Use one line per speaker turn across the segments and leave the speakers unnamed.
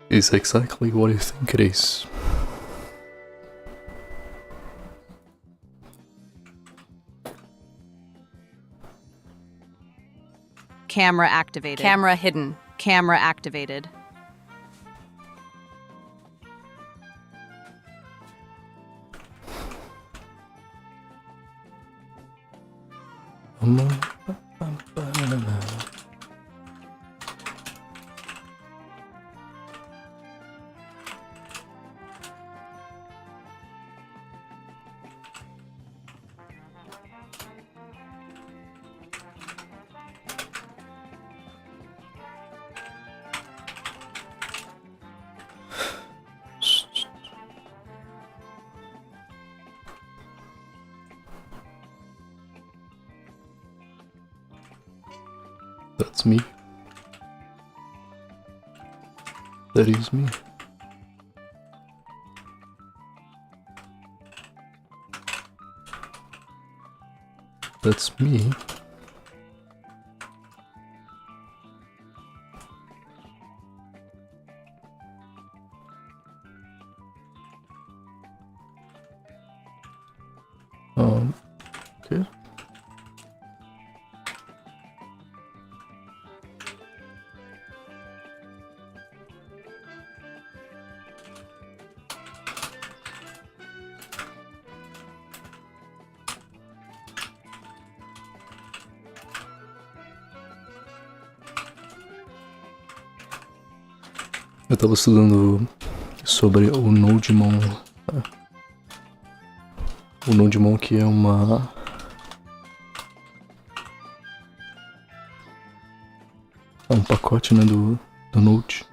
Is exactly what you think it is.
Camera activated. Camera hidden. Camera activated.
That's me. That is me. That's me. Okay. Eu tava estudando sobre o Nodemon. O Nodemon, que é um pacote, né, do Node.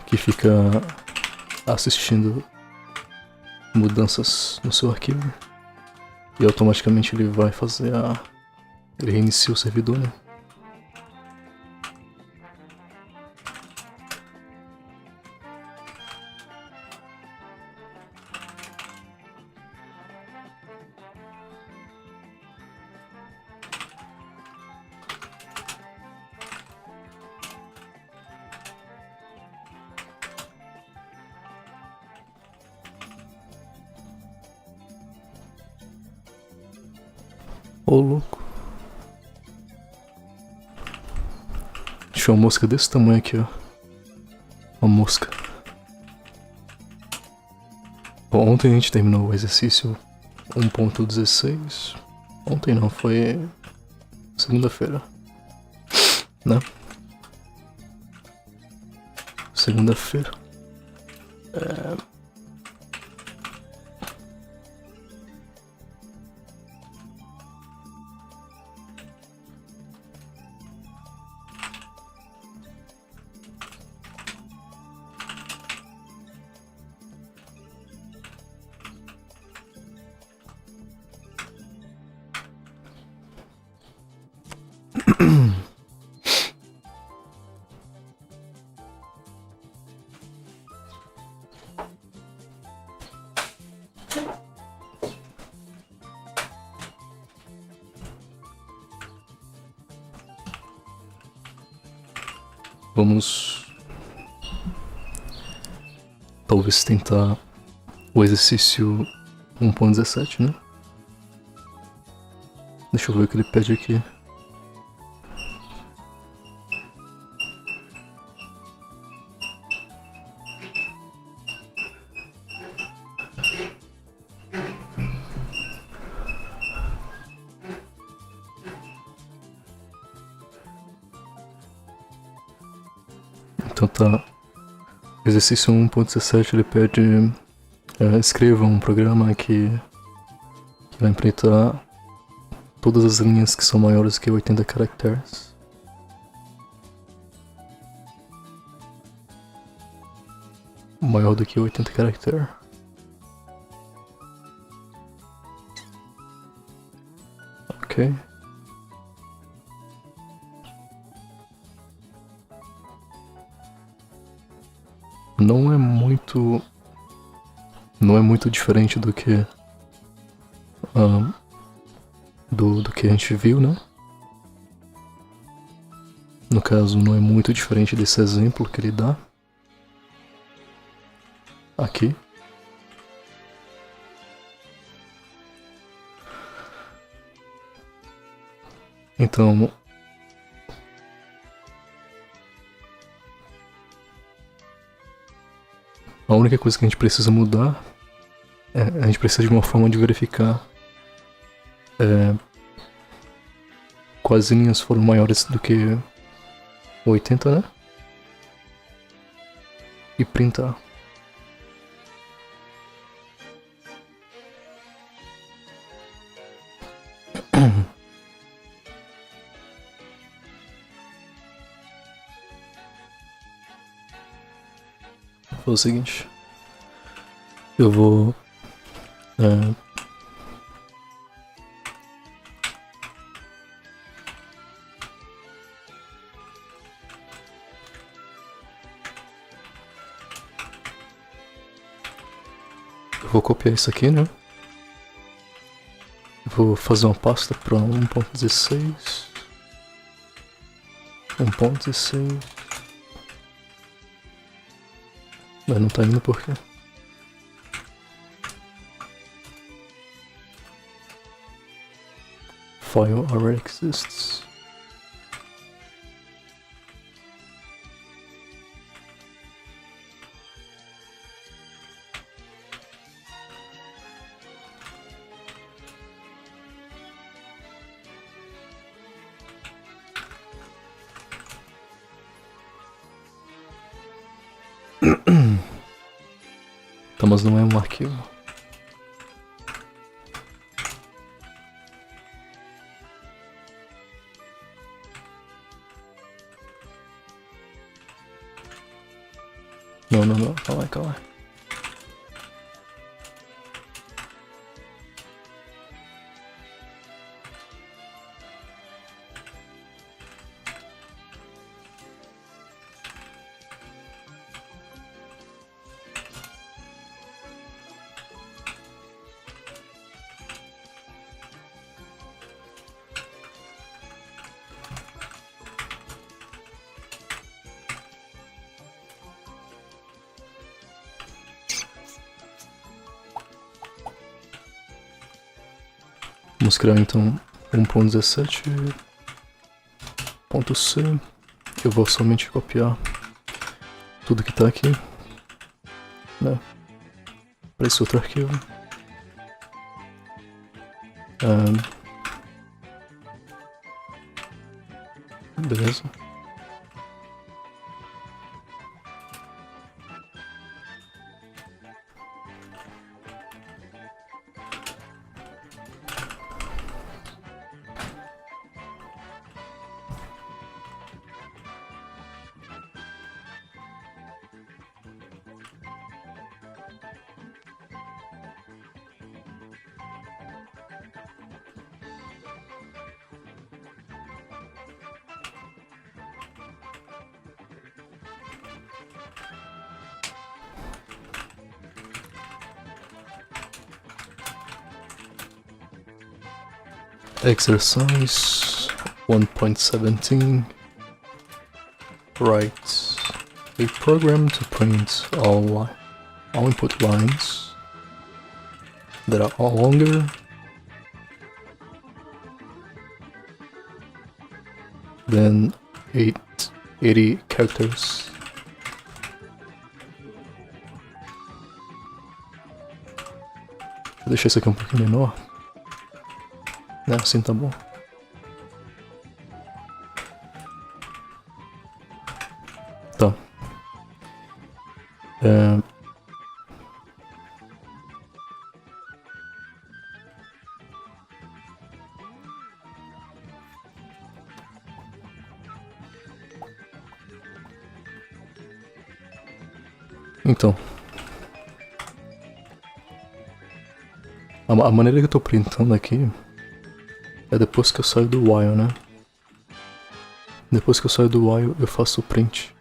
Que fica assistindo mudanças no seu arquivo. E automaticamente ele vai fazer ele reinicia o servidor, né? Ô, louco. Tinha uma mosca desse tamanho aqui, ó. Uma mosca. Bom, ontem a gente terminou o exercício 1.16. Ontem não, foi segunda-feira, né? Segunda-feira. Vamos talvez tentar o exercício 1.17, né? Deixa eu ver o que ele pede aqui. Então tá. Exercício 1.17 ele pede escreva um programa que vai empreitar todas as linhas que são maiores que 80 caracteres. Maior do que 80 caracteres. Ok. Não é muito diferente do que do que a gente viu, né? No caso, não é muito diferente desse exemplo que ele dá aqui. Então, a única coisa que a gente precisa mudar a gente precisa de uma forma de verificar quais linhas foram maiores do que 80, né? E printar. Vou fazer o seguinte. Eu vou copiar isso aqui, né? Vou fazer uma pasta para 1.16. 1.16. Mas não tá indo por quê? File already exists. Tá, mas não é um arquivo. Não, calma aí. Vamos criar então 1.17.c. Eu vou somente copiar tudo que tá aqui, né, para esse outro arquivo. Beleza. Exercise 1.17. Write a program to print all input lines that are all longer than 80 characters. Vou deixar isso aqui um pouquinho menor. Né, assim tá bom. Tá. É, então, a maneira que eu tô printando aqui é depois que eu saio do while, né? Depois que eu saio do while, eu faço o print.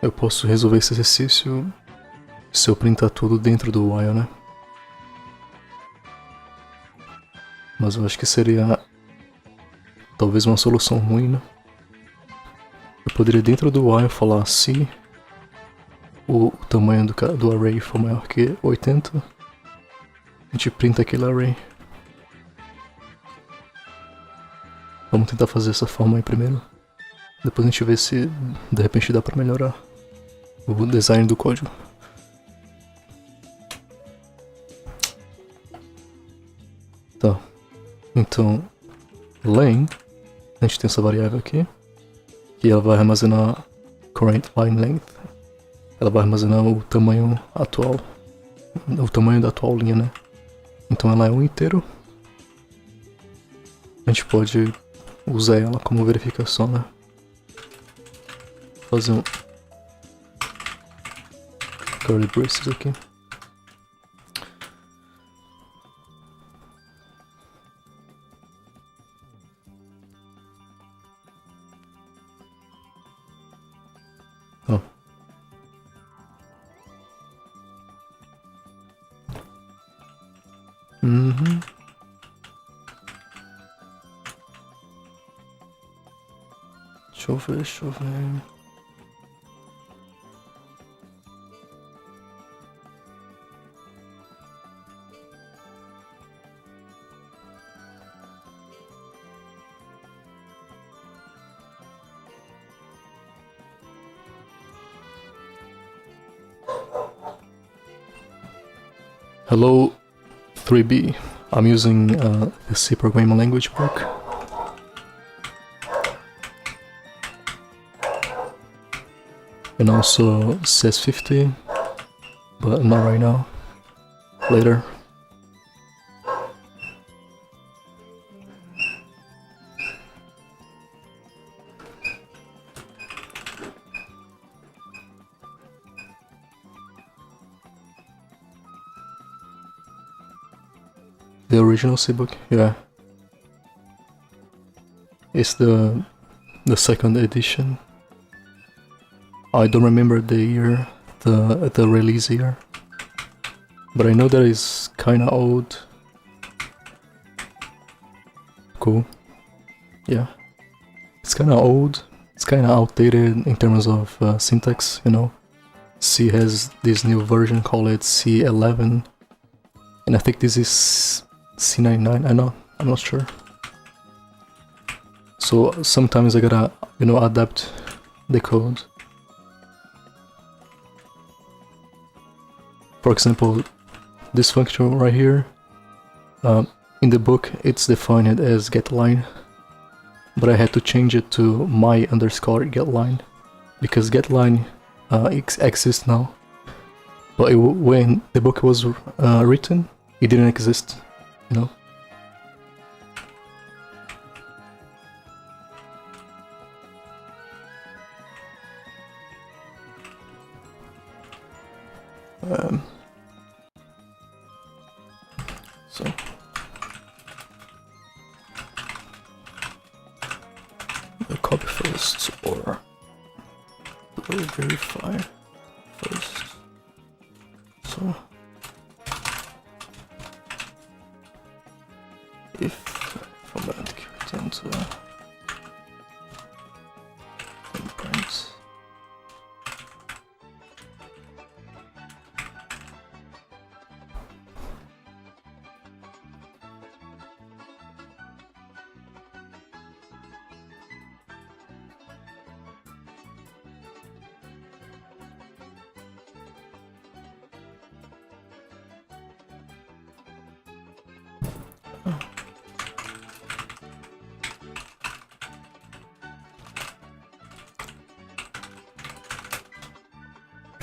Eu posso resolver esse exercício se eu printar tudo dentro do while, né? Mas eu acho que seria talvez uma solução ruim, né? Eu poderia dentro do while falar se o tamanho do array for maior que 80, a gente printa aquele array. Vamos tentar fazer essa forma aí primeiro. Depois a gente vê se de repente dá pra melhorar o design do código. Tá. Então, além, a gente tem essa variável aqui, que ela vai armazenar current line length. Ela vai armazenar o tamanho atual, o tamanho da atual linha, né? Então ela é um inteiro. A gente pode usar ela como verificação, né? Fazer um curly braces aqui. Ó. Uhum. Deixa eu ver. Hello 3B. I'm using the C programming language book. And also CS50, but not right now. Later. The original C book, yeah. It's the second edition. I don't remember the year, the release year, but I know that it's kinda old. Cool. Yeah. It's kinda old. It's kinda outdated in terms of syntax, you know. C has this new version called C11, and I think this is C99. I'm not sure. So sometimes I gotta, you know, adapt the code. For example, this function right here, in the book it's defined as getLine, but I had to change it to my_getLine, because getLine exists now, but when the book was written, it didn't exist, you know. So the copy first, or verify first. So if from that return to print.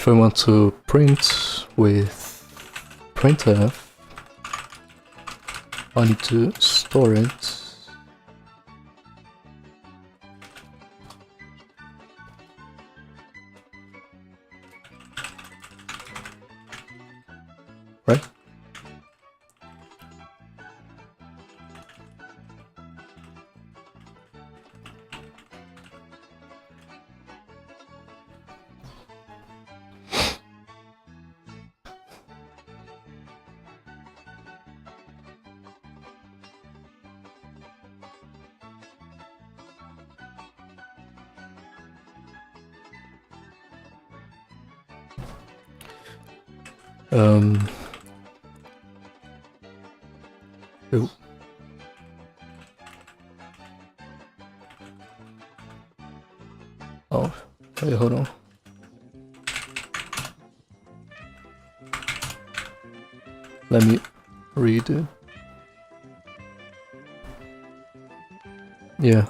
if I want to print with printf, I need to store it. Right? Oh. Oh, wait, hold on. Let me read it. Yeah.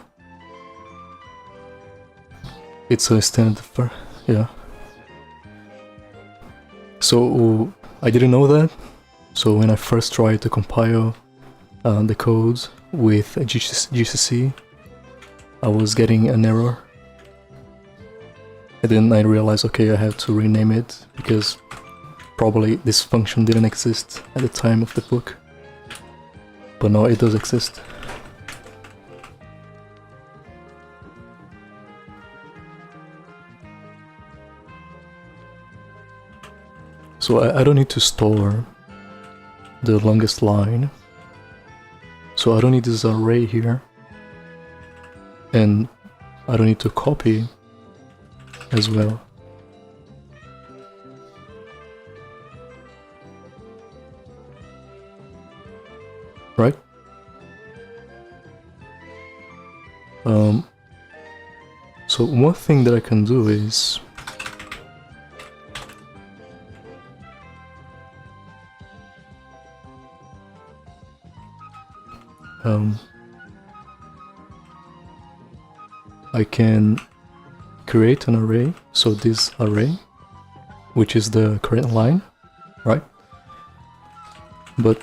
It's a standard for, yeah. So I didn't know that. So when I first tried to compile the code with GCC, I was getting an error. And then I realized, okay, I have to rename it because probably this function didn't exist at the time of the book. But now it does exist. So I don't need to store the longest line. So I don't need this array here. And I don't need to copy as well. Right? So one thing that I can do is I can create an array, so this array, which is the current line, right? But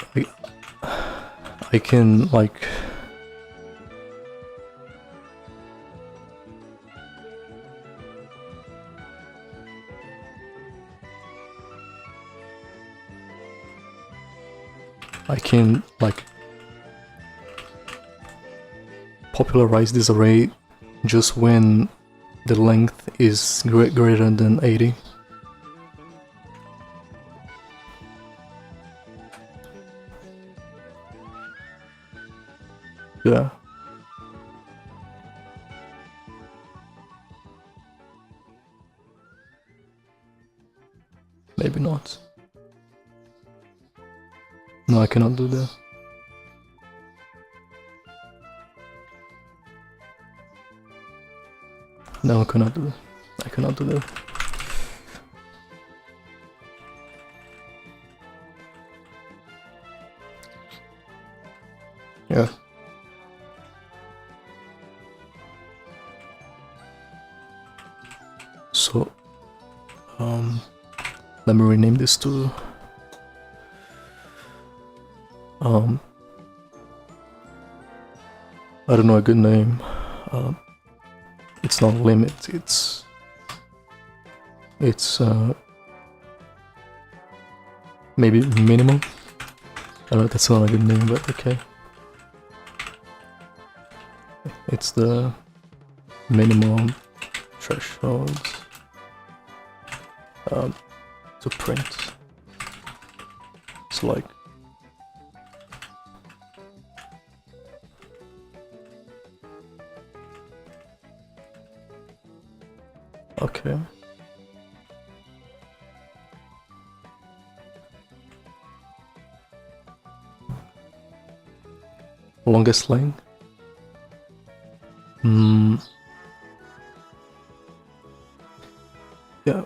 I can like popularize this array just when the length is greater than 80. Yeah. Maybe not. No, I cannot do that. No, I cannot do that. I cannot do that. Yeah. So, let me rename this to I don't know a good name. It's not limit, it's maybe minimum. I don't know, that's not a good name, but okay. It's the minimum threshold to print. It's like okay. Longest line. Yeah.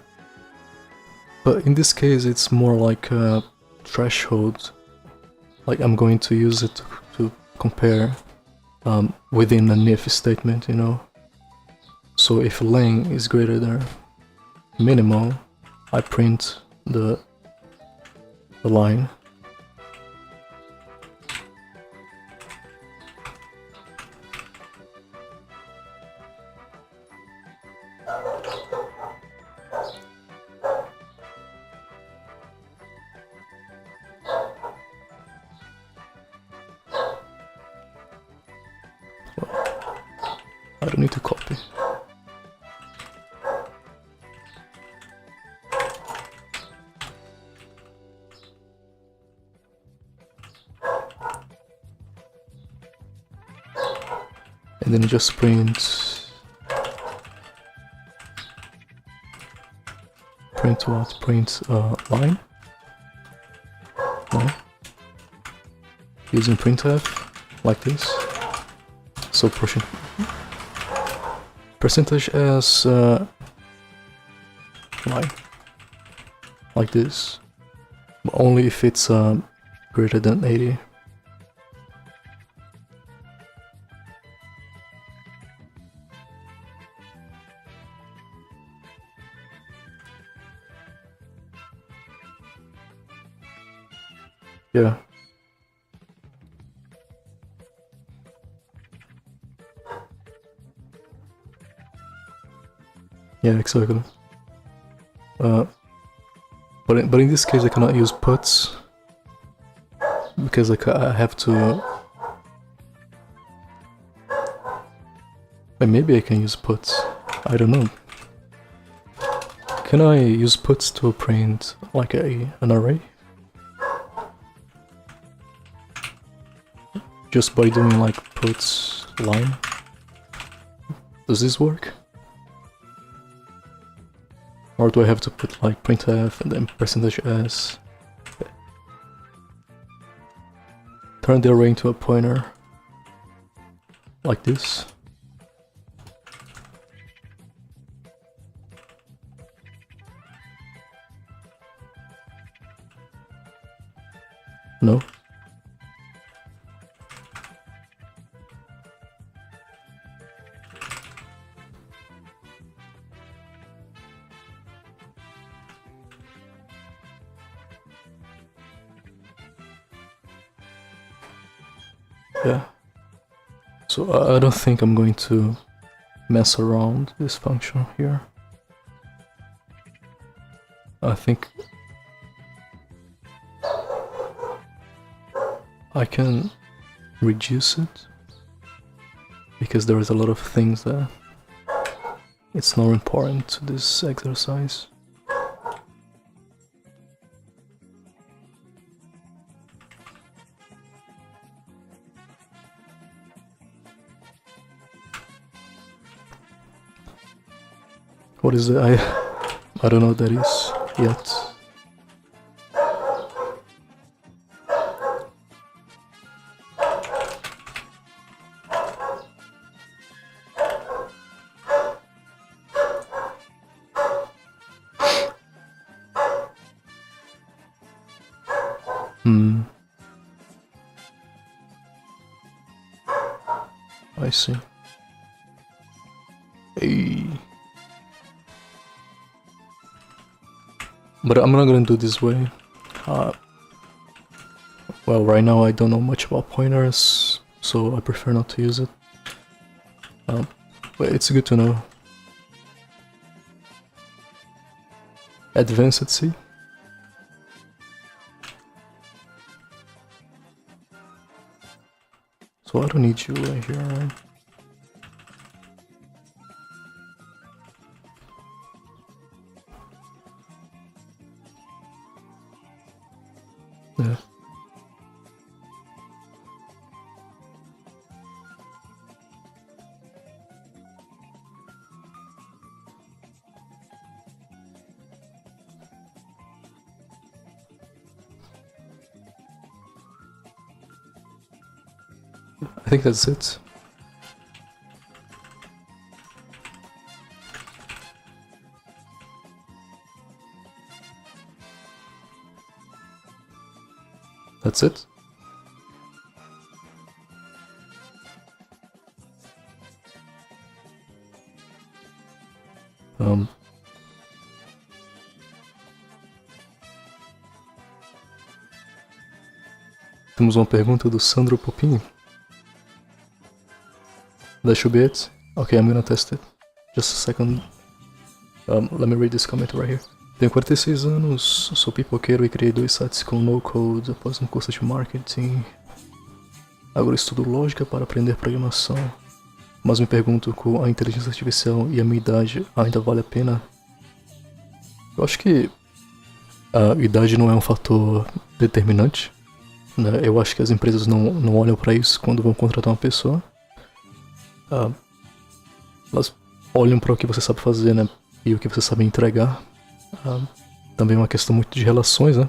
But in this case it's more like a threshold. Like I'm going to use it to compare within an if statement, you know. So if length is greater than minimal, I print the line. I don't need to copy. And then you just print what? Print line. No. Using printf like this. So percentage as line like this, but only if it's greater than 80. Yeah. Yeah, exactly. But in this case I cannot use puts because I have to. Maybe I can use puts. I don't know. Can I use puts to print like an array? Just by doing like puts line? Does this work? Or do I have to put like printf and then percentage s? Turn the array into a pointer. Like this. No? Yeah. So I don't think I'm going to mess around this function here. I think I can reduce it because there is a lot of things that it's not important to this exercise. What is it? I don't know what that is yet. I see. Hey. But I'm not gonna do this way. Well, right now I don't know much about pointers, so I prefer not to use it. But it's good to know. Advanced C. So I don't need you right here, right? Yeah. I think that's it. That's it? Temos uma pergunta do Sandro Popini. That should be it. Okay, I'm gonna test it. Just a second. Let me read this comment right here. Tenho 46 anos, sou pipoqueiro e criei 2 sites com no-code após um curso de marketing. Agora estudo lógica para aprender programação. Mas me pergunto, com a inteligência artificial e a minha idade, ainda vale a pena? Eu acho que a idade não é um fator determinante, né? Eu acho que as empresas não olham para isso quando vão contratar uma pessoa. Elas olham para o que você sabe fazer, né? E o que você sabe entregar. Também é uma questão muito de relações, né?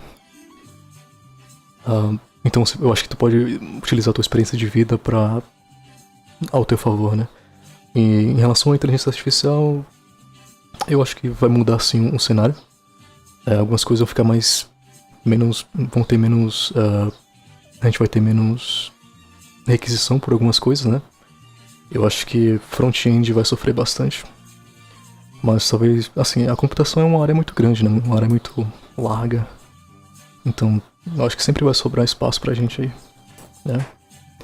Então eu acho que tu pode utilizar a tua experiência de vida ao teu favor, né? E em relação à inteligência artificial, eu acho que vai mudar sim um cenário. Algumas coisas vão ficar vão ter menos, a gente vai ter menos requisição por algumas coisas, né? Eu acho que front-end vai sofrer bastante. Mas talvez, assim, a computação é uma área muito grande, né? Uma área muito larga. Então, eu acho que sempre vai sobrar espaço pra gente aí, né?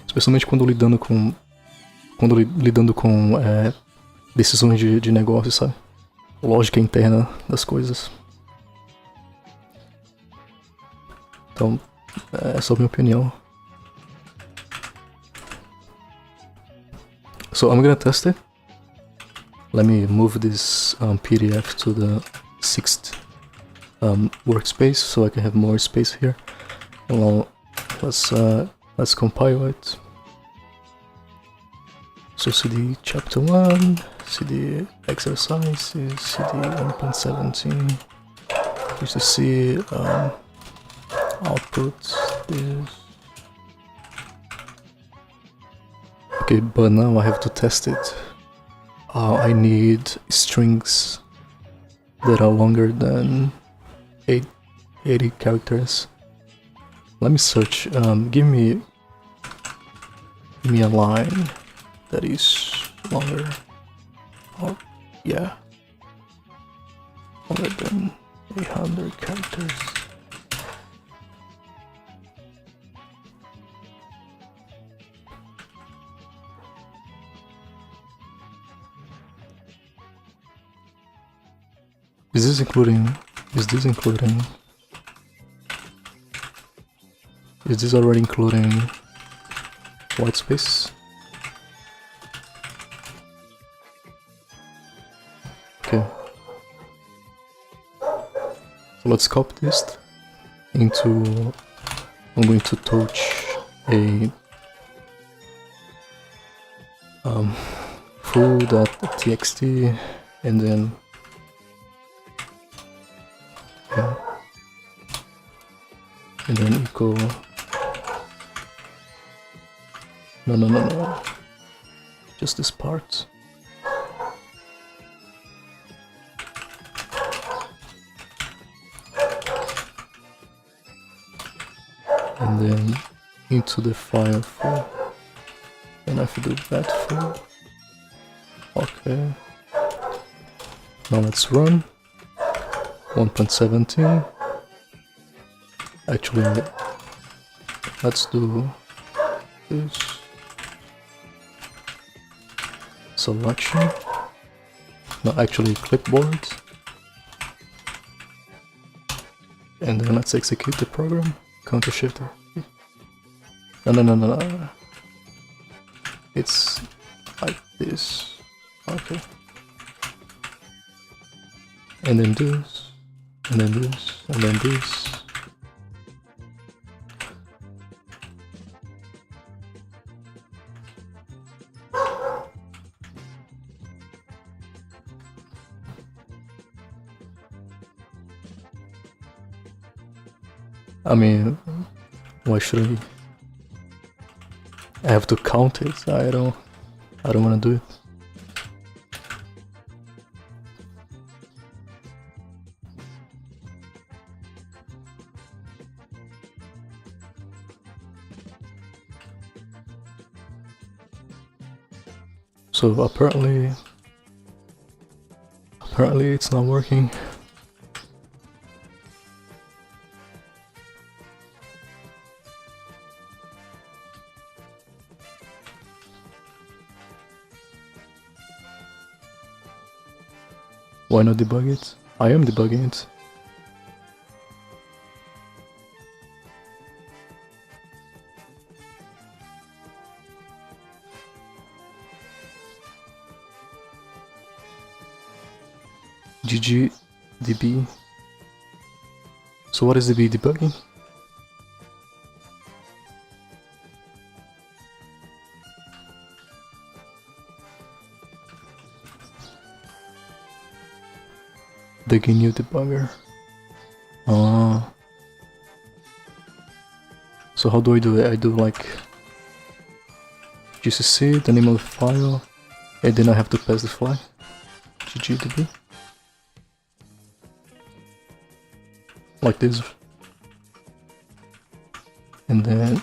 Especialmente quando lidando com decisões de negócio, sabe? Lógica interna das coisas. Então, essa é a minha opinião. So I'm gonna test it. Let me move this PDF to the 6th workspace so I can have more space here. Well, let's compile it. So CD chapter 1, CD exercises, CD 1.17. Just to see output this. Okay, but now I have to test it. I need strings that are longer than 80 characters. Let me search. Give me a line that is longer. Oh, yeah, longer than 800 characters. Is this already including white space? Okay. So let's copy this into, I'm going to touch a foo.txt and then and then equal no, just this part. And then into the file foo, and I have to do that foo. Okay, now let's run. 1.17. Actually, let's do this selection. No, actually clipboard. And then let's execute the program. Ctrl Shift. No. It's like this. Okay. And then this. And then this, and then this. I mean, why should I have to count it? I don't wanna do it. So apparently it's not working. Why not debug it? I am debugging it. GGDB. So what is DB debugging? The GNU debugger. So how do I do it? I do like GCC, the name of the file, and then I have to pass the flag. GGDB. Like this. And then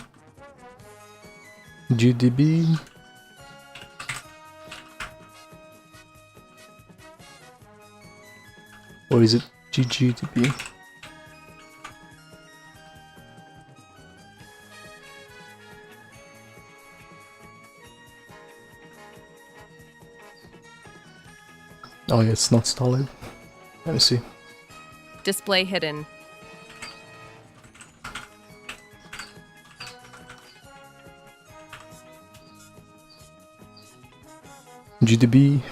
GDB. Or is it GGDB? Oh yeah, it's not solid. Let me see.
Display hidden.
GDB.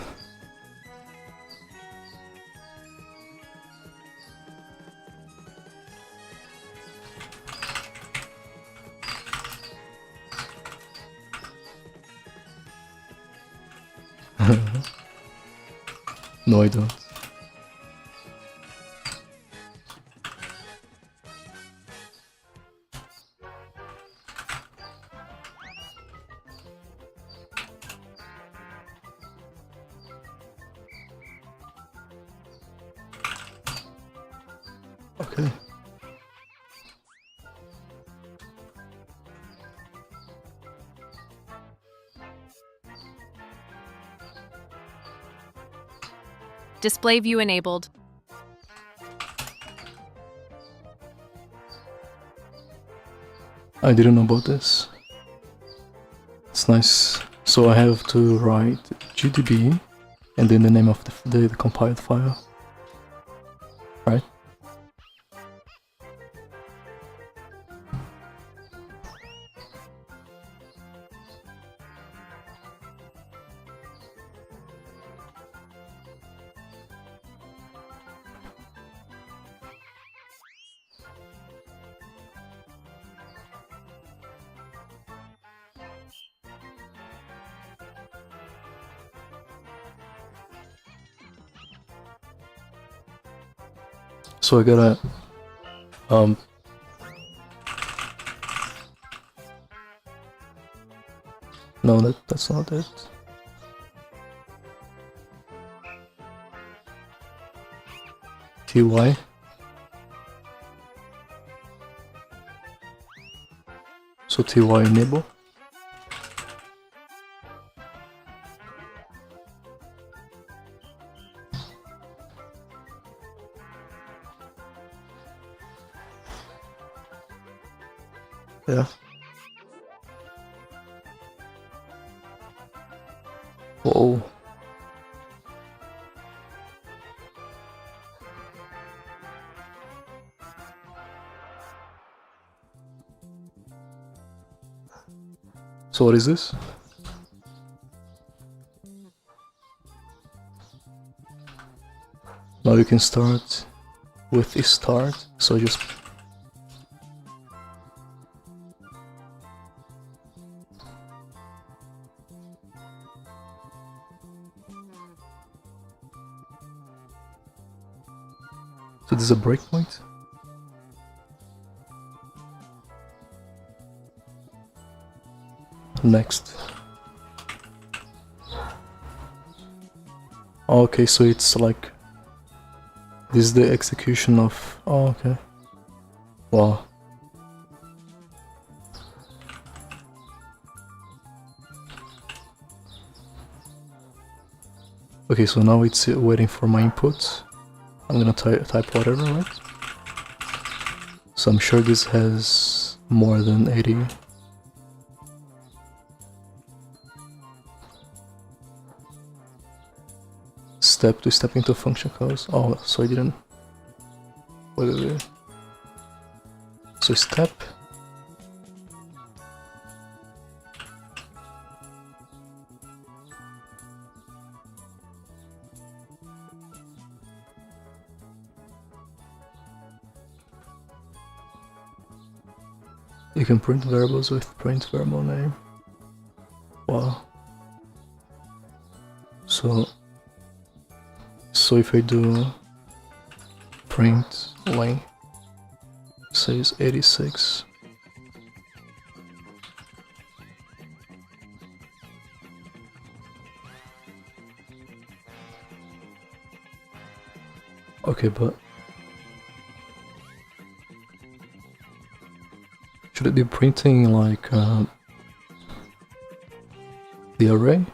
No, I don't. Okay.
Display view enabled.
I didn't know about this. It's nice. So I have to write GDB and then the name of the compiled file. Right? So I gotta no, that's not it. TY. So TY enable. Yeah. Whoa. So what is this? Now you can start with start. So just so this is a breakpoint. Next. Okay, so it's like this is the execution of. Oh, okay. Wow. Okay, so now it's waiting for my input. I'm gonna type whatever, right? So I'm sure this has more than 80. step to step into function calls. Oh, so I didn't. Wait. So step. You can print variables with print variable name. Wow. So if I do print length, says 86. Okay, but should it be printing like the array?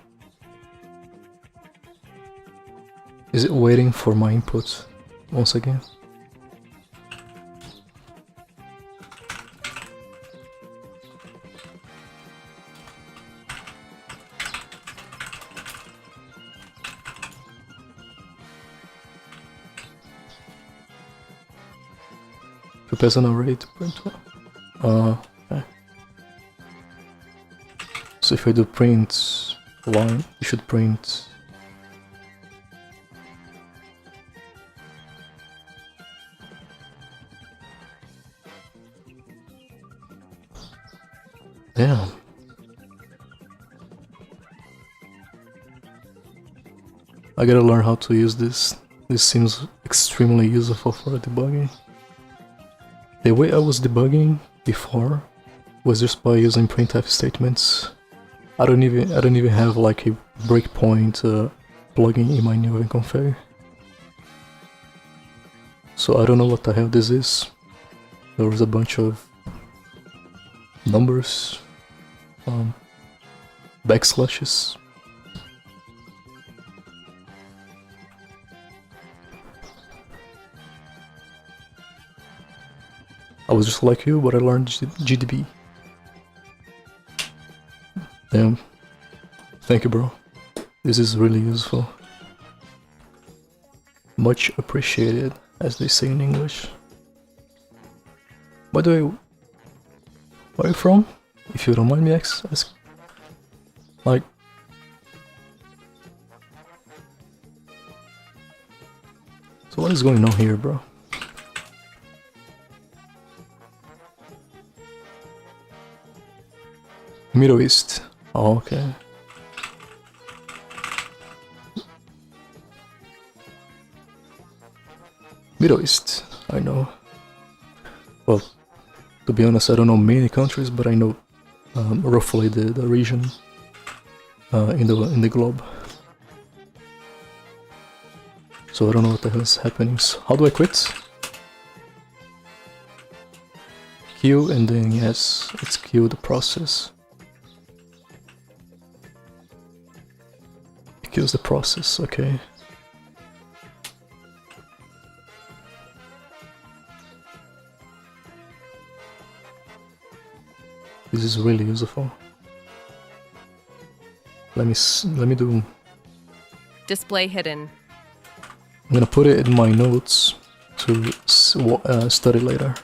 Is it waiting for my input once again? Prepares an array to print one. Okay. So if I do print line, you should print damn. I gotta learn how to use this. This seems extremely useful for debugging. The way I was debugging before was just by using printf statements. I don't even have like a breakpoint plugin in my new config. So I don't know what the hell this is. There was a bunch of numbers, backslashes. I was just like you, but I learned GDB. Damn. Thank you, bro. This is really useful. Much appreciated, as they say in English. By the way, where are you from? If you don't mind me asking. Like... So what is going on here, bro? Middle East. Oh, okay. Middle East, I know. Well, to be honest, I don't know many countries, but I know roughly the region in the globe. So I don't know what the hell is happening. So how do I quit? Q and then yes, it's Q the process. Q is the process, okay. This is really useful. Let me do.
Display hidden.
I'm gonna put it in my notes to study later.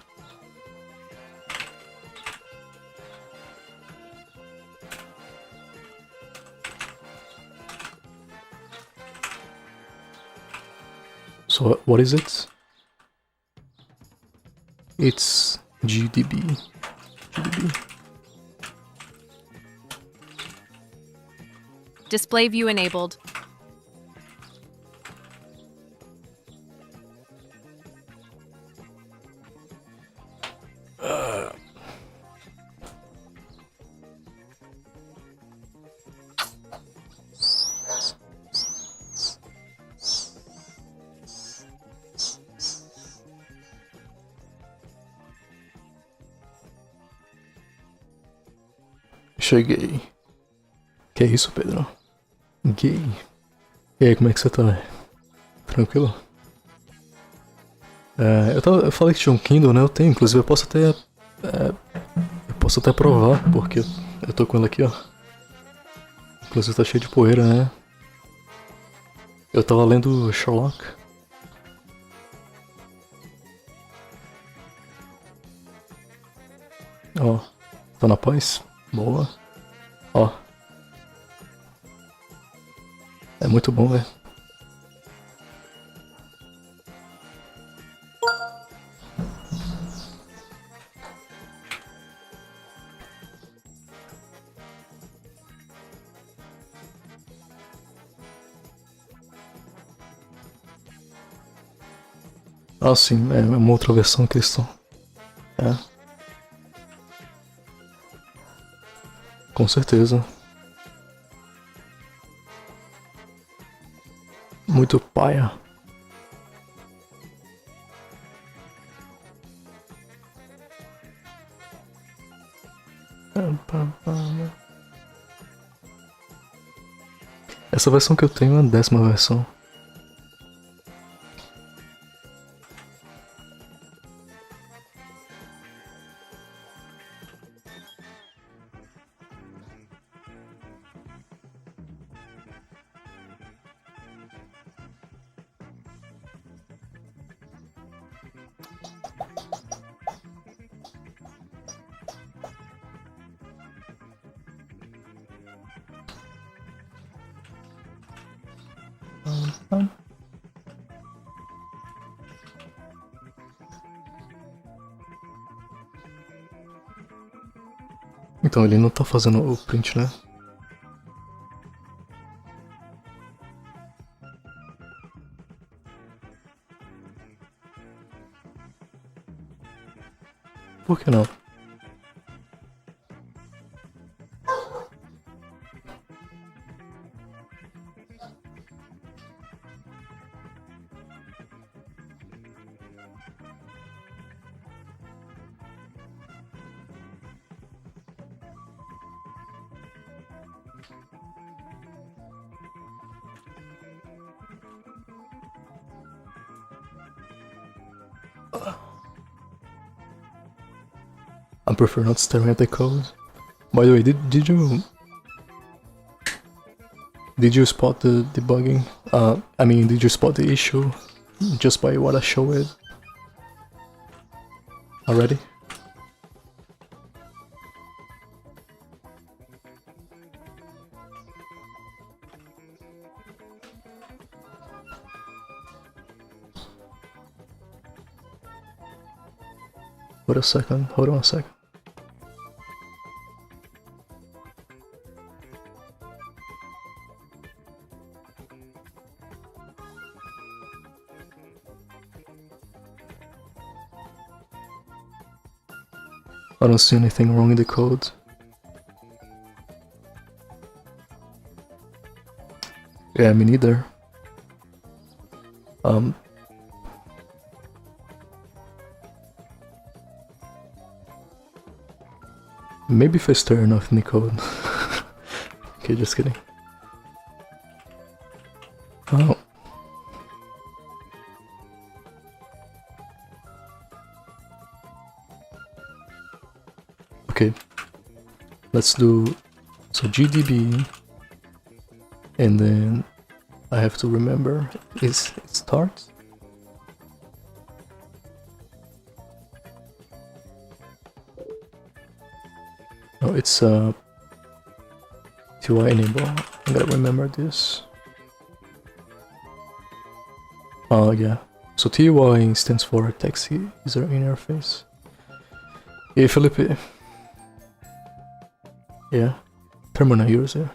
So what is it? It's GDB.
Display view enabled.
Cheguei. Que isso, Pedro? Gay. E aí, como é que você tá? Tranquilo? Eu falei que tinha um Kindle, né? Eu tenho, inclusive eu posso até provar, porque eu tô com ele aqui, ó. Inclusive tá cheio de poeira, né? Eu tava lendo Sherlock. Ó, tá na paz? Boa. Ó. É muito bom, velho. Ah, sim, é uma outra versão que eles estão. É. Com certeza. Muito paia. Essa versão que eu tenho é a 10ª versão. Então ele não tá fazendo o print, né? Por que não? I prefer not staring at the code. By the way, did you spot the debugging? I mean, did you spot the issue just by what I showed already? Hold on a second. I don't see anything wrong in the code. Yeah, me neither. Maybe if I stir enough in the code. Okay, just kidding. Oh. Okay. Let's do so GDB, and then I have to remember it starts. No, it's TY enable. I gotta remember this. Oh yeah. So TY stands for text user interface. Yeah, Felipe. Yeah. Terminal user.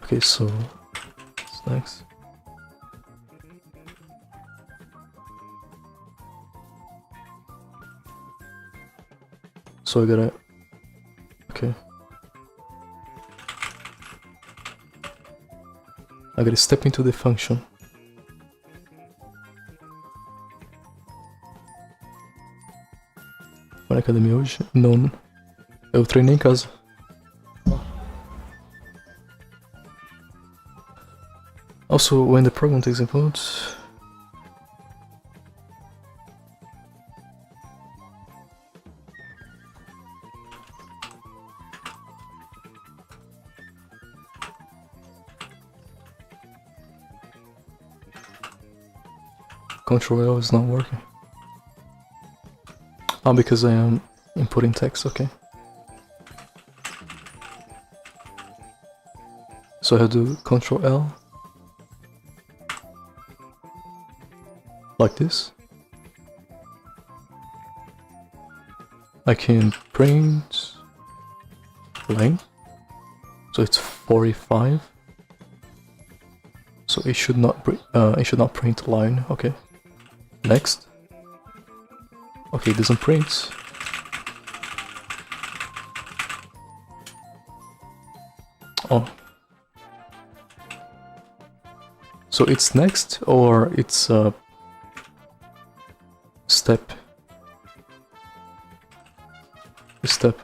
Okay, so what's next? So I gotta. Okay. I gotta step into the function. Vai na academia hoje? Não. Eu treinei em casa. Also, when the program takes input, Control L is not working. Oh, because I am inputting text, okay. So I do Control L. Like this. I can print length. So it's 45. So it should not print line. Okay. Next. Okay, it doesn't print. Oh. So it's next or it's step. A step.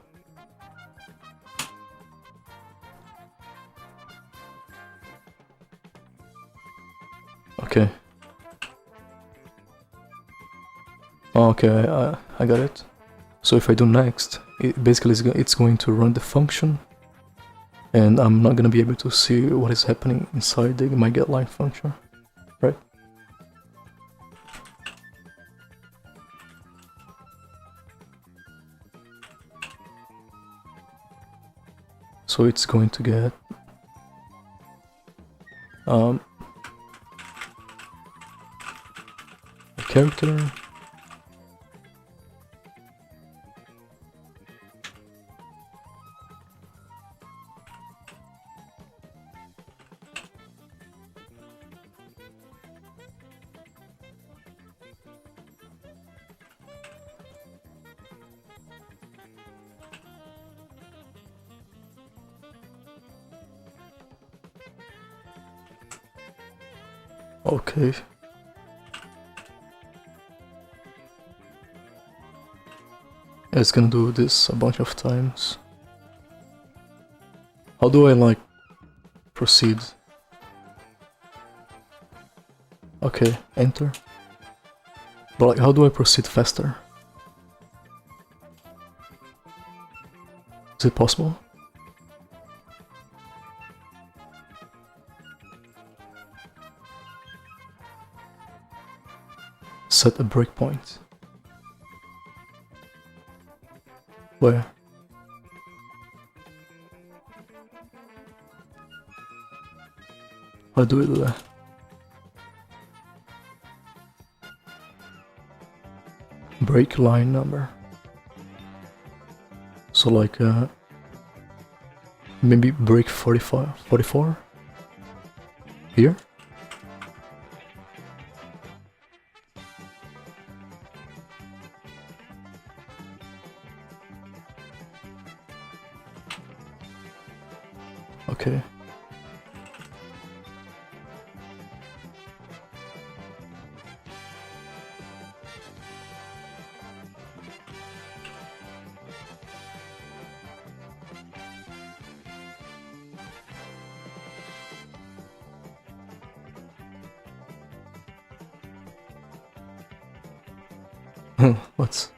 Okay. Okay, I got it. So if I do next, it basically it's going to run the function, and I'm not gonna be able to see what is happening inside my getLine function, right? So it's going to get a character. Okay. It's gonna do this a bunch of times. How do I like proceed? Okay, enter. But like, how do I proceed faster? Is it possible? Set a breakpoint. Where? How do I do that? Break line number. So like maybe break 44 here. Okay. What's...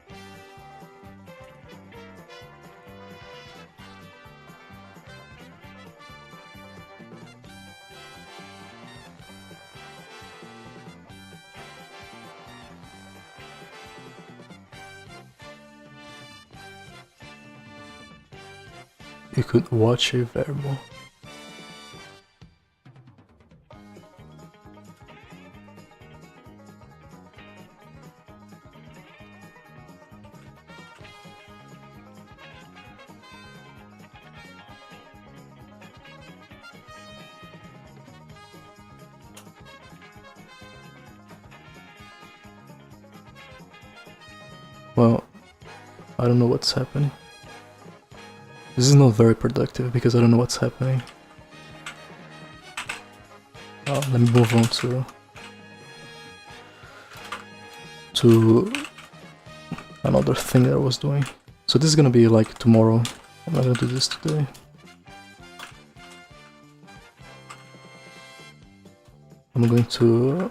You could watch a variable. Well, I don't know what's happening. This is not very productive because I don't know what's happening. Let me move on to another thing that I was doing. So this is gonna be like tomorrow. I'm not gonna do this today. I'm going to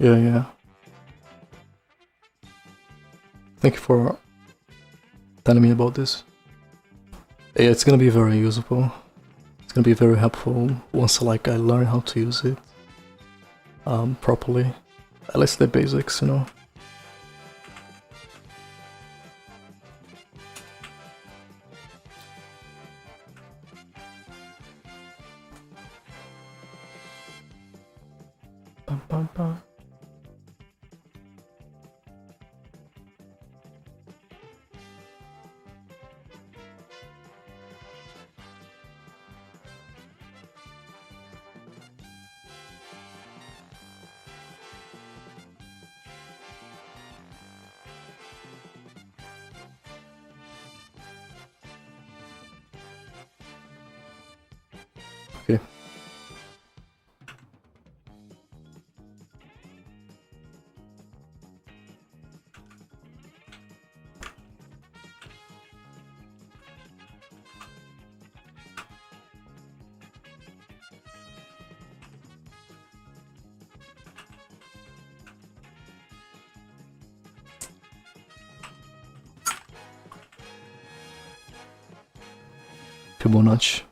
Yeah. Thank you for telling me about this. Yeah, it's gonna be very usable. It's gonna be very helpful once I learn how to use it properly. At least the basics, you know. Bum, bum, bum. Okay. Fibonacci.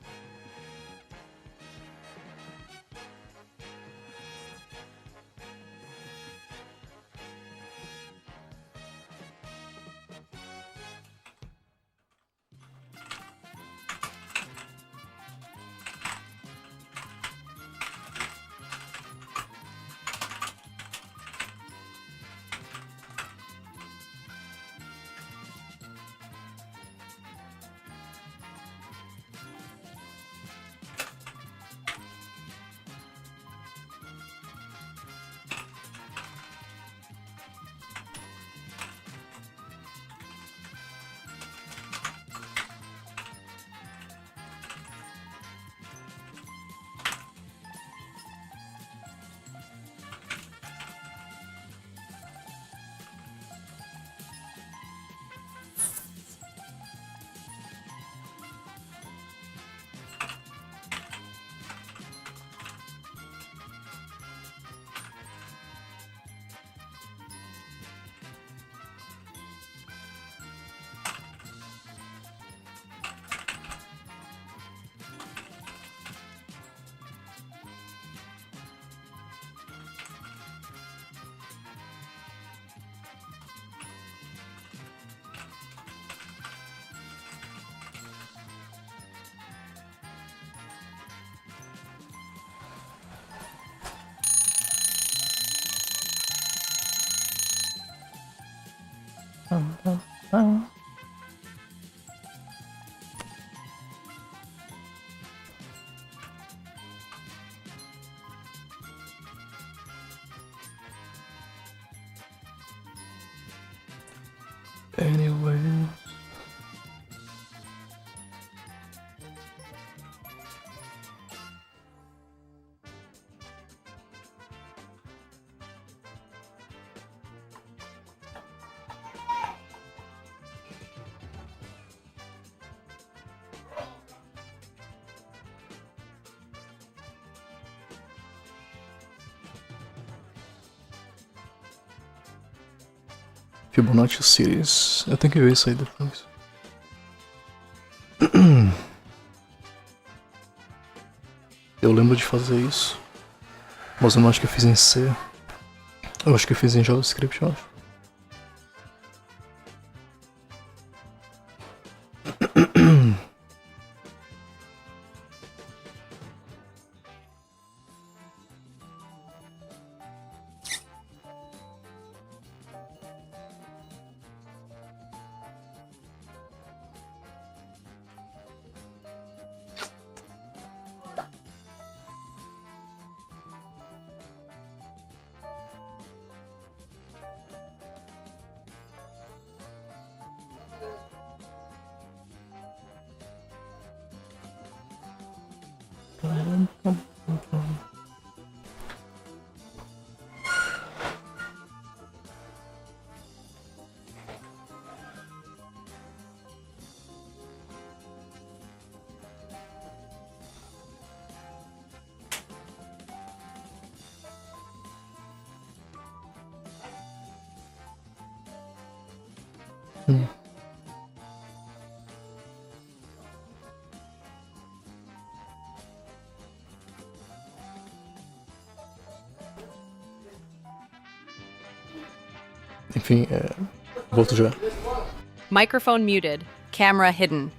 Anyway. Fibonacci Series. Eu tenho que ver isso aí depois. Eu lembro de fazer isso. Mas eu não acho que eu fiz em C. Eu acho que eu fiz em JavaScript, eu acho. Hum. Enfim, volto já.
Microphone muted. Camera hidden.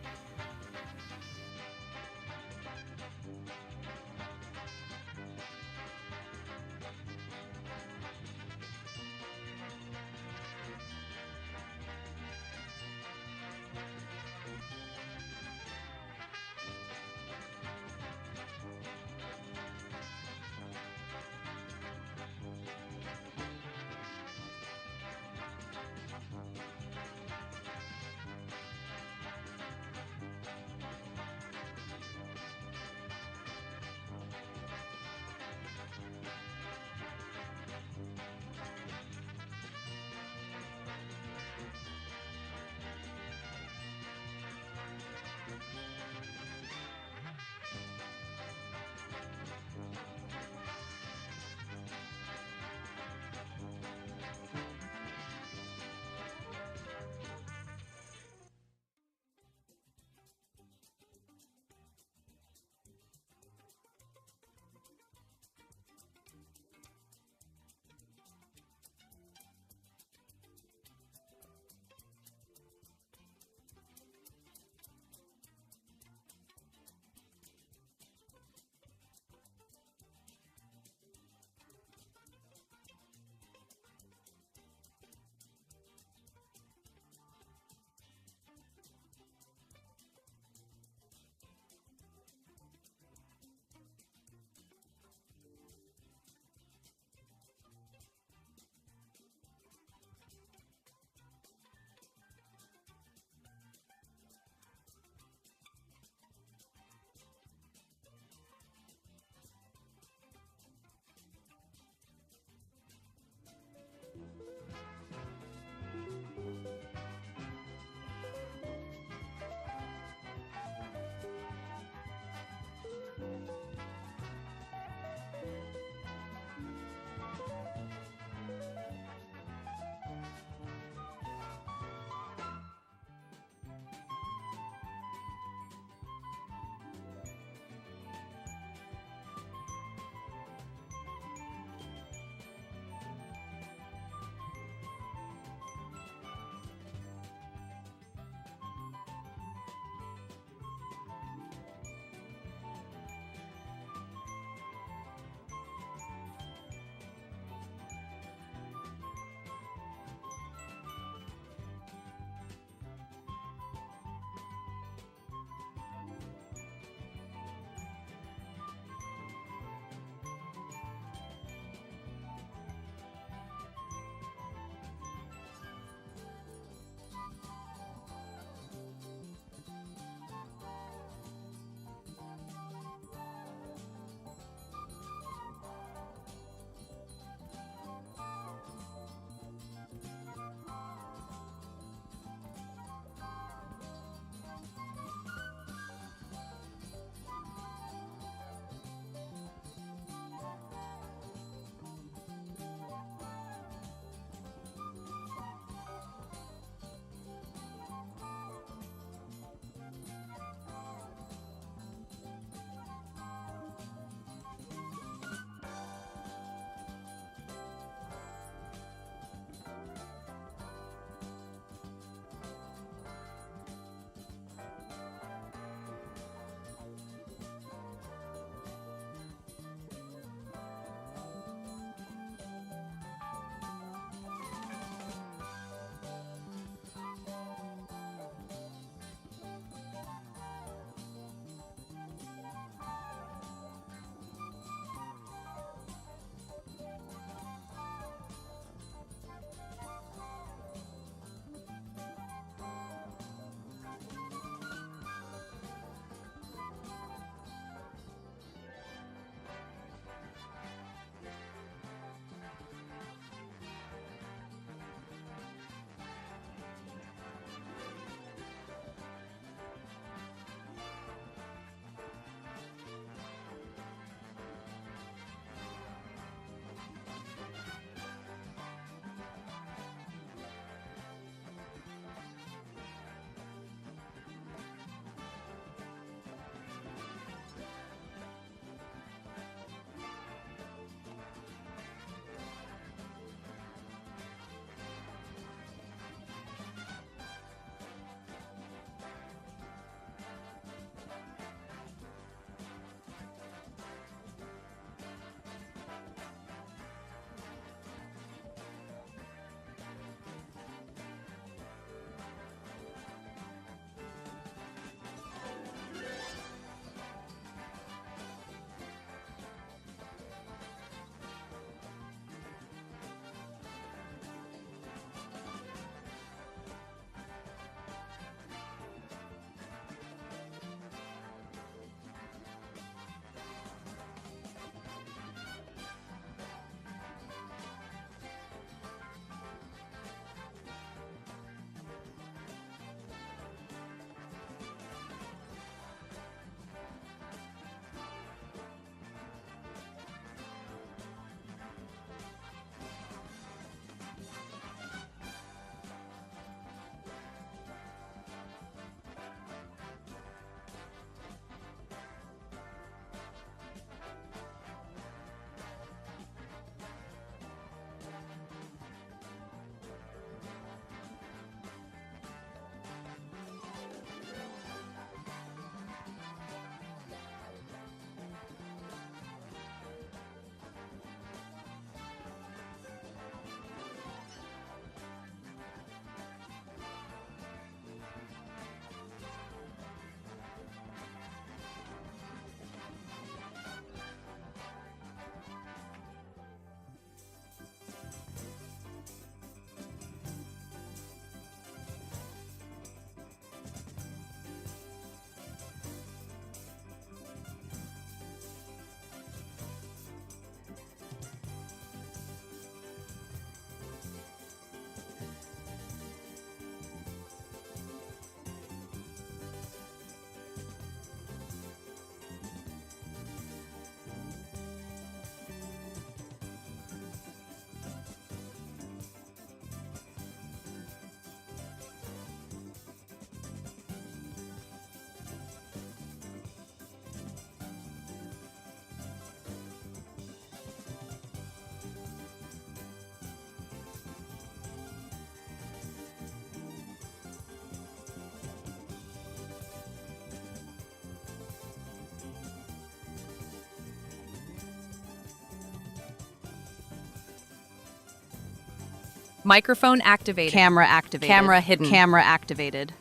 Microphone activated. Camera activated. Camera hidden. Camera activated.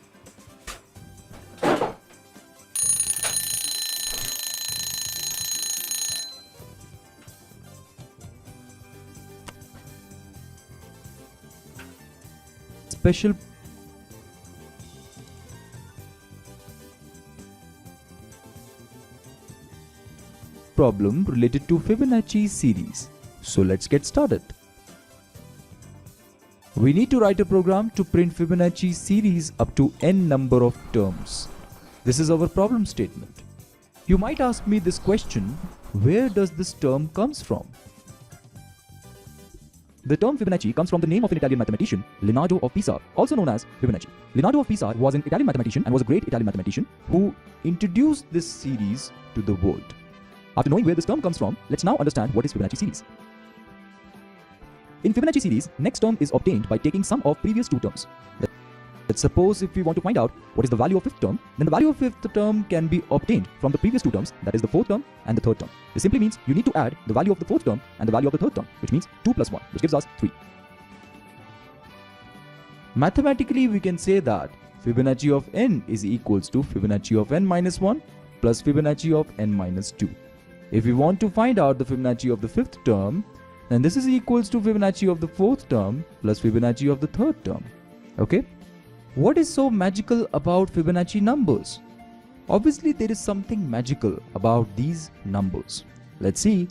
Special problem related to Fibonacci series. So let's get started. We need to write a program to print Fibonacci series up to n number of terms. This is our problem statement. You might ask me this question, where does this term comes from? The term Fibonacci comes from the name of an Italian mathematician, Leonardo of Pisa, also known as Fibonacci. Leonardo of Pisa was an Italian mathematician and was a great Italian mathematician who introduced this series to the world. After knowing where this term comes from, let's now understand what is Fibonacci series. In Fibonacci series, next term is obtained by taking sum of previous two terms. Let's suppose if we want to find out what is the value of fifth term, then the value of fifth term can be obtained from the previous two terms, that is the fourth term and the third term. This simply means you need to add the value of the fourth term and the value of the third term, which means 2 plus 1, which gives us 3. Mathematically, we can say that Fibonacci of n is equals to Fibonacci of n minus 1 plus Fibonacci of n minus 2. If we want to find out the Fibonacci of the fifth term, then this is equals to Fibonacci of the fourth term plus Fibonacci of the third term. Okay? What is so magical about Fibonacci numbers? Obviously, there is something magical about these numbers. Let's see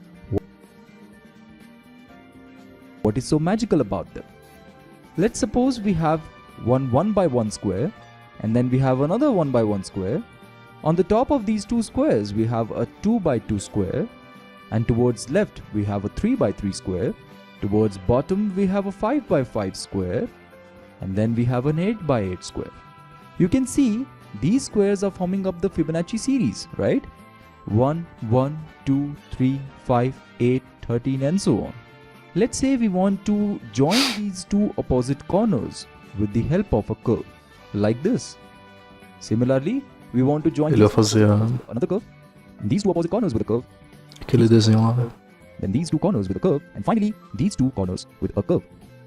what is so magical about them. Let's suppose we have one 1 by 1 square and then we have another 1 by 1 square. On the top of these two squares, we have a 2 by 2 square, and towards left, we have a 3 by 3 square. Towards bottom, we have a 5 by 5 square, and then we have an 8 by 8 square. You can see these squares are forming up the Fibonacci series, right? 1, 1, 2, 3, 5, 8, 13, and so on. Let's say we want to join these two opposite corners with the help of a curve, like this. Similarly, we want to join
Ele vai fazer
another curve, these two opposite corners with a curve,
aquele desenho lá.
then these two corners with a curve, and finally these two corners with a curve.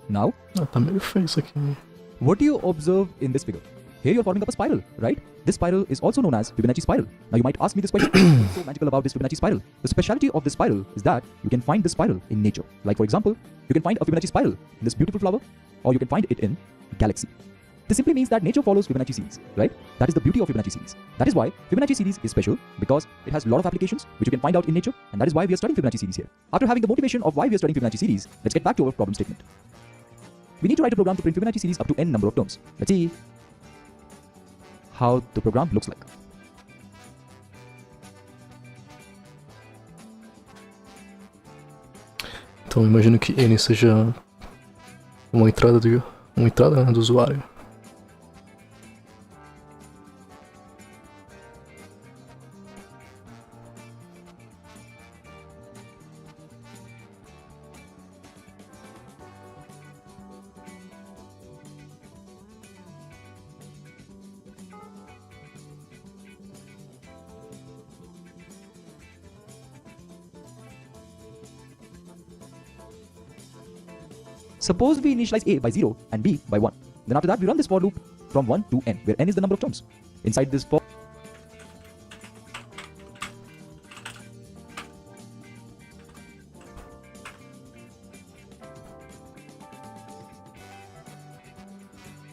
Now,
Ah, tá meio feio isso aqui.
what do you observe in this figure? Here you're forming up a spiral, right? This spiral is also known as Fibonacci spiral. Now you might ask me this question, what's so magical about this Fibonacci spiral? The speciality of this spiral is that you can find this spiral in nature. Like for example, you can find a Fibonacci spiral in this beautiful flower, or you can find it in galaxy. This simply means that nature follows Fibonacci series, right? That is the beauty of Fibonacci series. That is why Fibonacci series is special, because it has a lot of applications which you can find out in nature, and that is why we are studying Fibonacci series here. After having the motivation of why we are studying Fibonacci series, let's get back to our problem statement. We need to write a program to print Fibonacci series up to n number of terms. Let's see how the program looks like.
Então imagino que N seja uma entrada né, do usuário.
Suppose we initialize a by 0 and b by 1. Then after that we run this for loop from 1 to n, where n is the number of terms. Inside this for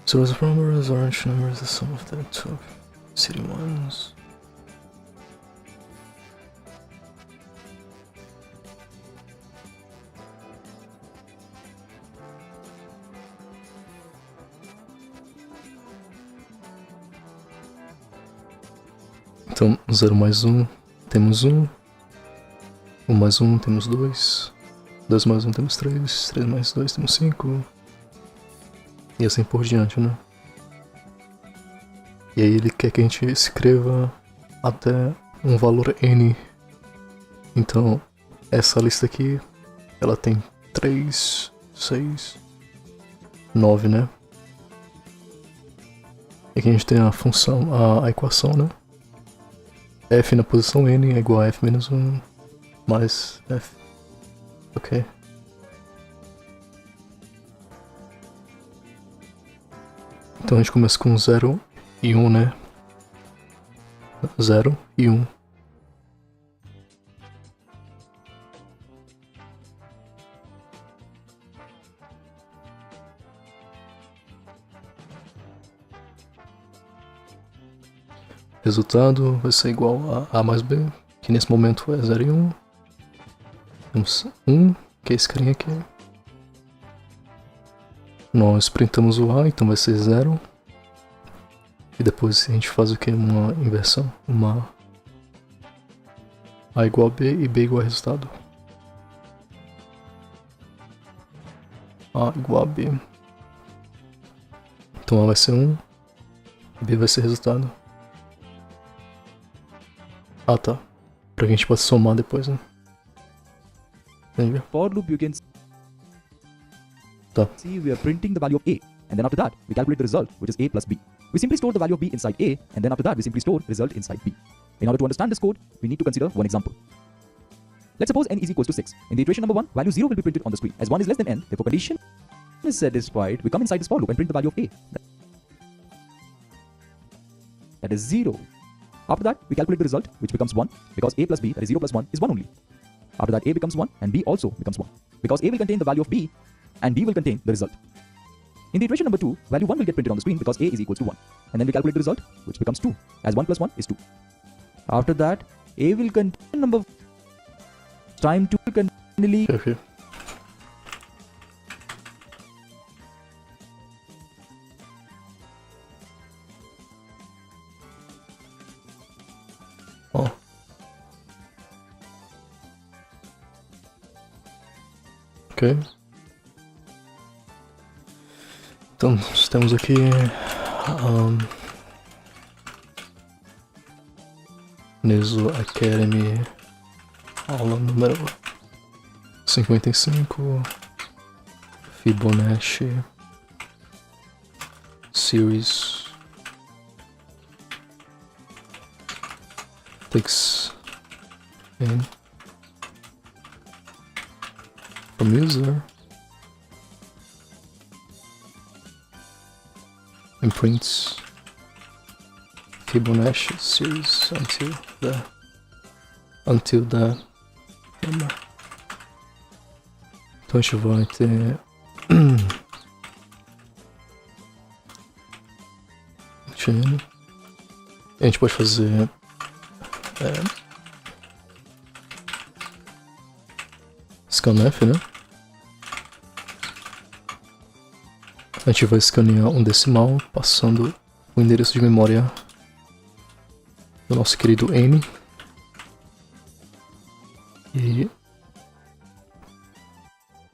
So as numbers are orange numbers, the sum of the top city ones. Então, 0 mais 1, temos 1. 1 mais 1, temos 2. 2 mais 1, temos 3. 3 mais 2, temos 5. E assim por diante, né? E aí ele quer que a gente escreva até um valor n. Então, essa lista aqui, ela tem 3, 6, 9, né? E aqui a gente tem a função, a equação, né? F na posição n é igual a f menos 1 mais f. Ok. Então a gente começa com 0 e 1, né? 0 e 1. Resultado vai ser igual a mais B, que nesse momento é 0 e 1. Temos 1, que é esse carinha aqui. Nós printamos o A, então vai ser 0. E depois a gente faz o que? Uma inversão. Uma A igual a B e B igual a resultado. A igual a B. Então A vai ser 1, B vai ser resultado. Ah, tá. Pra que a gente possa somar depois, né? Entendeu?
For loop, you can
Tá.
see we are printing the value of A, and then after that we calculate the result, which is A plus B. We simply store the value of B inside A, and then after that we simply store result inside B. In order to understand this code, we need to consider one example. Let's suppose n is equals to 6. In the iteration number 1, value 0 will be printed on the screen. As 1 is less than n, therefore condition is satisfied, we come inside this for loop and print the value of A. That is 0. After that, we calculate the result, which becomes 1, because A plus B, that is 0 plus 1, is 1 only. After that, A becomes 1, and B also becomes 1, because A will contain the value of B, and B will contain the result. In the iteration number 2, value 1 will get printed on the screen because A is equals to 1. And then we calculate the result, which becomes 2, as 1 plus 1 is 2. After that, A will contain number time 2 will continually
Okay. Ó. Ok. Então, nós temos aqui Neso Academy, aula número 55, Fibonacci Series takes in from user and prints Fibonacci series until the forma. Então a gente vai ter a gente pode fazer scanf, né? A gente vai escanear um decimal passando o endereço de memória do nosso querido N. E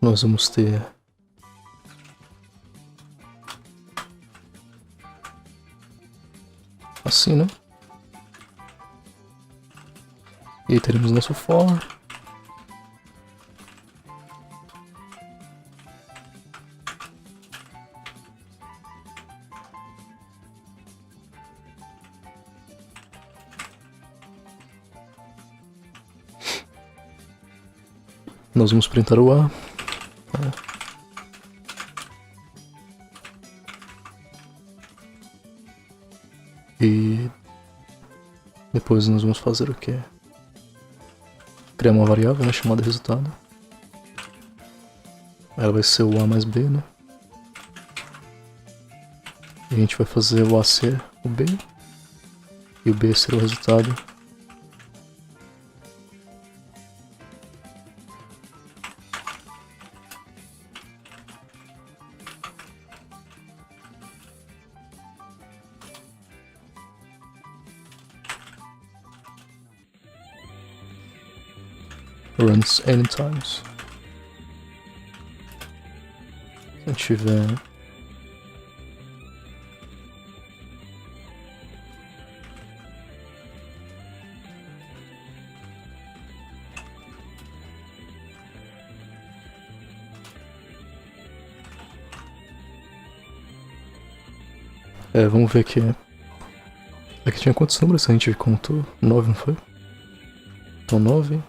nós vamos ter assim, né? E aí teremos nosso for. Nós vamos printar o A. E depois nós vamos fazer o quê? Criar uma variável, né, chamada resultado. Ela vai ser o A mais B, né? E a gente vai fazer o A ser o B e o B ser o resultado. Runs n times. Se eu tiver vamos ver aqui. Aqui tinha quantos números que a gente contou? 9, não foi? Então 9.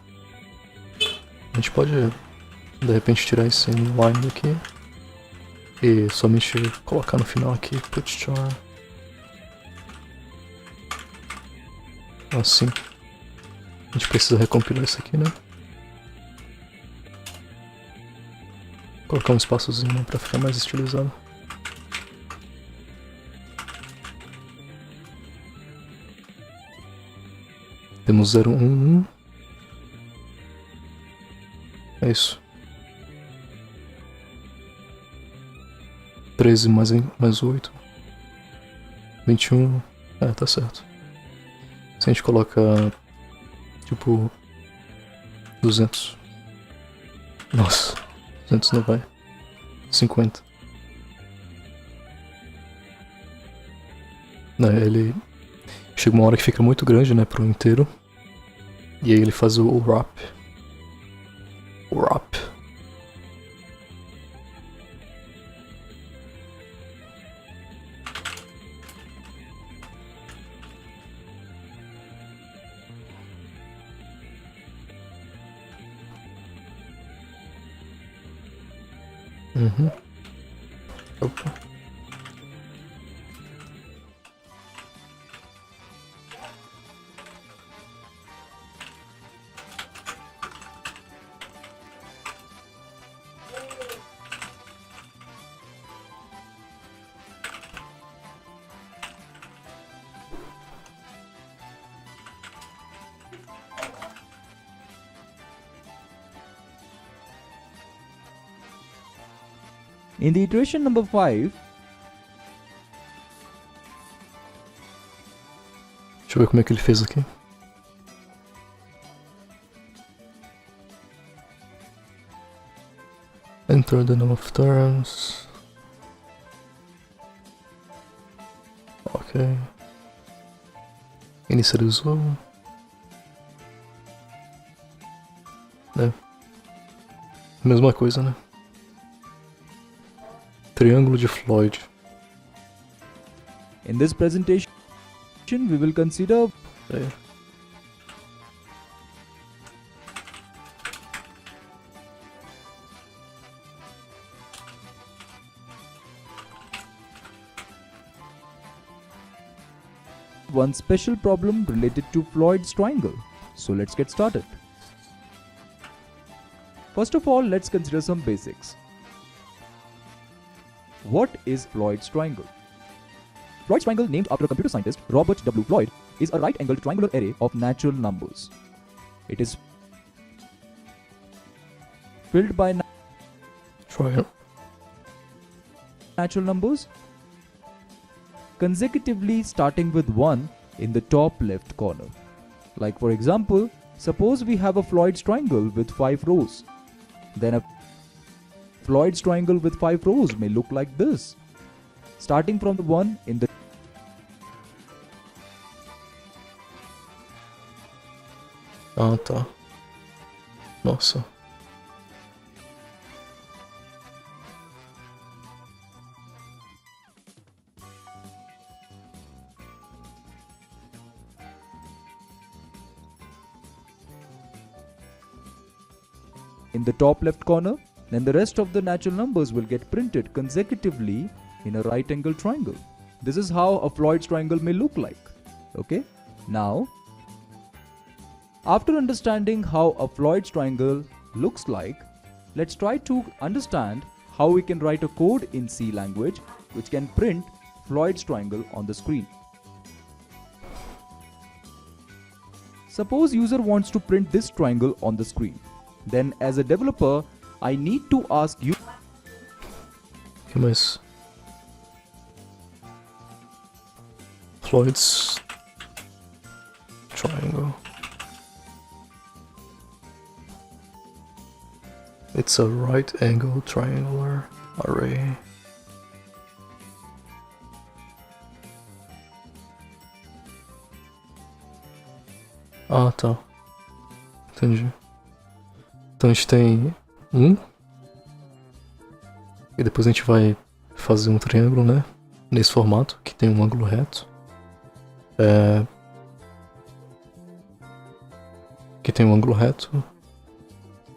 A gente pode, de repente, tirar esse line daqui E somente colocar no final aqui, put char. Assim. A gente precisa recompilar isso aqui, né? Colocar um espaçozinho, né, pra ficar mais estilizado. Temos 0, 1, 1. É isso. 13 mais 8. 21. Tá certo. Se a gente coloca, tipo, 200. Nossa, 200 não vai. 50. Ele chega uma hora que fica muito grande, né, pro inteiro. E aí ele faz o wrap. Wrap. Opa.
In the iteration number 5,
Deixa eu ver como é que ele fez aqui. Enter the number of terms. Ok. Inicializou. Mesma coisa, né? Triângulo de Floyd.
in this presentation, we will consider one special problem related to Floyd's triangle. So let's get started. First of all, let's consider some basics. What is Floyd's triangle? Floyd's triangle, named after computer scientist Robert W. Floyd, is a right-angled triangular array of natural numbers. It is filled by natural numbers consecutively starting with 1 in the top left corner. Like for example, suppose we have a Floyd's triangle with 5 rows. Then a Floyd's triangle with 5 rows may look like this. Starting from the 1 in the
tá. Nossa.
in the top left corner, then the rest of the natural numbers will get printed consecutively in a right angle triangle. This is how a Floyd's triangle may look like. Okay? Now, after understanding how a Floyd's triangle looks like, let's try to understand how we can write a code in C language which can print Floyd's triangle on the screen. Suppose user wants to print this triangle on the screen. Then as a developer, I need to ask you
Mas Floyd's triangle. It's a right angle triangular array. Tá. Entendi. Então a gente tem e depois a gente vai fazer um triângulo, né? Nesse formato, que tem um ângulo reto. Que tem um ângulo reto.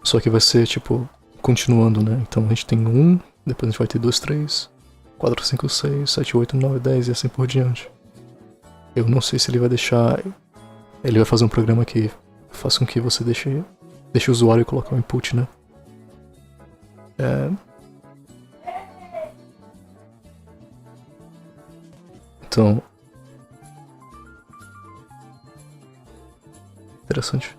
Só que vai ser tipo continuando, né? Então a gente tem Depois a gente vai ter 2, 3, 4, 5, 6, 7, 8, 9, 10 e assim por diante. Eu não sei se ele vai deixar... Ele vai fazer um programa que faça com que você deixe o usuário colocar um input, né? Então... Interessante.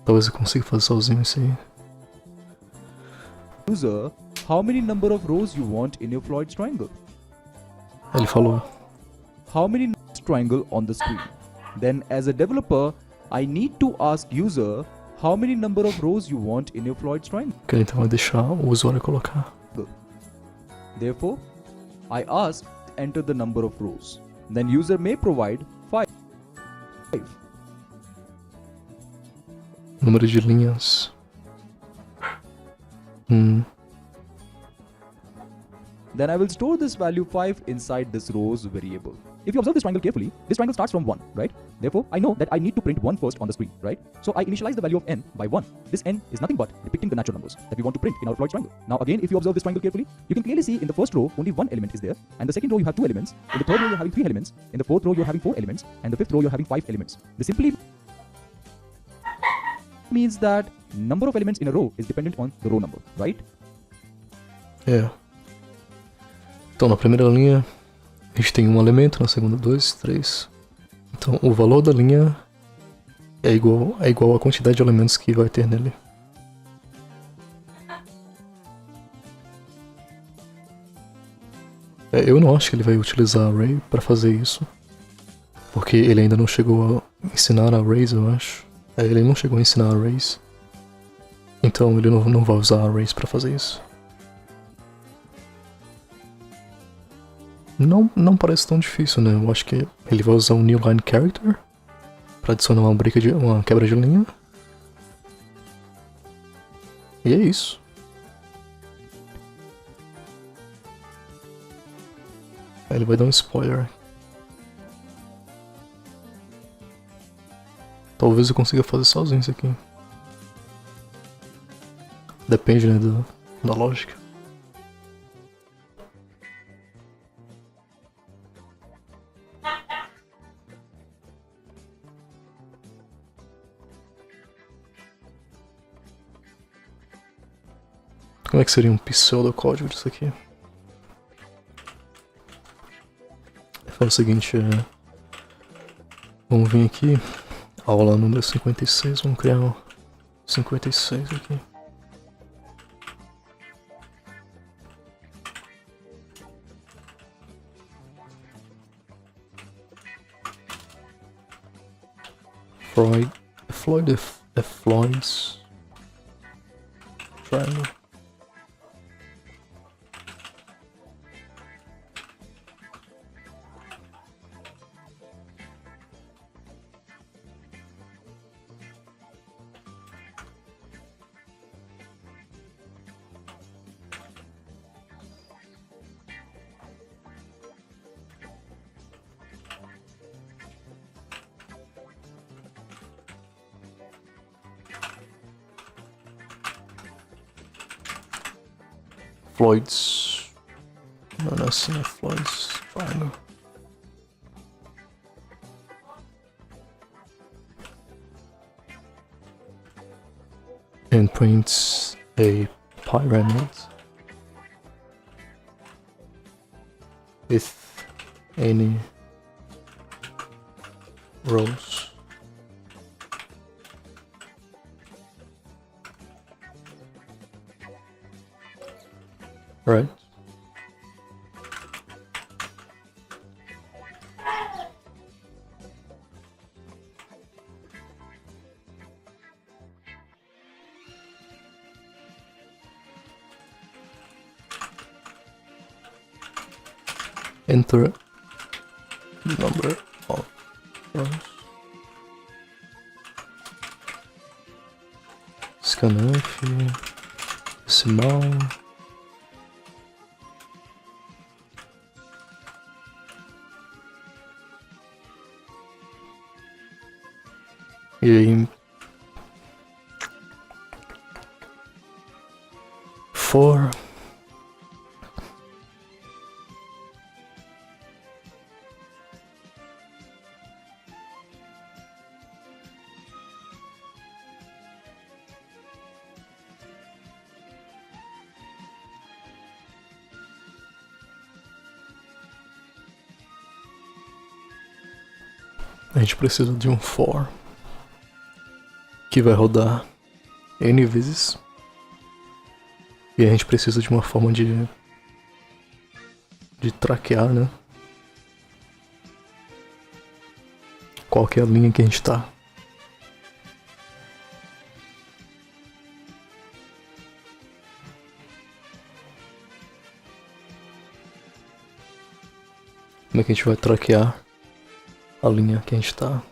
Talvez eu consiga fazer sozinho isso aí.
User, how many number of rows you want in your Floyd's triangle?
Ele falou.
How many triangle on the screen? Then as a developer, I need to ask user how many number of rows you want in your Floyd's triangle.
Que ele então vai deixar o usuário colocar.
Therefore, I ask enter the number of rows. Then user may provide 5.
Número de linhas.
Then I will store this value 5 inside this rows variable. If you observe this triangle carefully, this triangle starts from 1, right? Therefore, I know that I need to print 1 first on the screen, right? So I initialize the value of n by 1. This n is nothing but depicting the natural numbers that we want to print in our Floyd's triangle. Now again, if you observe this triangle carefully, you can clearly see in the first row only 1 element is there, and the second row you have 2 elements, in the third row you're having 3 elements, in the fourth row you're having 4 elements, and the fifth row you're having 5 elements. This simply means that number of elements in a row is dependent on the row number, right?
Então na primeira linha a gente tem um elemento, na segunda 2, 3. Então o valor da linha é igual à quantidade de elementos que vai ter nele. Eu não acho que ele vai utilizar array para fazer isso, porque ele ainda não chegou a ensinar arrays, eu acho. Ele não chegou a ensinar arrays, então ele não vai usar arrays para fazer isso. Não parece tão difícil, né? Eu acho que ele vai usar um new line character para adicionar uma quebra de linha. E é isso. Aí ele vai dar um spoiler. Talvez eu consiga fazer sozinho isso aqui. Depende, né, da lógica. Como é que seria um pseudocódigo disso aqui? Fala o seguinte, vamos vir aqui, aula número 56, vamos criar um 56 aqui. Floyd's triangle. Floyd's. Não é assim, é Floyd's triangle. And prints a pyramid with any rows. Right? Enter number of rows. Scanf, decimal. E aí for. A gente precisa de um for que vai rodar N vezes. E a gente precisa de uma forma de traquear, né? Qual que é a linha que a gente tá. Como é que a gente vai traquear a linha que a gente tá?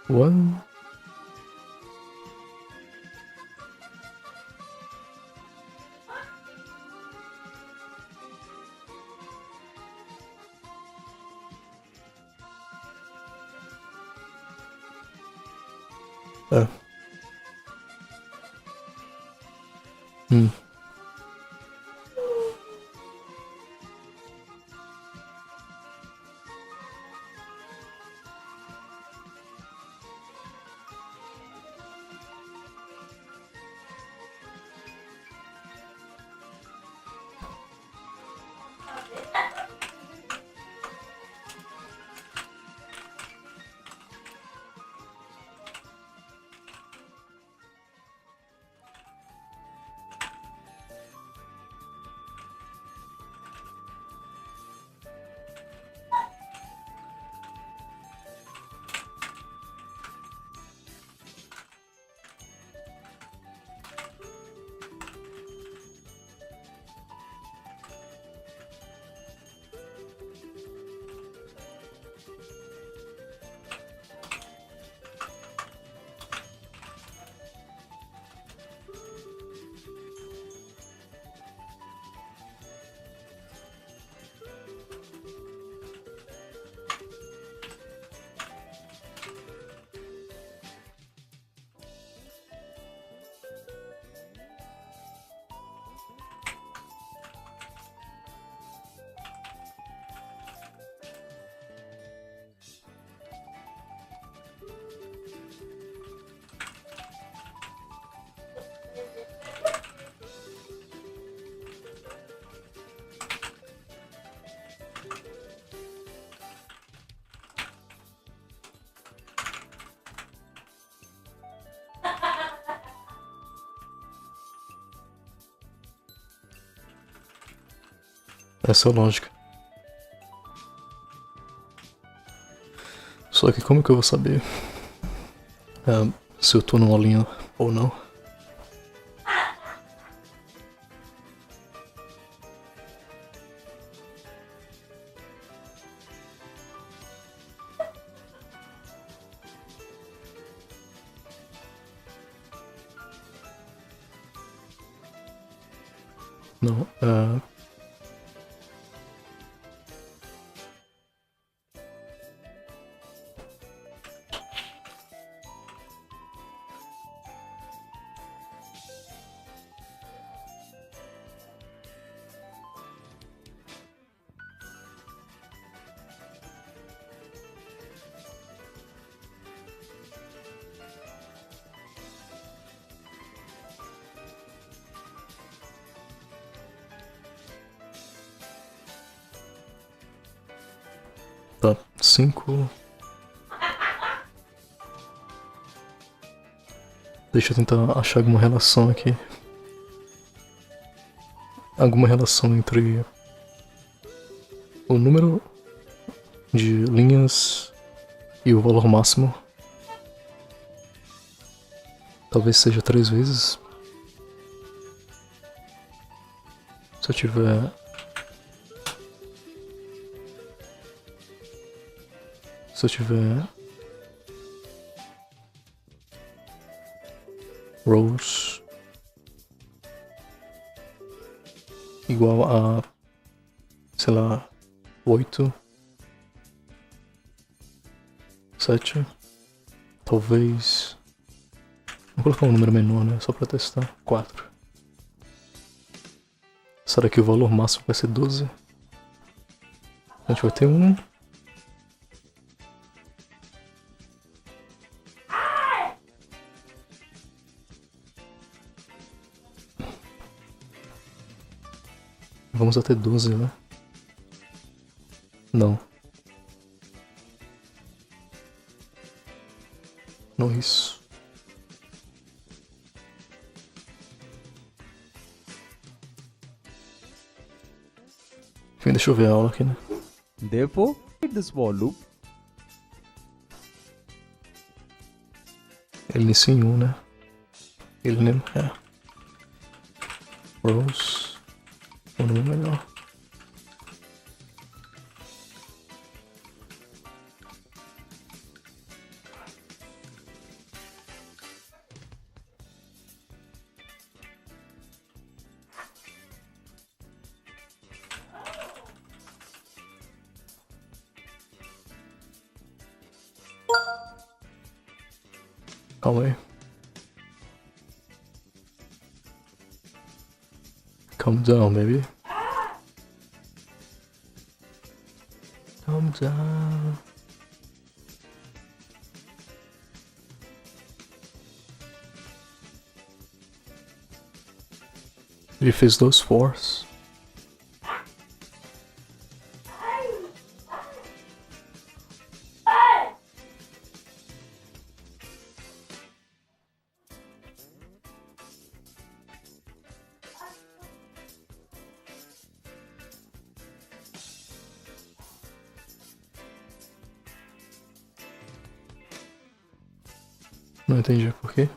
One. É. Hum. Essa é a lógica. Só que como que eu vou saber se eu tô numa linha ou não? Não, tá, 5. Deixa eu tentar achar alguma relação aqui. Alguma relação entre o número de linhas e o valor máximo. Talvez seja 3 vezes. Se eu tiver... Se eu tiver... rows igual a, sei lá, 8, 7, talvez... Vou colocar um número menor, né? Só pra testar. 4. Será que o valor máximo vai ser 12? A gente vai ter um... Vamos até 12, né? Não. Não isso. Enfim, deixa eu ver a aula aqui, né?
Therefore, this for loop.
Ele inicia em 1, né? Ele nem... Rows. O número melhor. Calma aí. Calm down, baby. Calm down. Ele fez 2 fors. Não entendi por quê.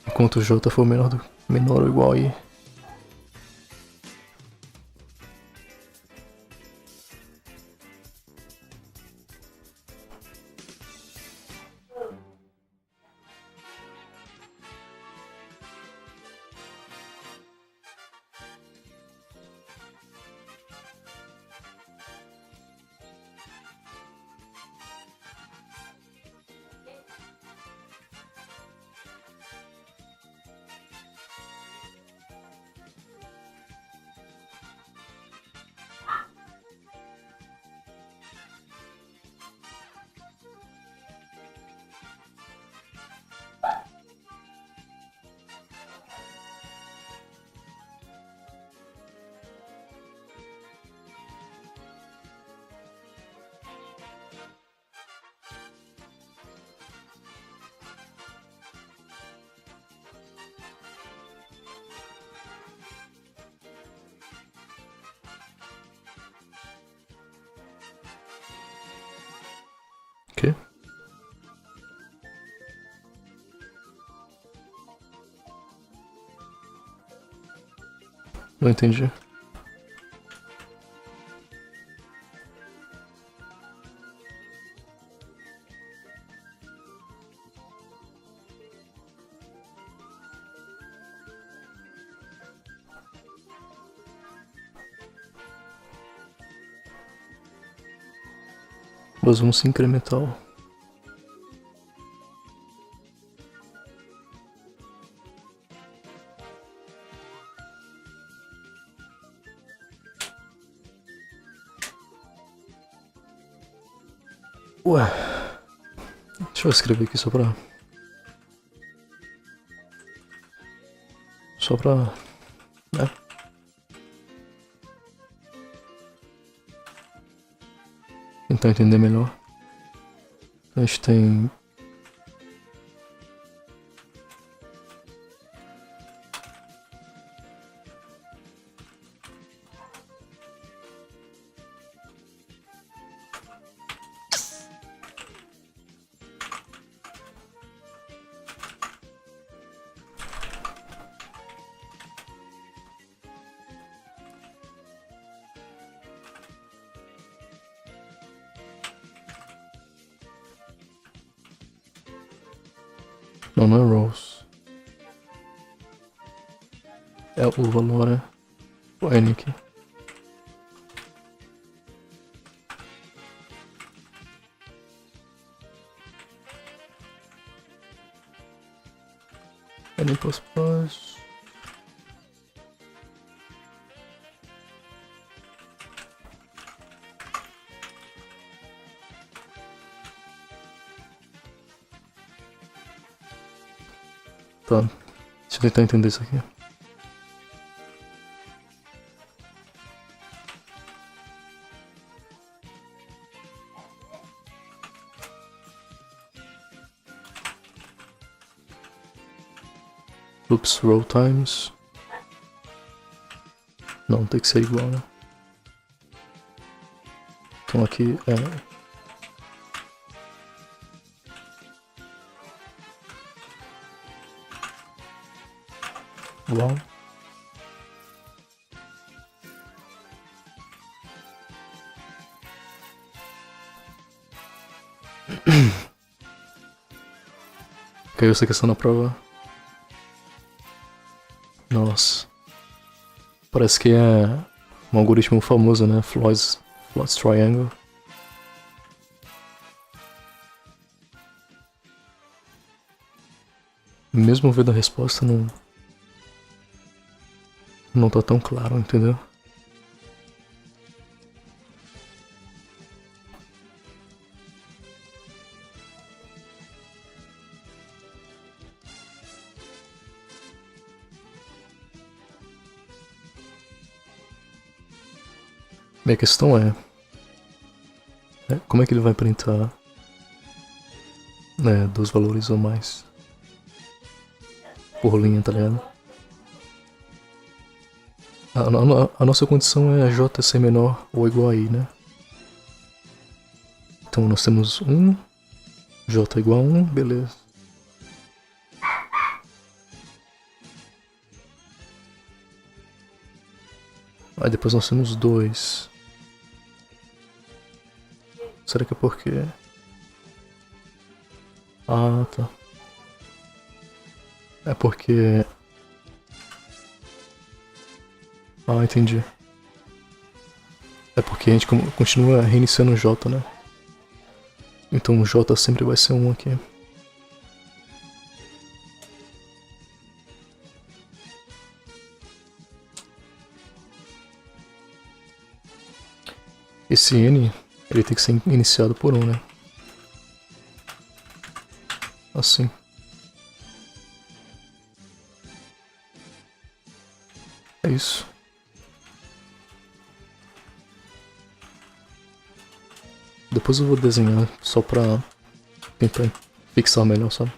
Enquanto o J for menor ou igual aí. Quê? Não entendi. Nós vamos se incrementar. Ué, deixa eu escrever aqui só pra né? tentar entender melhor. A gente tem não é rows. É o valor, né? O N aqui. N plus. Tá, deixa eu tentar entender isso aqui. Oops, row times. Não, tem que ser igual, né? Então aqui é... Uau. Caiu essa questão na prova. Nossa. Parece que é um algoritmo famoso, né? Floyd's Triangle. Mesmo vendo a resposta, não tá tão claro, entendeu? Minha questão é como é que ele vai printar, né, 2 valores ou mais por linha, tá ligado? A nossa condição é J ser menor ou igual a I, né? Então nós temos 1, J igual a 1, beleza. Aí depois nós temos 2. Será que é porque... Ah, tá. É porque... Ah, entendi. É porque a gente continua reiniciando o J, né? Então o J sempre vai ser 1 aqui. Esse N, ele tem que ser iniciado por 1, né? Assim. É isso. Depois eu vou desenhar só pra tentar fixar melhor, sabe?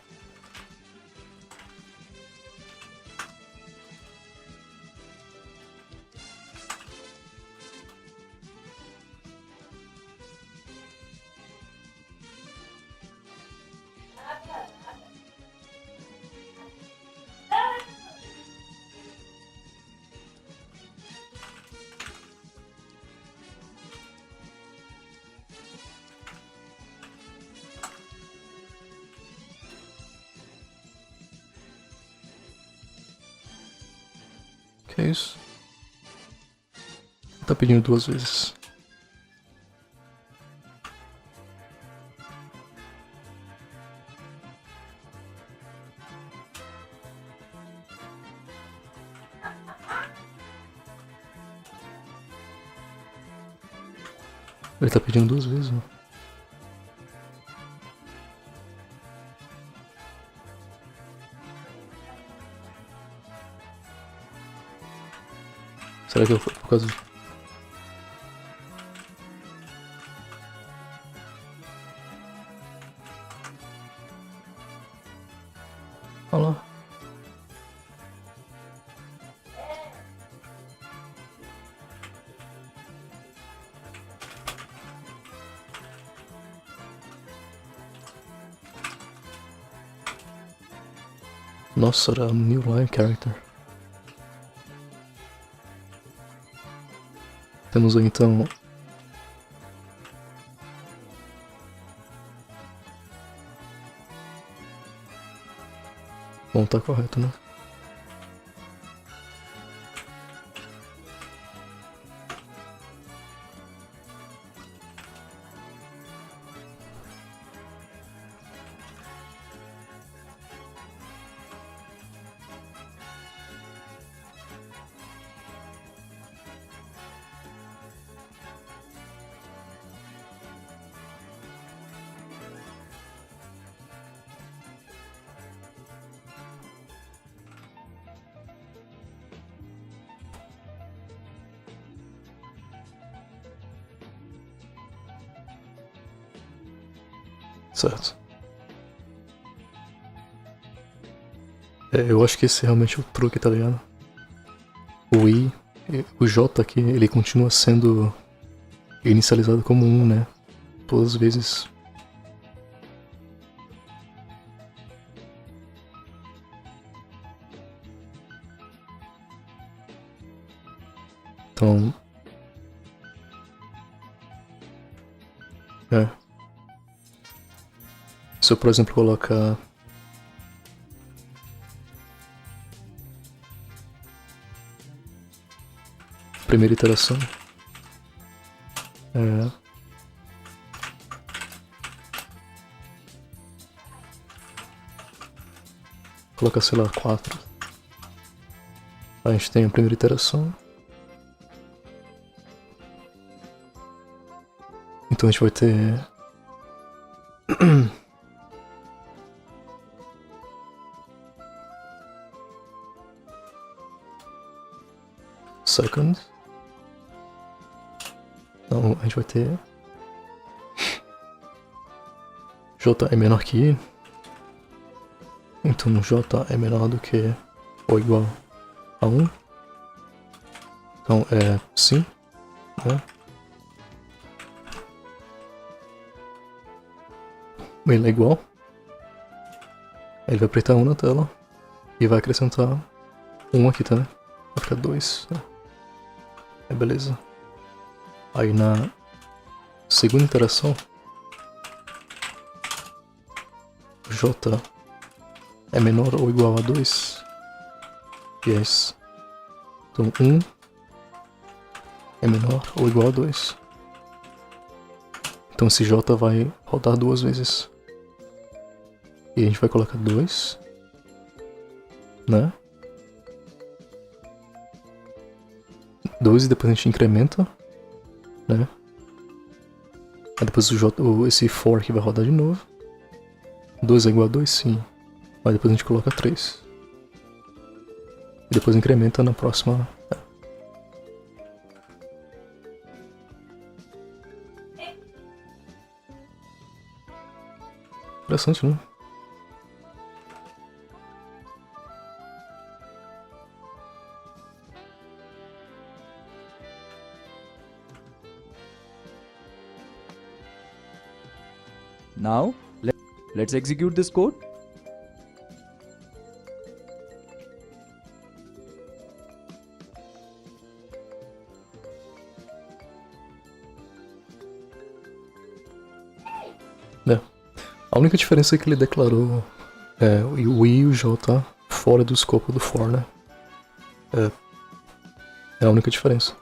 Que é isso? Tá pedindo 2 vezes. Ele tá pedindo 2 vezes, né? Será que foi por causa de... Nossa, era New Line Character. Temos aí então bom, tá correto, né? Certo. Eu acho que esse é realmente o truque, tá ligado? O I, o J aqui, ele continua sendo inicializado como 1, né? Todas as vezes. Então... Se eu, por exemplo, colocar primeira iteração, colocar, sei lá, 4. A gente tem a primeira iteração. Então a gente vai ter second. Então a gente vai ter J é menor que I. Então J é menor do que ou igual a 1. Então é sim, né? Ele é igual. Ele vai apertar 1 na tela e vai acrescentar 1 aqui, tá, né? Vai ficar 2. Beleza. Aí na segunda interação, J é menor ou igual a 2. Yes. Então 1 é menor ou igual a 2. Então esse J vai rodar 2 vezes. E a gente vai colocar 2, né? 2 e depois a gente incrementa, né? Aí depois esse for aqui vai rodar de novo. 2 é igual a 2, sim. Mas depois a gente coloca 3. E depois incrementa na próxima. Interessante, né?
Now, let's execute this code.
A única diferença é que ele declarou o I e o J fora do escopo do for, né? É a única diferença.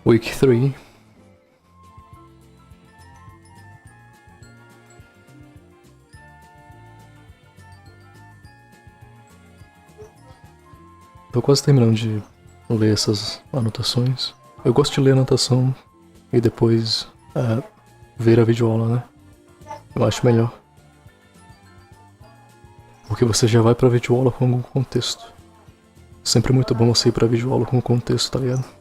Week 3. Tô quase terminando de ler essas anotações. Eu gosto de ler a anotação e depois ver a videoaula, né? Eu acho melhor. Porque você já vai pra videoaula com algum contexto. Sempre é muito bom você ir pra videoaula com contexto, tá ligado?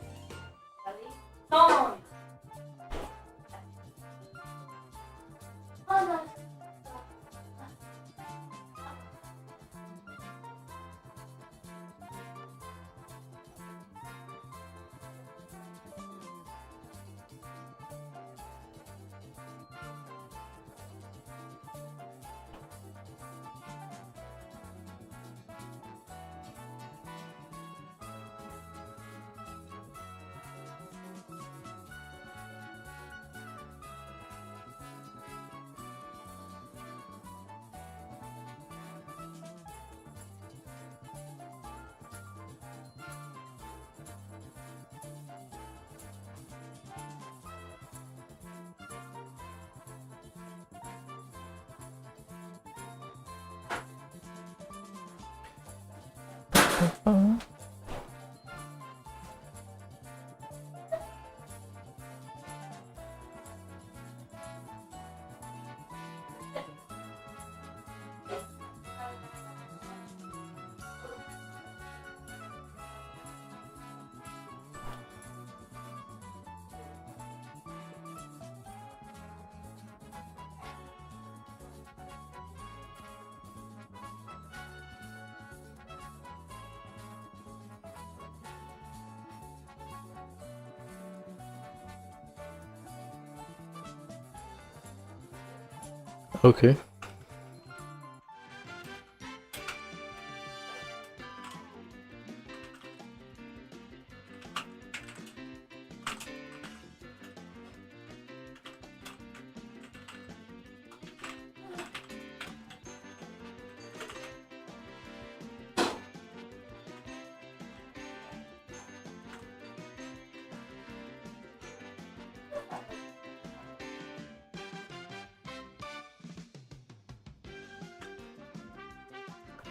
Ok.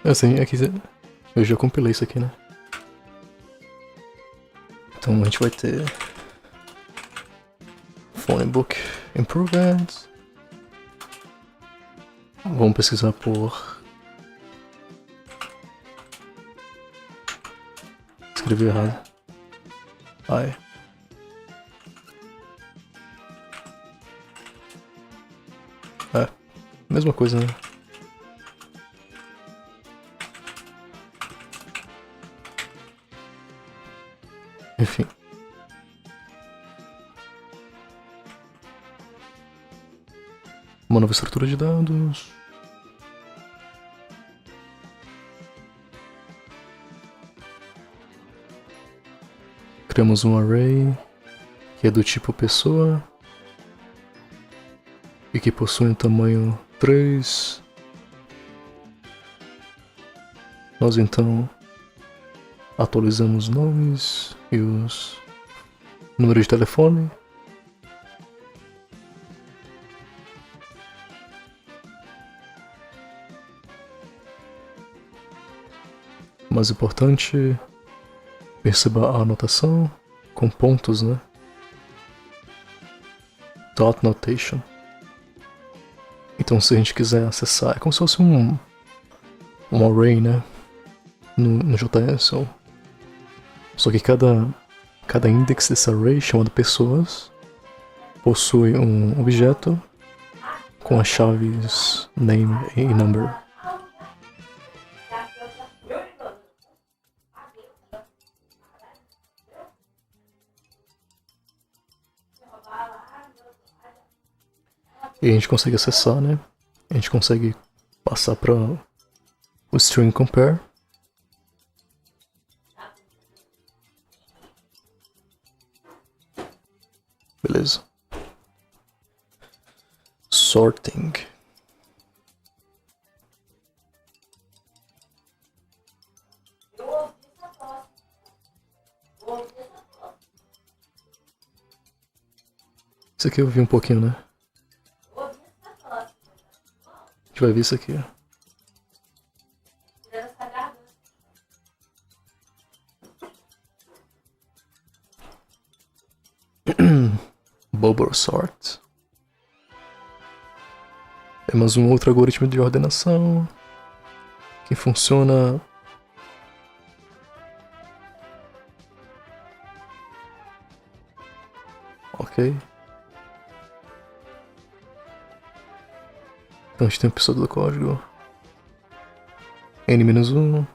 Assim, aqui eu já compilei isso aqui, né? Então a gente vai ter Phone Book Improvements. Vamos pesquisar por... Escrevi errado. Ai. Mesma coisa, né? Enfim. Uma nova estrutura de dados. Criamos um array que é do tipo pessoa e que possui um tamanho 3. Nós então atualizamos nomes e os números de telefone. Mais importante, perceba a anotação com pontos, né? Dot notation. Então se a gente quiser acessar, é como se fosse um array, né? No JS. Só que cada index desse array, chamado pessoas, possui um objeto com as chaves name e number. E a gente consegue acessar, né? A gente consegue passar para o string compare. Beleza. Sorting. Isso aqui eu vi um pouquinho, né? A gente vai ver isso aqui. Bubble sort. Temos um outro algoritmo de ordenação que funciona ok. Então a gente tem um episódio do código n-1.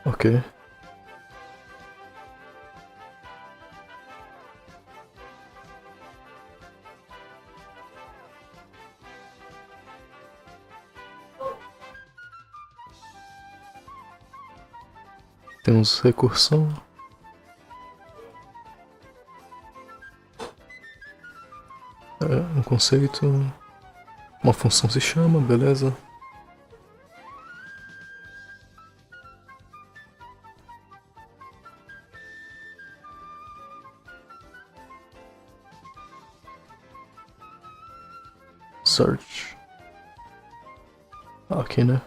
Ok. Temos recursão. Um conceito. Uma função se chama, beleza. Search. Aqui, né?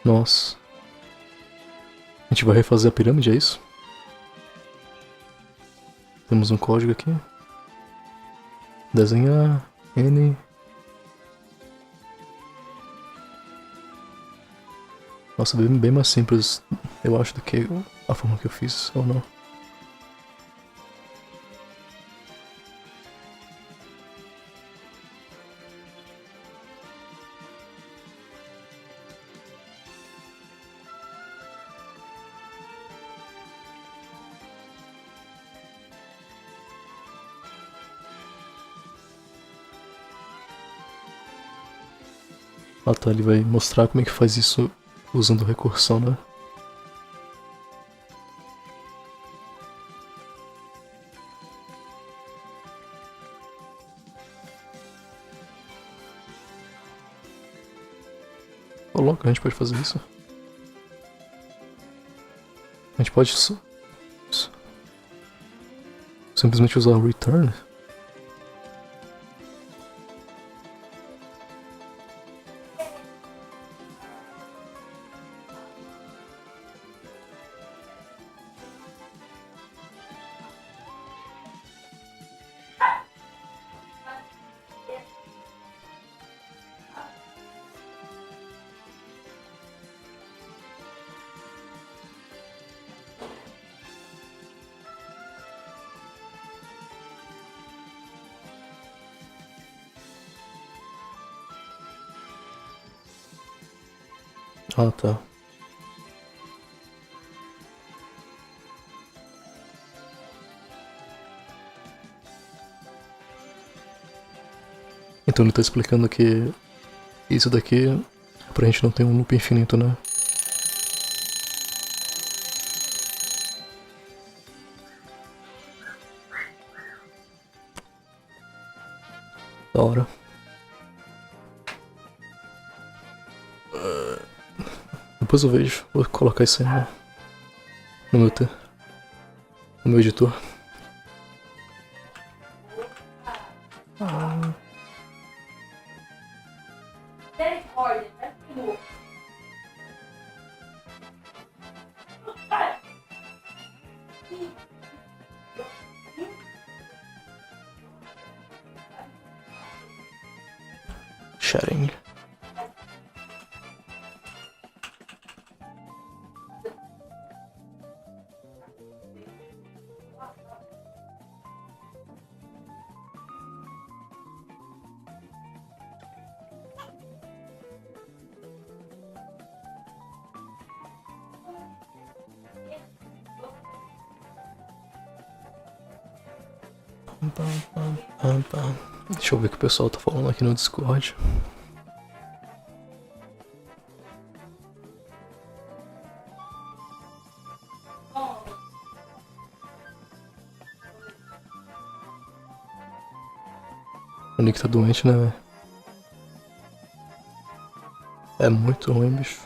Nossa. A gente vai refazer a pirâmide, é isso? Temos um código aqui. Desenhar. N. Nossa, bem mais simples, eu acho, do que a forma que eu fiz, ou não. Ah tá, ele vai mostrar como é que faz isso usando recursão, né? Ô louco, a gente pode fazer isso. A gente pode simplesmente usar o return. Ah tá. Então ele tá explicando que isso daqui é pra gente não ter um loop infinito, né? Da hora. Depois eu vejo, vou colocar isso aí no meu editor. sharing. Deixa eu ver o que o pessoal tá falando aqui no Discord. O Nick tá doente, né, velho? É muito ruim, bicho.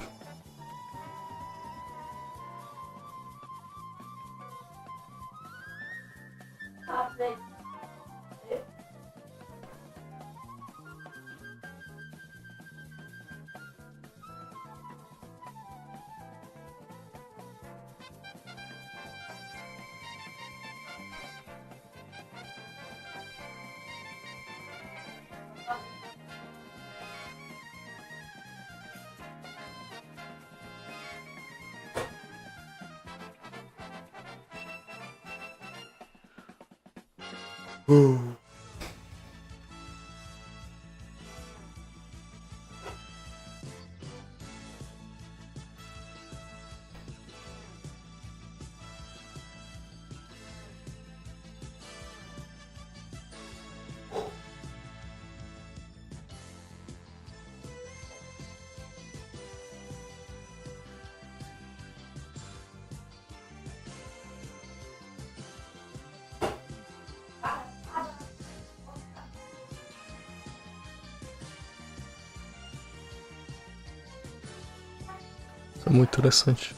Isso é muito interessante.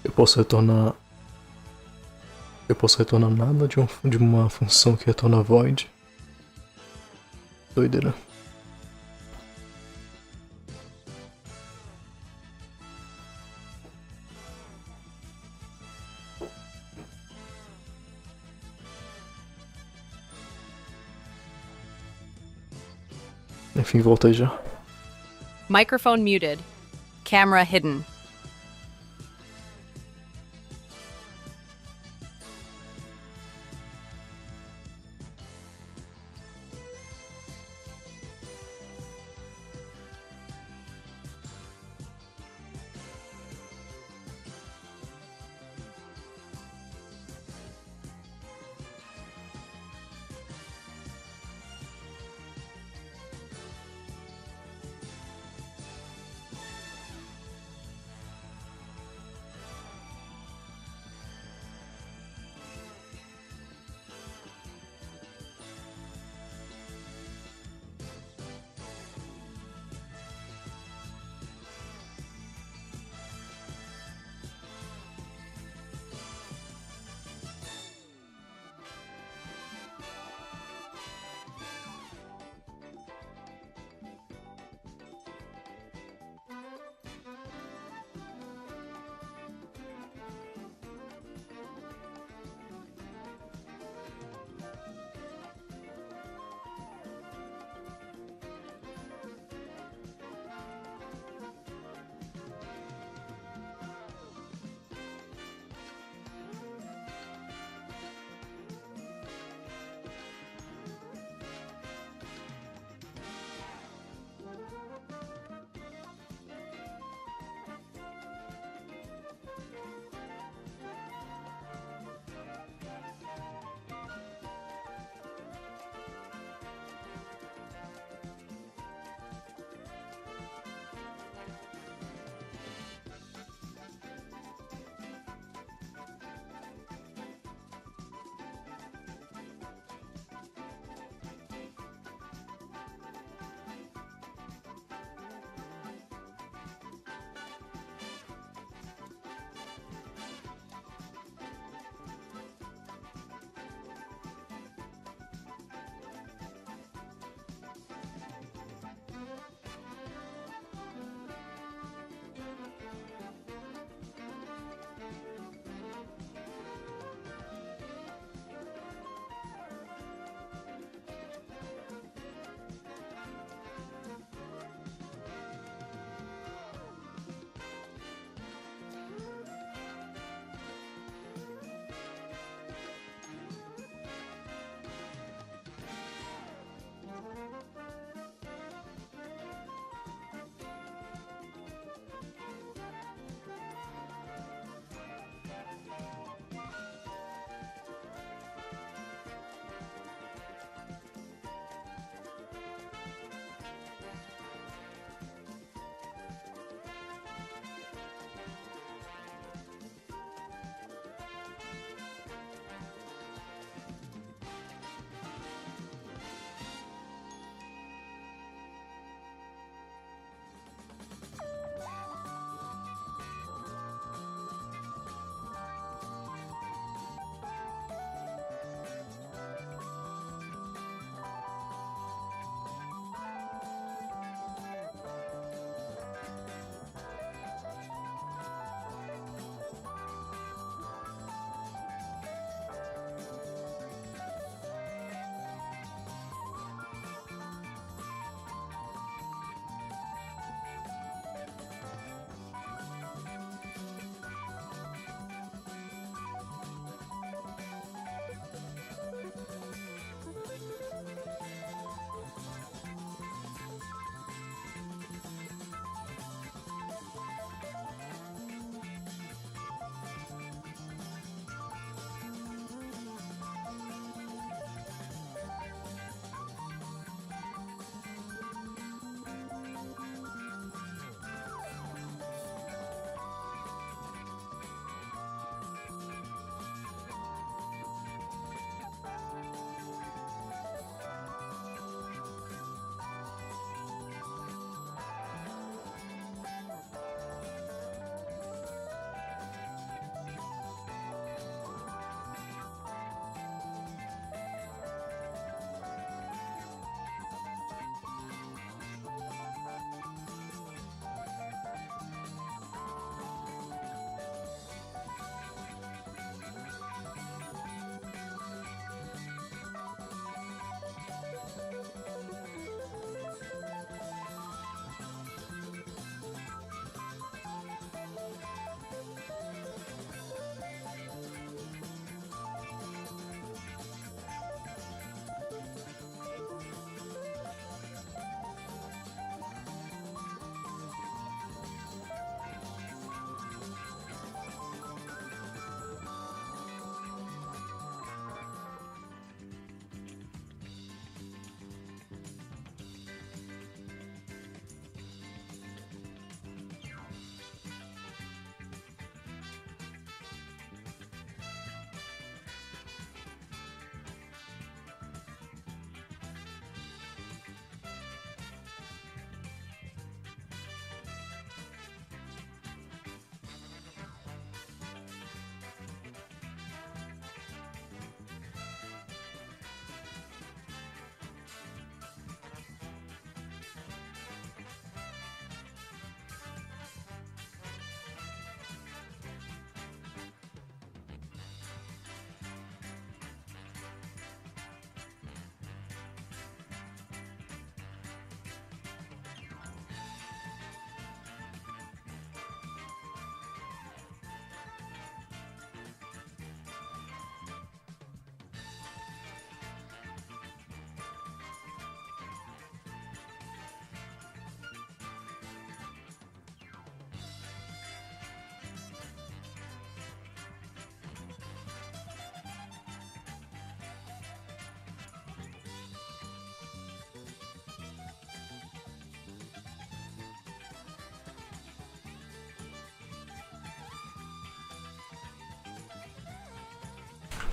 Eu posso retornar nada de uma função que retorna void. Doideira. Enfim, volta aí já.
Microphone muted. Camera hidden.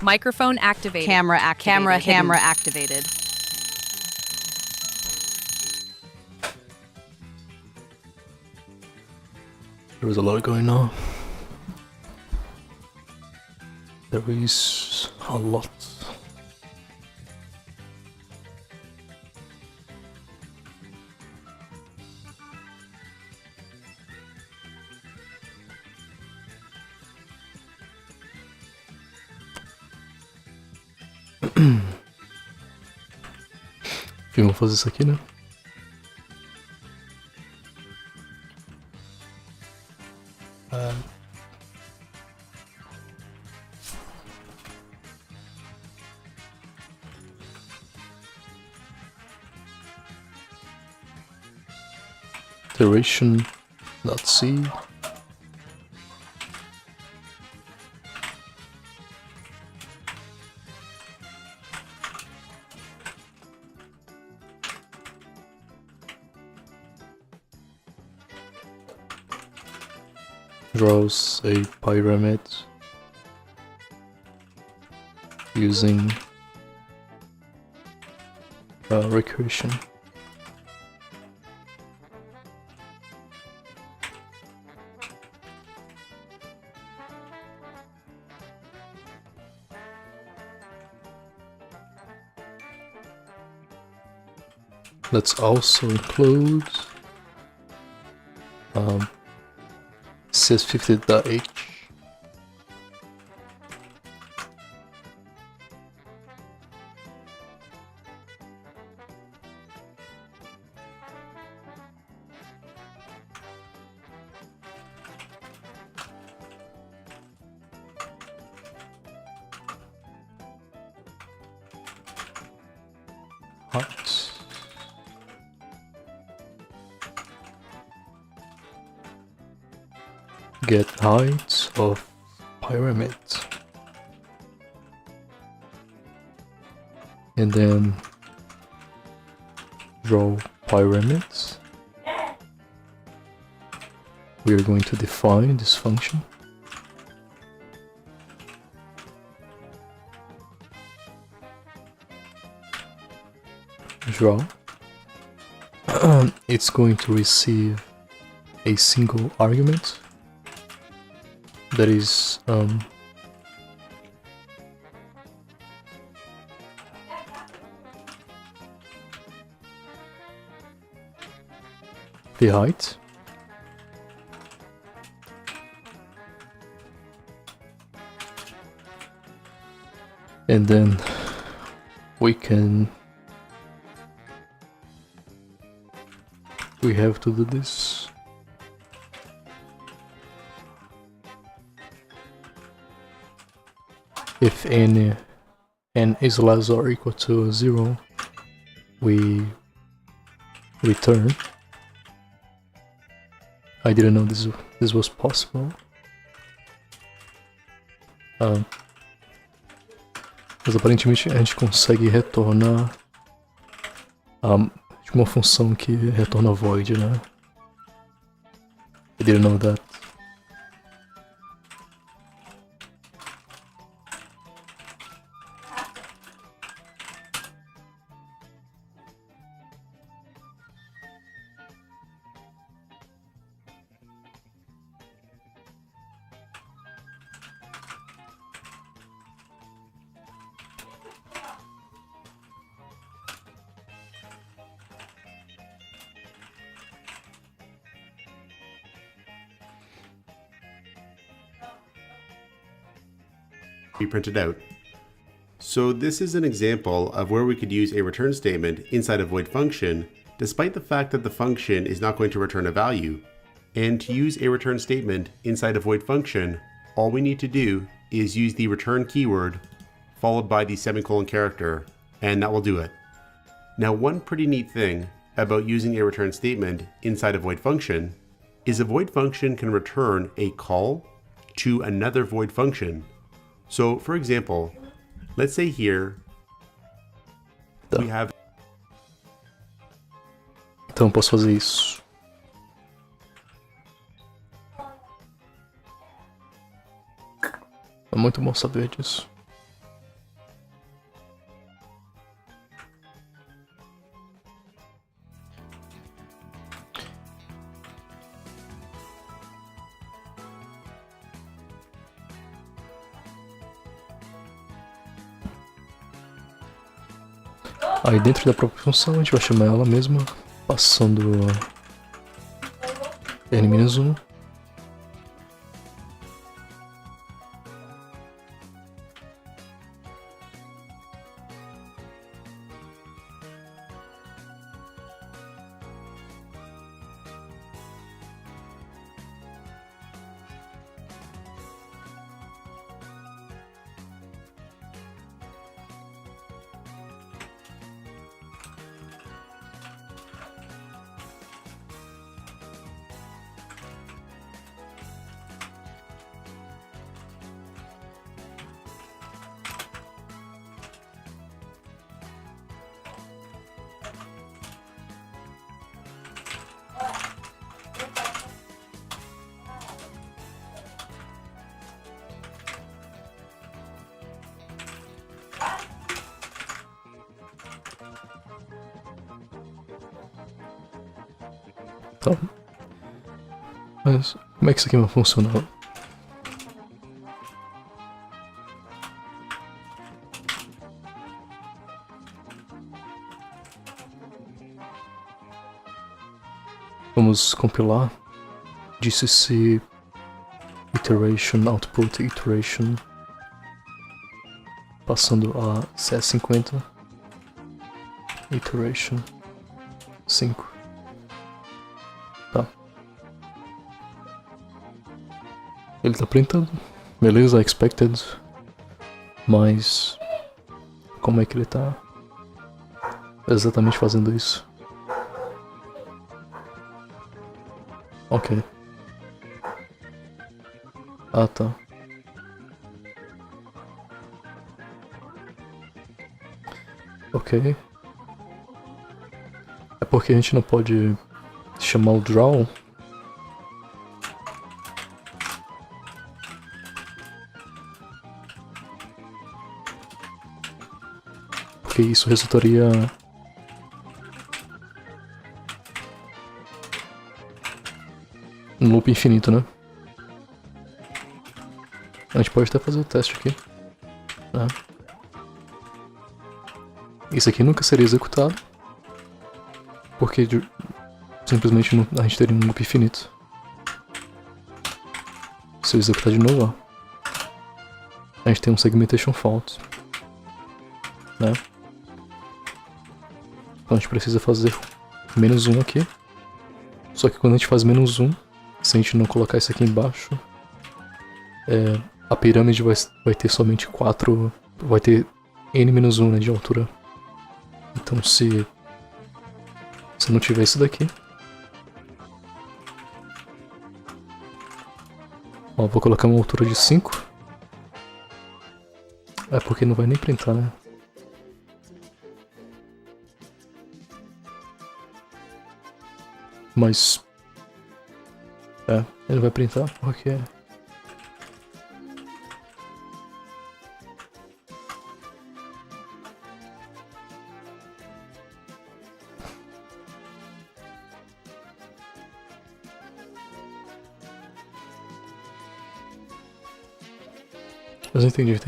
Microphone activated. Camera activated. Camera activated.
There is a lot going on. There is a lot. Vamos fazer isso aqui, né? Iteration.c. Draws a pyramid using recursion. Let's also include cs50.h. Height. Get height of pyramid, and then draw pyramids. We are going to define this function. Draw. It's going to receive a single argument that is the height, and then we have to do this. If n is less or equal to 0, we return. I didn't know this was possible. Mas aparentemente a gente consegue retornar de uma função que retorna void, né? I didn't know that.
Be printed out. So this is an example of where we could use a return statement inside a void function, despite the fact that the function is not going to return a value. And to use a return statement inside a void function, all we need to do is use the return keyword followed by the semicolon character, and that will do it. Now, one pretty neat thing about using a return statement inside a void function is a void function can return a call to another void function. So, for example, let's say here we have.
Então eu posso fazer isso. É muito bom saber disso. Aí dentro da própria função a gente vai chamar ela mesma, passando n-1. Tá. Mas como é que isso aqui vai funcionar? Vamos compilar. Disse-se iteration, output iteration, passando a CS50, iteration 5. Tá. Ele tá printando. Beleza, expected. Mas como é que ele tá exatamente fazendo isso? Ok. Ah, tá. Ok. É porque a gente não pode chamar o draw. Porque isso resultaria um loop infinito, né? A gente pode até fazer o teste aqui. Né? Isso aqui nunca seria executado. Porque simplesmente a gente teria um loop infinito. Se eu executar de novo, ó, a gente tem um segmentation fault. Né? Então a gente precisa fazer -1 aqui. Só que quando a gente faz -1, se a gente não colocar isso aqui embaixo, a pirâmide vai ter somente 4. Vai ter n-1, né, de altura. Então se não tiver isso daqui, ó, vou colocar uma altura de 5. É porque não vai nem printar, né? Mas ele vai printar porque mas entendi.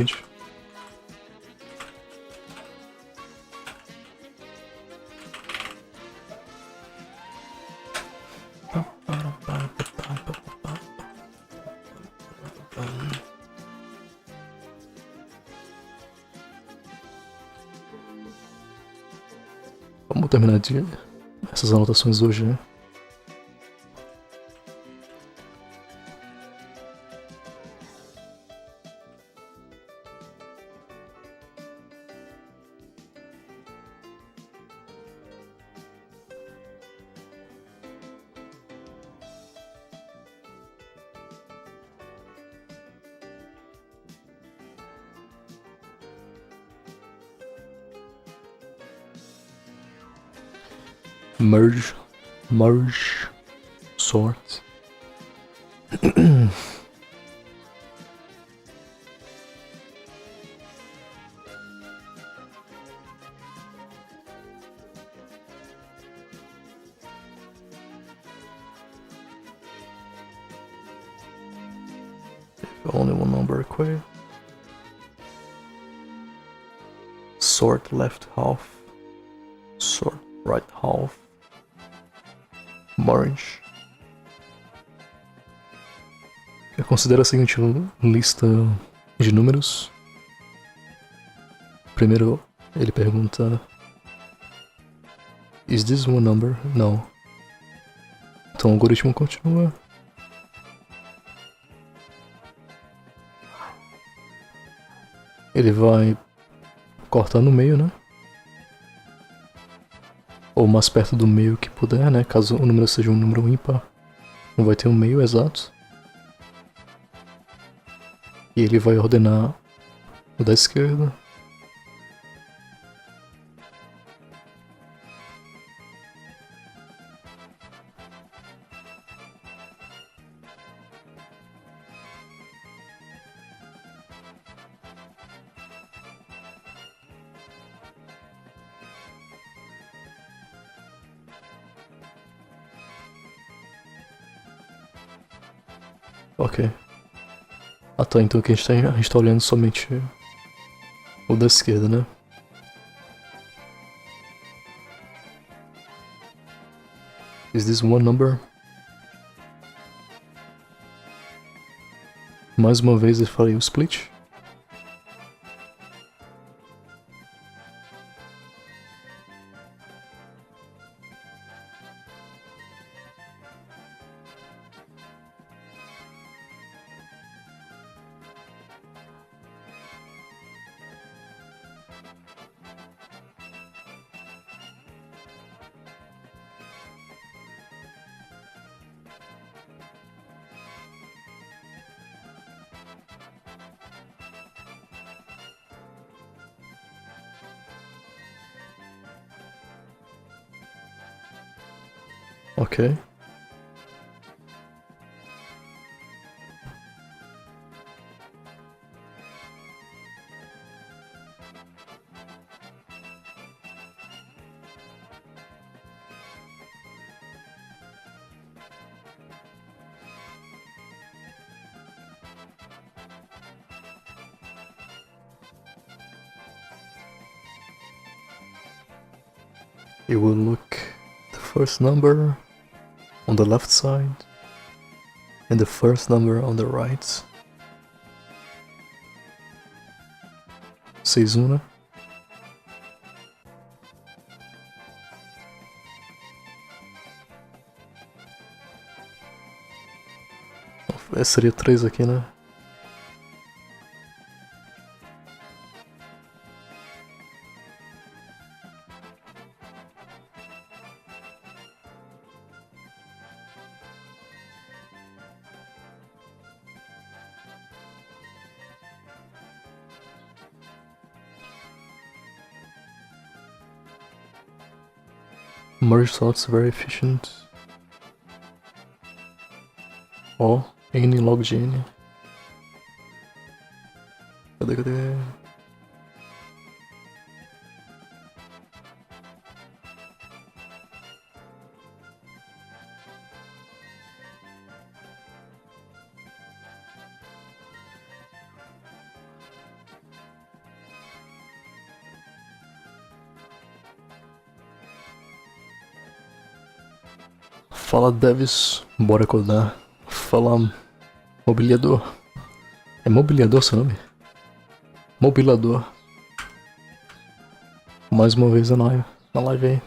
Vamos terminar de essas anotações hoje, né? Merge, sort. Only one number required. Sort left half. sort, right half, merge. Considera a seguinte lista de números. Primeiro ele pergunta: Is this one number? Não. Então o algoritmo continua. Ele vai cortar no meio, né? Ou mais perto do meio que puder, né? Caso o número seja um número ímpar, não vai ter um meio exato. E ele vai ordenar o da esquerda. Ok. Ah tá, então aqui a gente tá olhando somente o da esquerda, né? Is this one number? Mais uma vez eu falei o split. Ok. You will look the first number on the left side and the first number on the right. 6, né? Seria 3 aqui, né? Merge sorts very efficient. Ó, N log de N. Cadê? Fala devs, bora codar. Fala mobiliador. É mobiliador seu nome? Mobilador. Mais uma vez na live aí.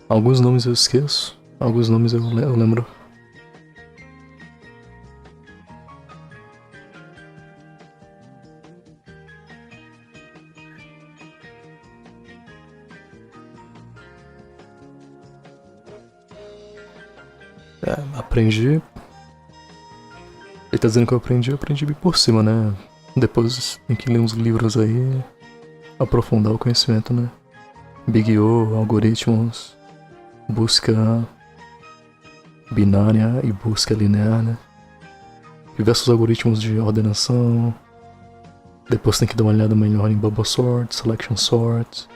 Alguns nomes eu esqueço, alguns nomes eu lembro. Aprendi. Ele tá dizendo que eu aprendi bem por cima, né? Depois tem que ler uns livros aí, aprofundar o conhecimento, né? Big O, algoritmos, busca binária e busca linear, né? Diversos algoritmos de ordenação. Depois tem que dar uma olhada melhor em bubble sort, selection sort.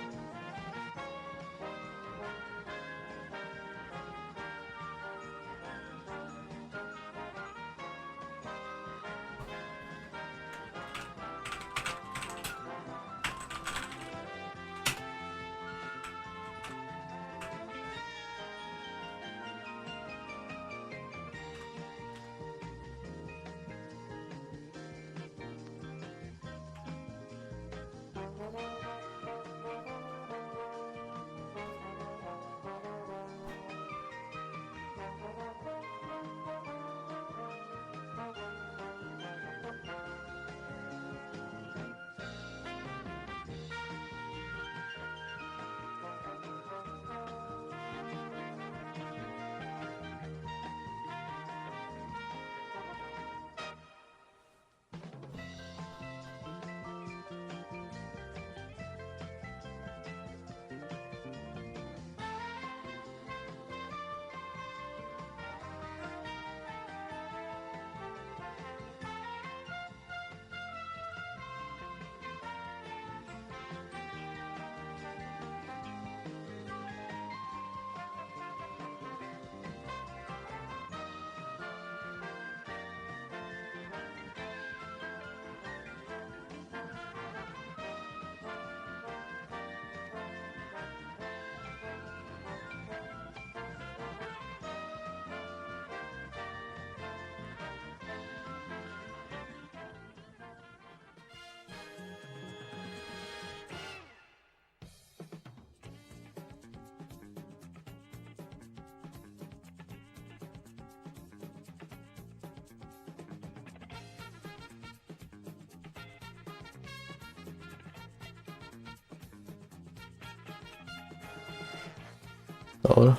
Da hora.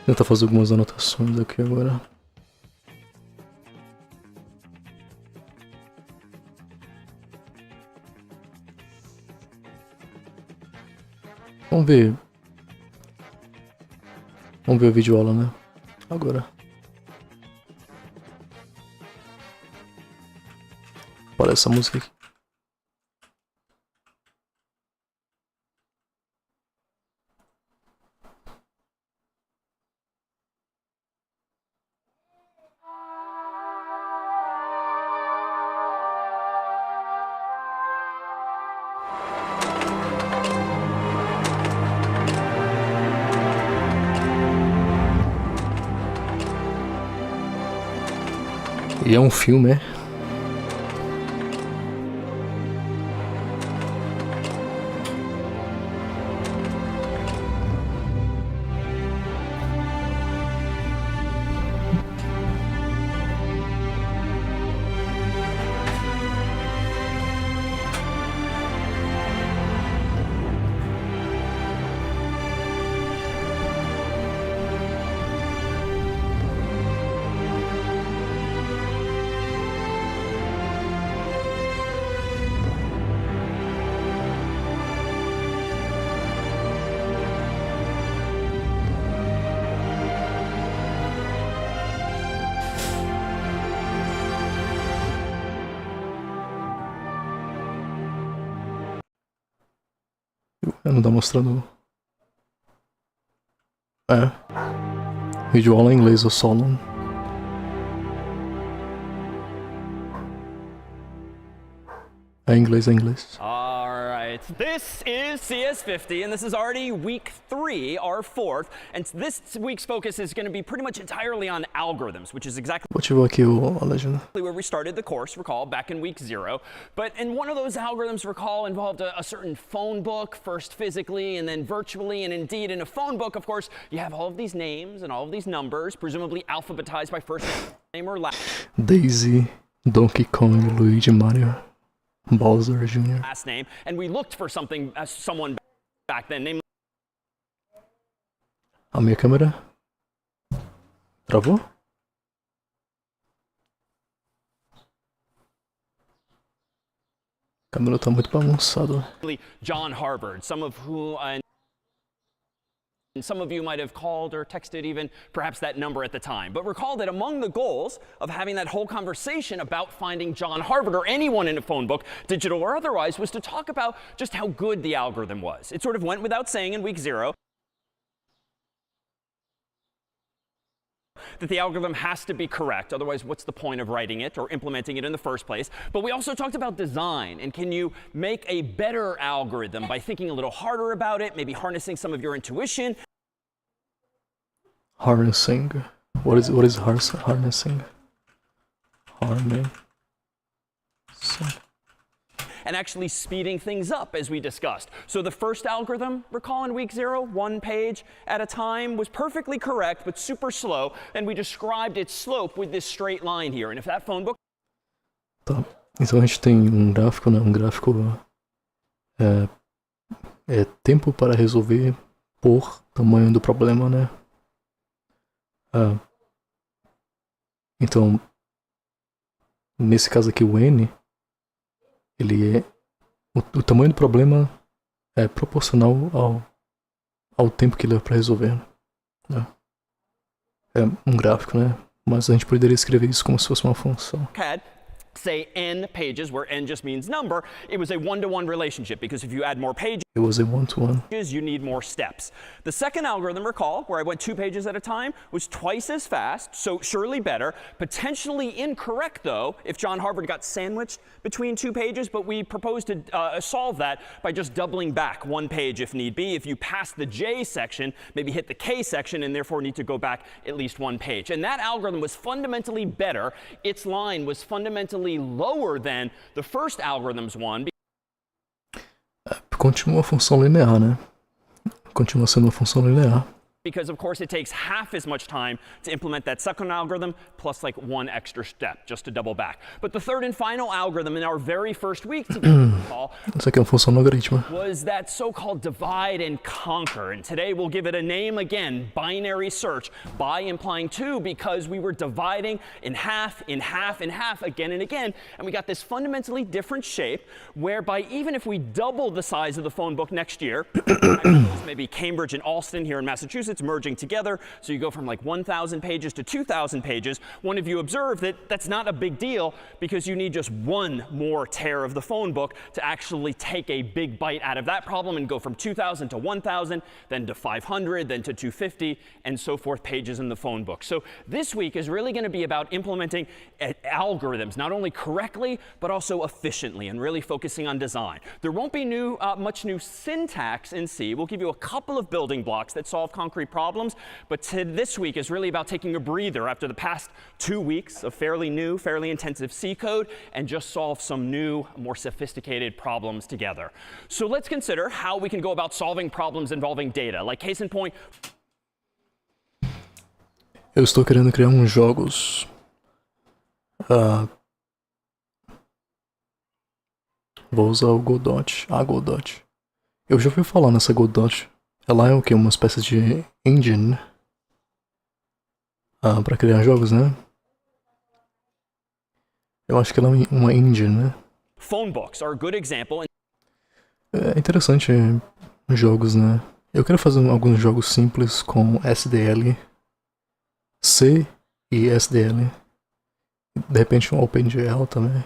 Vou tentar fazer algumas anotações aqui agora. Vamos ver a videoaula, né? Agora. Olha essa música aqui. E é um filme, é? Não tá mostrando. Videoaula em inglês, o solo. É inglês, é inglês.
All right, this is CS50, and this is already week 3, our fourth, and this week's focus is going to be pretty much entirely on algorithms, which is exactly
Vou ativar aqui a legenda.
where we started the course, recall, back in week 0. But in one of those algorithms, recall, involved a certain phone book, first physically and then virtually, and indeed in a phone book, of course, you have all of these names and all of these numbers, presumably alphabetized by first name or
Daisy, Donkey Kong, Luigi, Mario, Bowser Jr.
last name, and we looked for something, someone back then, namely
A minha câmera travou? A câmera tá muito bagunçada.
John Harvard, some of who and some of you might have called or texted even perhaps that number at the time. But recall that among the goals of having that whole conversation about finding John Harvard or anyone in a phone book, digital or otherwise, was to talk about just how good the algorithm was. It sort of went without saying in week 0 that the algorithm has to be correct. Otherwise, what's the point of writing it or implementing it in the first place? But we also talked about design, and can you make a better algorithm by thinking a little harder about it, maybe harnessing some of your intuition?
Harnessing. What is harnessing? Harnessing.
And actually speeding things up, as we discussed. So the first algorithm, recall in week 0, 1 page at a time, was perfectly correct, but super slow, and we described its slope with this straight line here. And if that phone book...
Tá. Então a gente tem um gráfico, né? Um gráfico é tempo para resolver por tamanho do problema, né? Então, nesse caso aqui, o N, ele é o tamanho do problema é proporcional ao tempo que leva para resolver, né? É um gráfico, né? Mas a gente poderia escrever isso como se fosse uma função.
Say n pages, where n just means number, it was a one-to-one relationship, because if you add more pages,
It was a one-to-one.
you need more steps. The second algorithm, recall, where I went 2 pages at a time, was twice as fast, so surely better. Potentially incorrect, though, if John Harvard got sandwiched between 2 pages, but we proposed to solve that by just doubling back 1 page if need be. If you pass the J section, maybe hit the K section, and therefore need to go back at least 1 page. And that algorithm was fundamentally better. Its line was fundamentally lower than the first algorithm's one.
continua a função linear, né? Continua sendo uma função linear.
Because of course it takes half as much time to implement that second algorithm plus like one extra step, just to double back. But the third and final algorithm in our very first week together
Isso aqui é uma função logarítmica.
was that so-called divide and conquer. And today we'll give it a name again, binary search, by implying two, because we were dividing in half, in half, in half again and again. And we got this fundamentally different shape whereby even if we doubled the size of the phone book next year, maybe Cambridge and Alston here in Massachusetts merging together, so you go from like 1,000 pages to 2,000 pages, one of you observed that that's not a big deal because you need just one more tear of the phone book to actually take a big bite out of that problem and go from 2,000 to 1,000, then to 500, then to 250, and so forth pages in the phone book. So this week is really going to be about implementing algorithms, not only correctly, but also efficiently, and really focusing on design. There won't be much new syntax in C. We'll give you a couple of building blocks that solve concrete problems, but this week is really about taking a breather after the past 2 weeks of fairly new, fairly intensive C code and just solve some new, more sophisticated problems together. So let's consider how we can go about solving problems involving data. Like case in point,
Eu estou querendo criar uns jogos. Vou usar o Godot. A Godot. Eu já ouvi falar nessa Godot. Ela é o que? Uma espécie de engine para criar jogos, né? Eu acho que ela é uma engine, né?
phone books are a good example.
É interessante jogos, né? Eu quero fazer alguns jogos simples com SDL, C e SDL. De repente um OpenGL também.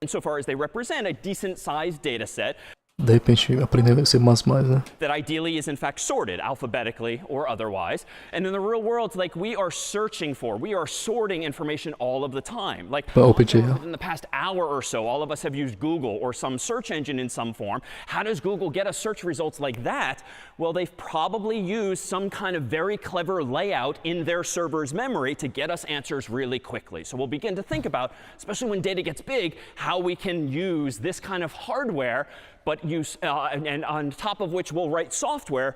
Insofar as they represent a decent-sized data set
De repente aprender C++, né?
that ideally is in fact sorted alphabetically or otherwise. And in the real world, like we are searching for, we are sorting information all of the time. Like
OpenGL.
in the past hour or so, all of us have used Google or some search engine in some form. How does Google get us search results like that? Well, they've probably used some kind of very clever layout in their server's memory to get us answers really quickly. So we'll begin to think about, especially when data gets big, how we can use this kind of hardware, but use, and on top of which we'll write software.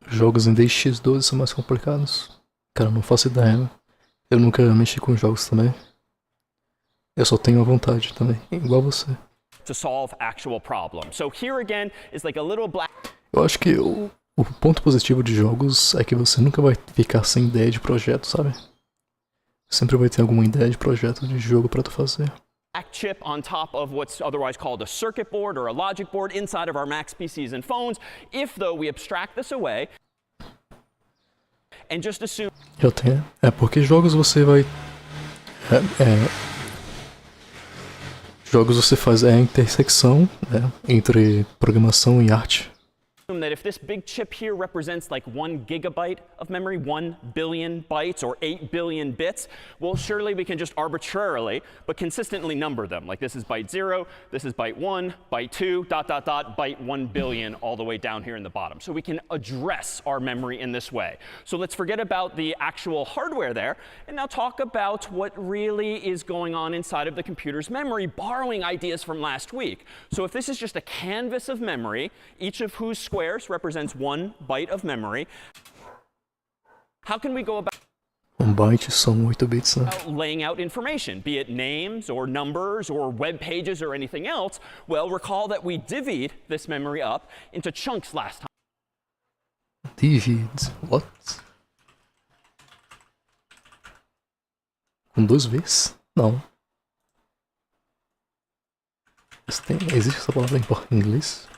Jogos em DX12 são mais complicados. Cara, não faço ideia. Eu nunca mexi com jogos também. Eu só tenho a vontade também, igual você.
To solve actual problems. So here again is like a little black.
Eu acho que o ponto positivo de jogos é que você nunca vai ficar sem ideia de projeto, sabe? Sempre vai ter alguma ideia de projeto de jogo pra tu fazer.
Chip on top of what's otherwise called a circuit board or a logic board inside of our Macs PCs and phones. If though we abstract this away and just assume.
Eu tenho. É porque jogos você vai. Jogos você faz a intersecção, né, entre programação e arte.
That if this big chip here represents like 1 gigabyte of memory, 1 billion bytes or 8 billion bits, well, surely we can just arbitrarily but consistently number them. Like this is byte 0, this is byte 1, byte 2, dot, dot, dot, byte 1 billion all the way down here in the bottom. So we can address our memory in this way. So let's forget about the actual hardware there and now talk about what really is going on inside of the computer's memory, borrowing ideas from last week. So if this is just a canvas of memory, each of whose squares represents 1 byte of memory. How can we go about
byte são 8 bits, né?
laying out information, be it names or numbers or web pages or anything else? Well, recall that we divvied this memory up into chunks last time.
Divide. What? Com 2 Vs? Não. Existe essa palavra em inglês?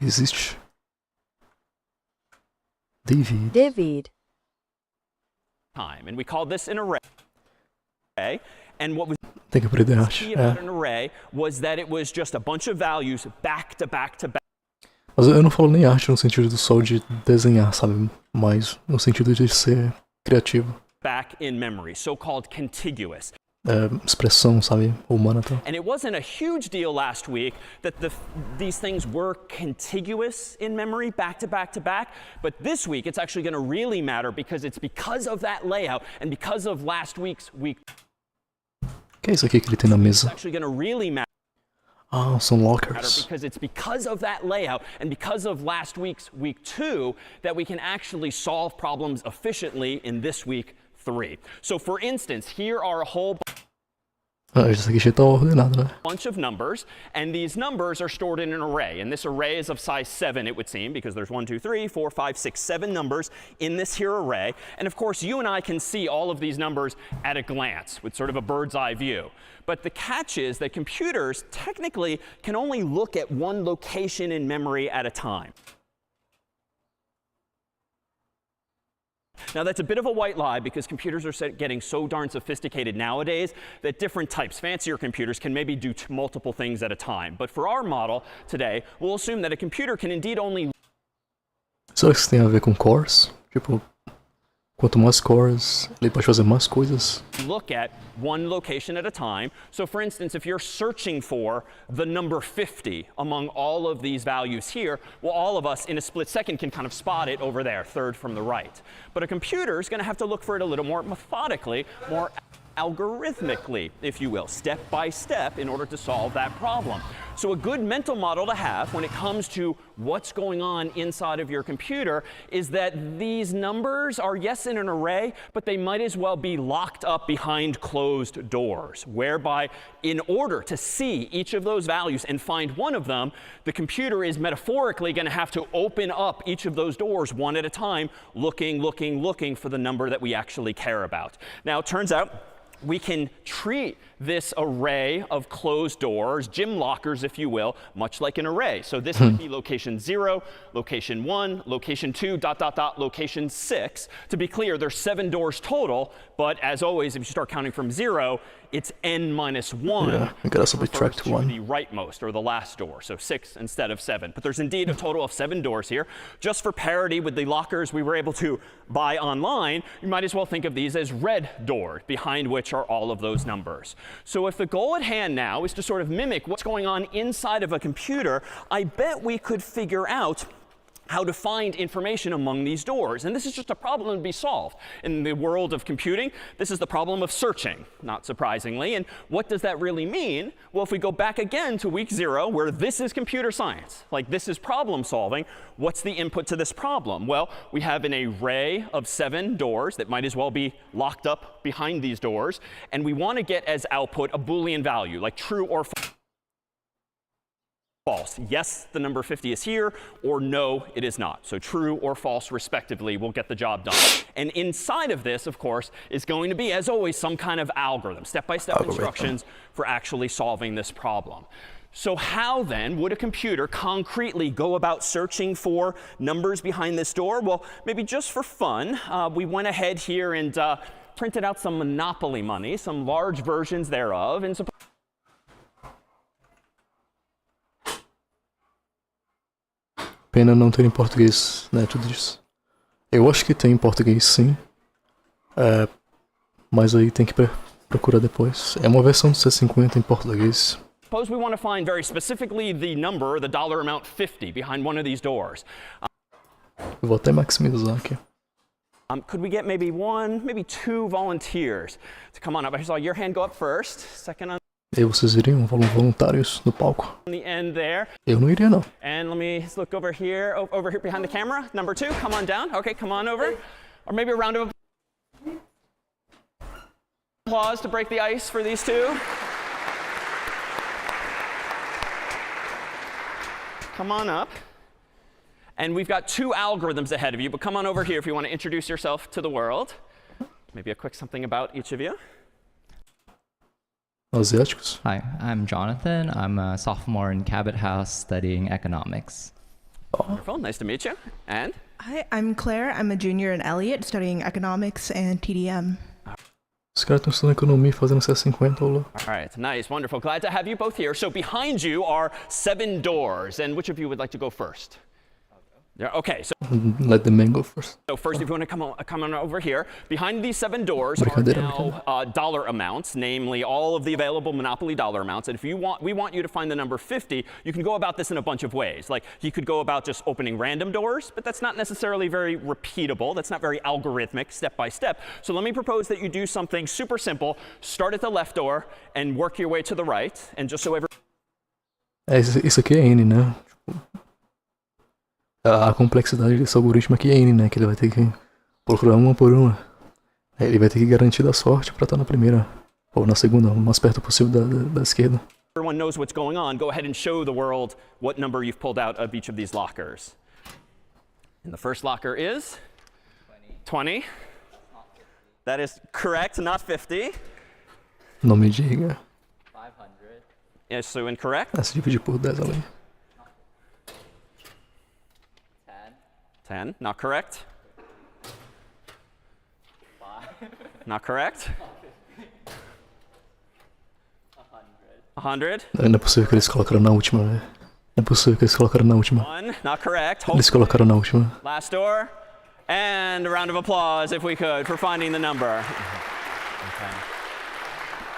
Existe.
Divide.
Time, and we call this an array. And what was
Tem que aprender arte.
key about an array was that it was just a bunch of values back to back to back.
Mas eu não falo nem arte no sentido só de desenhar, sabe? Mas no sentido de ser criativo.
Back in memory, so-called contiguous.
expressão, sabe, humana e tal.
And it wasn't a huge deal last week that these things were contiguous in memory, back to back to back. But this week, it's actually going to really matter because it's because of that layout and because of last week's week.
O que é isso aqui que ele tem na
It's
mesa?
actually going to really matter
Ah, são lockers.
because it's because of that layout and because of last week's week 2 that we can actually solve problems efficiently in this week 3. So for instance, here are a whole
Ah, isso aqui já tá ordenado, né?
bunch of numbers, and these numbers are stored in an array. And this array is of size 7, it would seem, because there's 1, 2, 3, 4, 5, 6, 7 numbers in this here array. And of course, you and I can see all of these numbers at a glance with sort of a bird's eye view. But the catch is that computers technically can only look at one location in memory at a time. Now, that's a bit of a white lie because computers are getting so darn sophisticated nowadays that different types, fancier computers, can maybe do multiple things at a time. But for our model today, we'll assume that a computer can indeed only
Será que isso tem a ver com cores? Tipo, quanto mais cores, ele pode fazer mais coisas.
look at one location at a time. So for instance, if you're searching for the number 50 among all of these values here, well, all of us in a split second can kind of spot it over there, third from the right. But a computer is going to have to look for it a little more methodically, more algorithmically, if you will, step by step in order to solve that problem. So a good mental model to have when it comes to what's going on inside of your computer is that these numbers are, yes, in an array, but they might as well be locked up behind closed doors, whereby in order to see each of those values and find one of them, the computer is metaphorically going to have to open up each of those doors one at a time, looking for the number that we actually care about. Now, it turns out we can treat this array of closed doors, gym lockers, if you will, much like an array. So this would be location 0, location 1, location 2, ... location 6. To be clear, there's 7 doors total, but as always, if you start counting from 0, it's n minus 1.
Yeah, I gotta subtract
refers to
1.
the rightmost, or the last door, so 6 instead of 7. But there's indeed a total of 7 doors here. Just for parity with the lockers we were able to buy online, you might as well think of these as red doors, behind which are all of those numbers. So if the goal at hand now is to sort of mimic what's going on inside of a computer, I bet we could figure out how to find information among these doors. And this is just a problem to be solved. In the world of computing, this is the problem of searching, not surprisingly. And what does that really mean? Well, if we go back again to week 0, where this is computer science, like this is problem solving, what's the input to this problem? Well, we have an array of 7 doors that might as well be locked up behind these doors. And we want to get as output a Boolean value, like true or false. Yes, the number 50 is here, or no, it is not. So true or false, respectively, will get the job done. And inside of this, of course, is going to be, as always, some kind of algorithm, step-by-step instructions for actually solving this problem. So how, then, would a computer concretely go about searching for numbers behind this door? Well, maybe just for fun, we went ahead here and printed out some Monopoly money, some large versions thereof, and
Pena não ter em português, né, tudo isso. Eu acho que tem em português, sim. Mas aí tem que procurar depois. É uma versão do C50 em português.
Suppose we want to find very specifically the number, the dollar amount 50 behind one of these doors.
Eu vou até maximizar aqui.
Could we get maybe 1, maybe 2 volunteers to come on up? I saw your hand go up first, second on
E vocês iriam, voluntários no palco?
the end there.
Eu não iria, não.
And let me look over here behind the camera. Number 2, come on down. Okay, come on over. Or maybe a round of applause to break the ice for these two. Come on up. And we've got 2 algorithms ahead of you, but come on over here if you want to introduce yourself to the world. Maybe a quick something about each of you.
Asiáticos.
Hi, I'm Jonathan. I'm a sophomore in Cabot House studying economics.
Wonderful, nice to meet you. And?
Hi, I'm Claire. I'm a junior in Elliott studying economics and TDM.
Os caras estão estudando economia e fazendo C50, olá.
All right, nice, wonderful. Glad to have you both here. So behind you are 7 doors, and which of you would like to go first? Yeah, okay, so
Let the man go first.
first, if you want to come on over here, behind these 7 doors are now dollar amounts, namely all of the available Monopoly dollar amounts. And if we want you to find the number 50, you can go about this in a bunch of ways. Like you could go about just opening random doors, but that's not necessarily very repeatable. That's not very algorithmic, step by step. So let me propose that you do something super simple. Start at the left door and work your way to the right. And just so
Isso aqui é N, né? A complexidade desse algoritmo aqui é N, né? Que ele vai ter que procurar uma por uma. Ele vai ter que garantir a sorte para estar na primeira ou na segunda, o mais perto possível da esquerda.
everyone knows what's going on, go ahead and show the world what number you've pulled out of each of these lockers. And the first locker is 20. That is correct, not 50.
Não me diga.
500. Yes, so incorrect.
Se dividir por 10 além.
10, not correct.
5.
Not correct. 100.
Não é possível que eles colocaram na última, né? Não é possível que eles colocaram na última.
1, not correct.
Eles colocaram na última.
Last door. And a round of applause, if we could, for finding the number.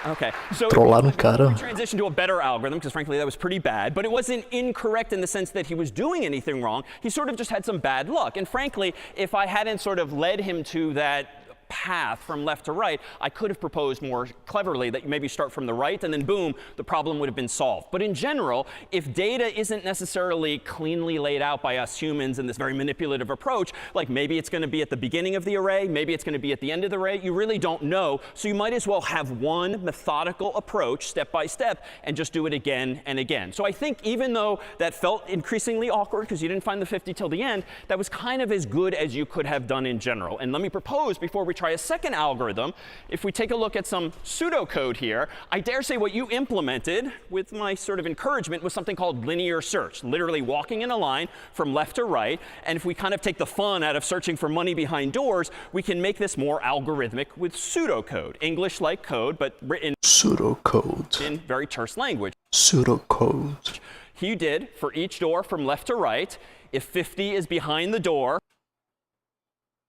Okay, so
Trollaram o cara.
transition to a better algorithm, because frankly that was pretty bad, but it wasn't incorrect in the sense that he was doing anything wrong. He sort of just had some bad luck. And frankly, if I hadn't sort of led him to that path from left to right, I could have proposed more cleverly that you maybe start from the right and then boom, the problem would have been solved. But in general, if data isn't necessarily cleanly laid out by us humans in this very manipulative approach, like maybe it's going to be at the beginning of the array, maybe it's going to be at the end of the array, you really don't know. So you might as well have one methodical approach, step by step, and just do it again and again. So I think even though that felt increasingly awkward because you didn't find the 50 till the end, that was kind of as good as you could have done in general. And let me propose, before we try a second algorithm, if we take a look at some pseudocode here, I dare say what you implemented with my sort of encouragement was something called linear search, literally walking in a line from left to right. And if we kind of take the fun out of searching for money behind doors, we can make this more algorithmic with pseudocode, English-like code, but written
Pseudocode.
in very terse language.
Pseudocode.
You did for each door from left to right. If 50 is behind the door,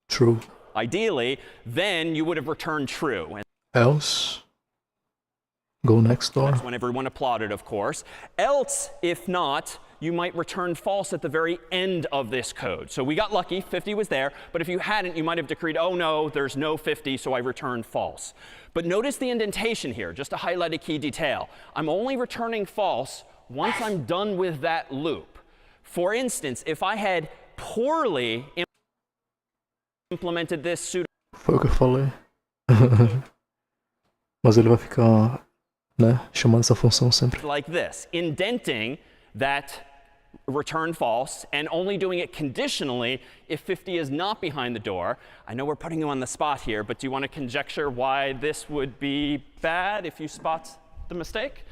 True.
ideally, then you would have returned true. And
Else. Go next door.
that's when everyone applauded, of course. Else, if not, you might return false at the very end of this code. So we got lucky, 50 was there, but if you hadn't, you might have decreed, oh no, there's no 50, so I returned false. But notice the indentation here, just to highlight a key detail. I'm only returning false once I'm done with that loop. For instance, if I had poorly implemented this pseudo
Foi o que eu falei. Mas ele vai ficar, né, chamando essa função sempre.
like this, indenting that return false and only doing it conditionally if 50 is not behind the door. I know we're putting you on the spot here, but do you want to conjecture why this would be bad if you spot the mistake?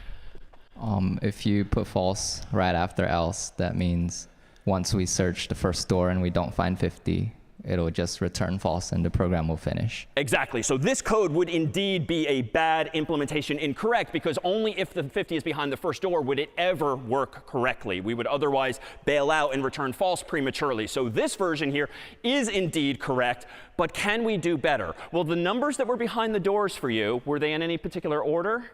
If you put false right after else, that means once we search the first door and we don't find 50, it'll just return false and the program will finish.
Exactly. So this code would indeed be a bad implementation, incorrect, because only if the 50 is behind the first door would it ever work correctly. We would otherwise bail out and return false prematurely. So this version here is indeed correct, but can we do better? Well, the numbers that were behind the doors for you, were they in any particular order?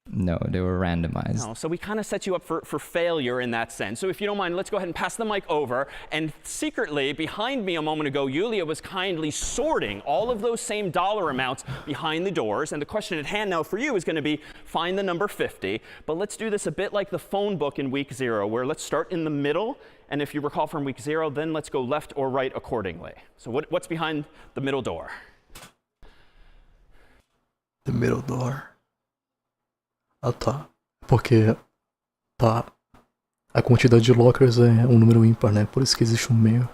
No, they were randomized.
No, so we kind of set you up for failure in that sense. So if you don't mind, let's go ahead and pass the mic over. And secretly, behind me a moment ago, Yulia was kindly sorting all of those same dollar amounts behind the doors. And the question at hand now for you is going to be, find the number 50. But let's do this a bit like the phone book in week 0, where let's start in the middle. And if you recall from week 0, then let's go left or right accordingly. So what's behind the middle door?
The middle door. Ah, tá. Porque tá. A quantidade de lockers é um número ímpar, né? Por isso que existe um meio.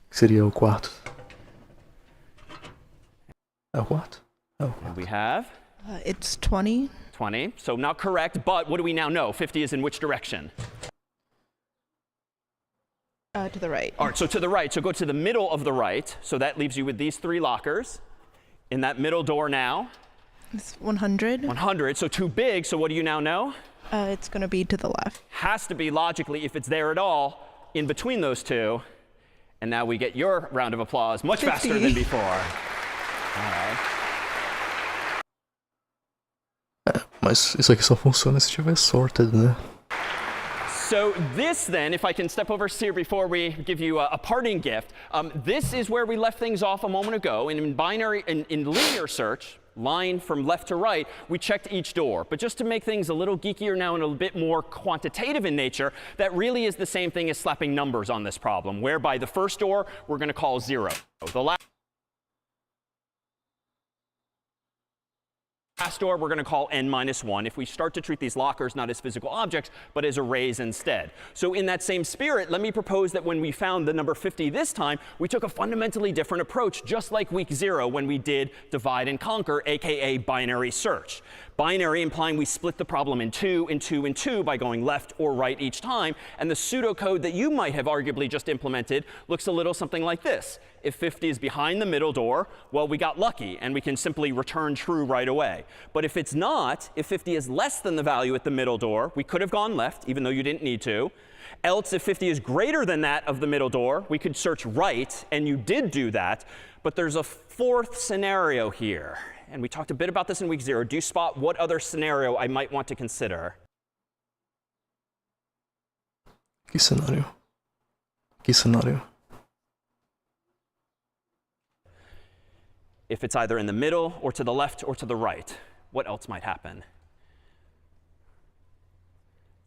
Que seria o quarto. É o quarto? É o quarto.
And we have
It's 20.
20. So not correct, but what do we now know? 50 is in which direction?
To the right.
All right, so to the right. So go to the middle of the right. So that leaves you with these 3 lockers. In that middle door now,
It's 100.
100. So too big. So what do you now know?
It's going to be to the left.
Has to be logically, if it's there at all, in between those two. And now we get your round of applause much faster than before. All right.
Mas isso aqui só funciona se tiver sorted, né?
So this then, if I can step over here before we give you a parting gift, this is where we left things off a moment ago. And in linear search, line from left to right, we checked each door. But just to make things a little geekier now and a bit more quantitative in nature, that really is the same thing as slapping numbers on this problem, whereby the first door we're going to call 0. The last door we're going to call n-1 if we start to treat these lockers not as physical objects, but as arrays instead. So in that same spirit, let me propose that when we found the number 50 this time, we took a fundamentally different approach, just like week 0 when we did divide and conquer, aka binary search. Binary implying we split the problem in 2 and 2 and 2 by going left or right each time. And the pseudocode that you might have arguably just implemented looks a little something like this. If 50 is behind the middle door, well, we got lucky, and we can simply return true right away. But if it's not, if 50 is less than the value at the middle door, we could have gone left, even though you didn't need to. Else, if 50 is greater than that of the middle door, we could search right, and you did do that. But there's a fourth scenario here. And we talked a bit about this in week 0. Do you spot what other scenario I might want to consider?
Que cenário? Que cenário?
If it's either in the middle or to the left or to the right, what else might happen?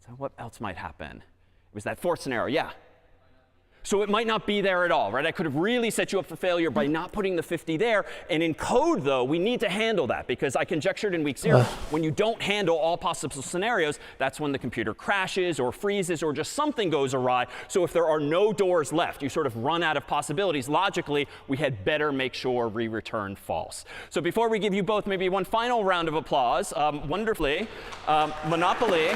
So what else might happen? It was that fourth scenario, yeah. So it might not be there at all, right? I could have really set you up for failure by not putting the 50 there. And in code, though, we need to handle that, because I conjectured in week 0, when you don't handle all possible scenarios, that's when the computer crashes or freezes or just something goes awry. So if there are no doors left, you sort of run out of possibilities. Logically, we had better make sure we return false. So before we give you both maybe one final round of applause, wonderfully, Monopoly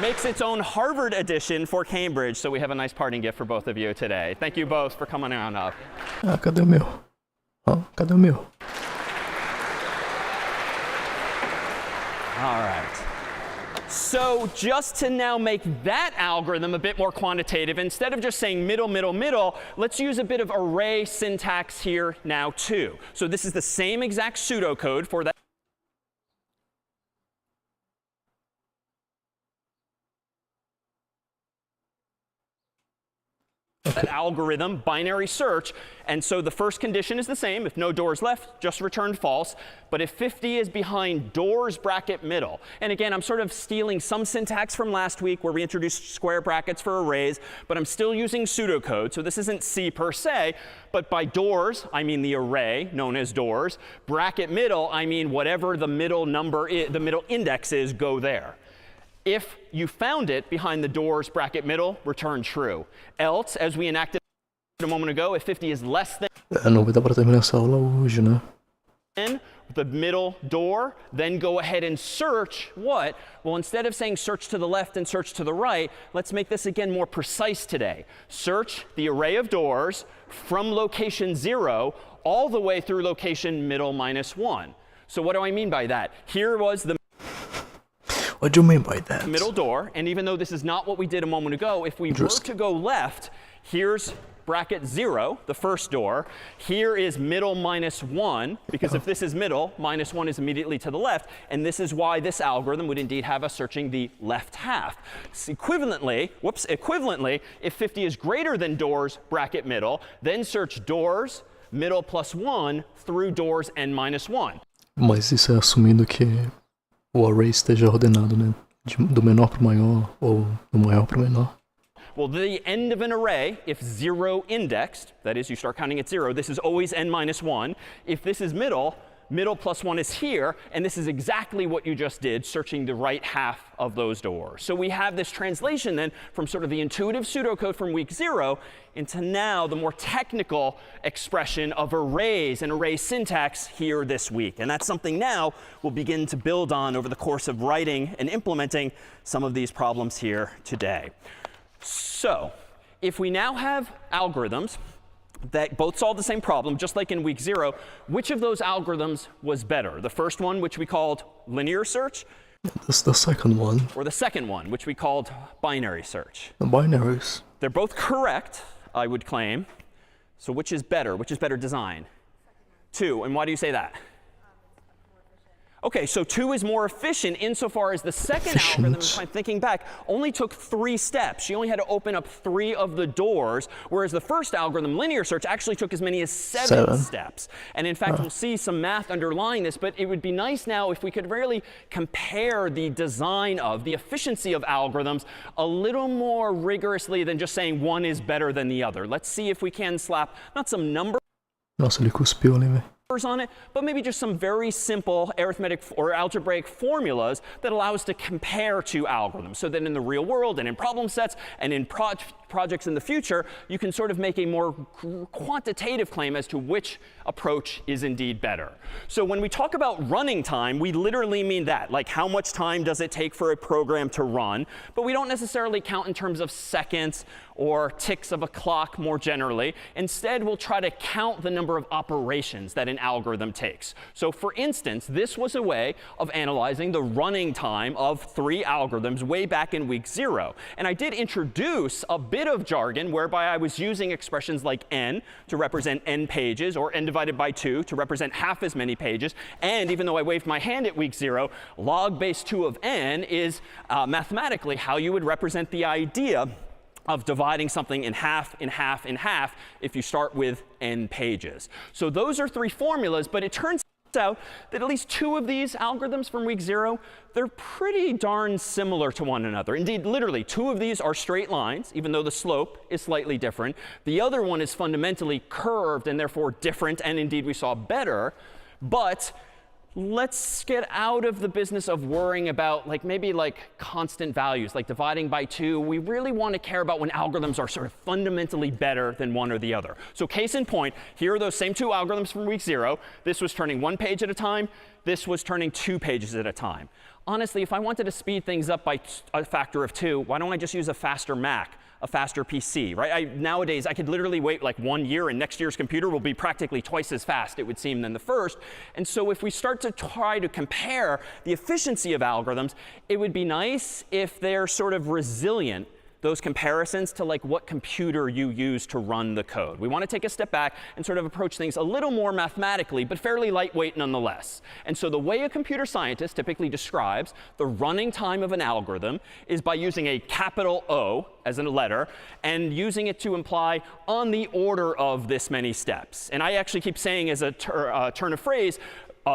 makes its own Harvard edition for Cambridge, so we have a nice parting gift for both of you today. Thank you both for coming on up.
Ah, cadê o meu? Ah, cadê o meu?
All right. So just to now make that algorithm a bit more quantitative, instead of just saying middle, middle, middle, let's use a bit of array syntax here now too. So this is the same exact pseudocode for that algorithm, binary search. And so the first condition is the same. If no doors left, just return false. But if 50 is behind doors bracket middle, and again, I'm sort of stealing some syntax from last week where we introduced square brackets for arrays, but I'm still using pseudocode. So this isn't C per se, but by doors, I mean the array known as doors. Bracket middle, I mean whatever the middle number is, the middle index is, go there. If you found it behind the doors bracket middle, return true. Else, as we enacted a moment ago, if 50 is less than
Não vai dar pra terminar essa aula hoje, né?
the middle door, then go ahead and search what? Well, instead of saying search to the left and search to the right, let's make this again more precise today. Search the array of doors from location 0 all the way through location middle -1. So what do I mean by that? Here was the
What do you mean by that?
middle door, and even though this is not what we did a moment ago, if we were to go left, here's bracket 0, the first door. Here is middle -1, because if this is middle, -1 is immediately to the left, and this is why this algorithm would indeed have us searching the left half. Equivalently, if 50 is greater than doors bracket middle, then search doors middle +1 through doors n-1.
Mas isso é assumindo que o array esteja ordenado, né? Do menor para o maior ou do maior para o menor.
Well, the end of an array, if 0 indexed, that is, you start counting at 0, this is always n-1. If this is middle, middle +1 is here, and this is exactly what you just did, searching the right half of those doors. So we have this translation then from sort of the intuitive pseudocode from week 0 into now the more technical expression of arrays and array syntax here this week. And that's something now we'll begin to build on over the course of writing and implementing some of these problems here today. So if we now have algorithms that both solve the same problem, just like in week 0, which of those algorithms was better? The first one, which we called linear search,
That's the second one.
Or the second one, which we called binary search.
The binaries.
They're both correct, I would claim. So which is better? Which is better design? 2. And why do you say that? OK, so 2 is more efficient insofar as the second algorithm, if I'm thinking back, only took 3 steps. She only had to open up 3 of the doors, whereas the first algorithm, linear search, actually took as many as 7 steps. And in fact, we'll see some math underlying this. But it would be nice now if we could really compare the design of, the efficiency of algorithms a little more rigorously than just saying one is better than the other. Let's see if we can slap, not some numbers
Nossa, ele cuspiu ali, velho.
on it, but maybe just some very simple arithmetic or algebraic formulas that allow us to compare two algorithms, so that in the real world and in problem sets and in projects in the future, you can sort of make a more quantitative claim as to which approach is indeed better. So when we talk about running time, we literally mean that, like how much time does it take for a program to run, but we don't necessarily count in terms of seconds or ticks of a clock more generally. Instead, we'll try to count the number of operations that an algorithm takes. So for instance, this was a way of analyzing the running time of 3 algorithms way back in week 0. And I did introduce a bit of jargon whereby I was using expressions like n to represent n pages, or n divided by 2 to represent half as many pages. And even though I waved my hand at week 0, log base 2 of n is mathematically how you would represent the idea of dividing something in half, in half, in half if you start with n pages. So those are 3 formulas, but it turns out that at least 2 of these algorithms from week 0, they're pretty darn similar to one another. Indeed, literally, 2 of these are straight lines, even though the slope is slightly different. The other one is fundamentally curved and therefore different, and indeed we saw better. But let's get out of the business of worrying about maybe constant values, like dividing by 2. We really want to care about when algorithms are sort of fundamentally better than one or the other. So case in point, here are those same 2 algorithms from week 0. This was turning 1 page at a time. This was turning 2 pages at a time. Honestly, if I wanted to speed things up by a factor of 2, why don't I just use a faster Mac? A faster PC, right? Nowadays, I could literally wait like 1 year, and next year's computer will be practically twice as fast, it would seem, than the first. And so if we start to try to compare the efficiency of algorithms, it would be nice if they're sort of resilient, those comparisons, to what computer you use to run the code. We want to take a step back and sort of approach things a little more mathematically, but fairly lightweight nonetheless. And so the way a computer scientist typically describes the running time of an algorithm is by using a capital O as in a letter, and using it to imply on the order of this many steps. And I actually keep saying as a turn of phrase,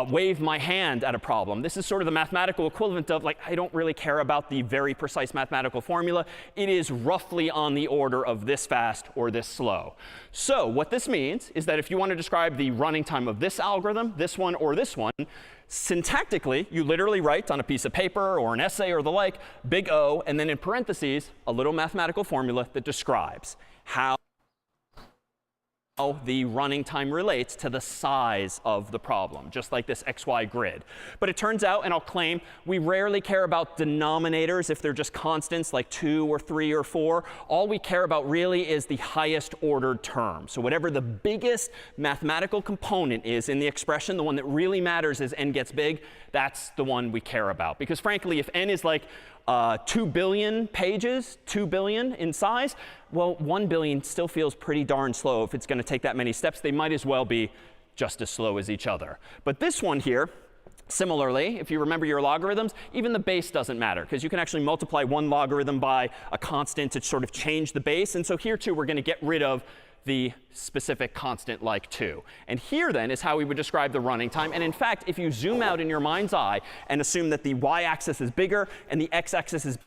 wave my hand at a problem. This is sort of the mathematical equivalent of I don't really care about the very precise mathematical formula. It is roughly on the order of this fast or this slow. So what this means is that if you want to describe the running time of this algorithm, this one, or this one, syntactically, you literally write on a piece of paper or an essay or the like, big O, and then in parentheses, a little mathematical formula that describes how the running time relates to the size of the problem, just like this XY grid. But it turns out, and I'll claim, we rarely care about denominators if they're just constants like 2 or 3 or 4. All we care about really is the highest ordered term. So whatever the biggest mathematical component is in the expression, the one that really matters as n gets big, that's the one we care about. Because frankly, if n is 2 billion pages, 2 billion in size, well, 1 billion still feels pretty darn slow. If it's going to take that many steps, they might as well be just as slow as each other. But this one here, similarly, if you remember your logarithms, even the base doesn't matter, because you can actually multiply one logarithm by a constant to sort of change the base. And so here, too, we're going to get rid of the specific constant like 2. And here, then, is how we would describe the running time. And in fact, if you zoom out in your mind's eye and assume that the y-axis is bigger and the x-axis is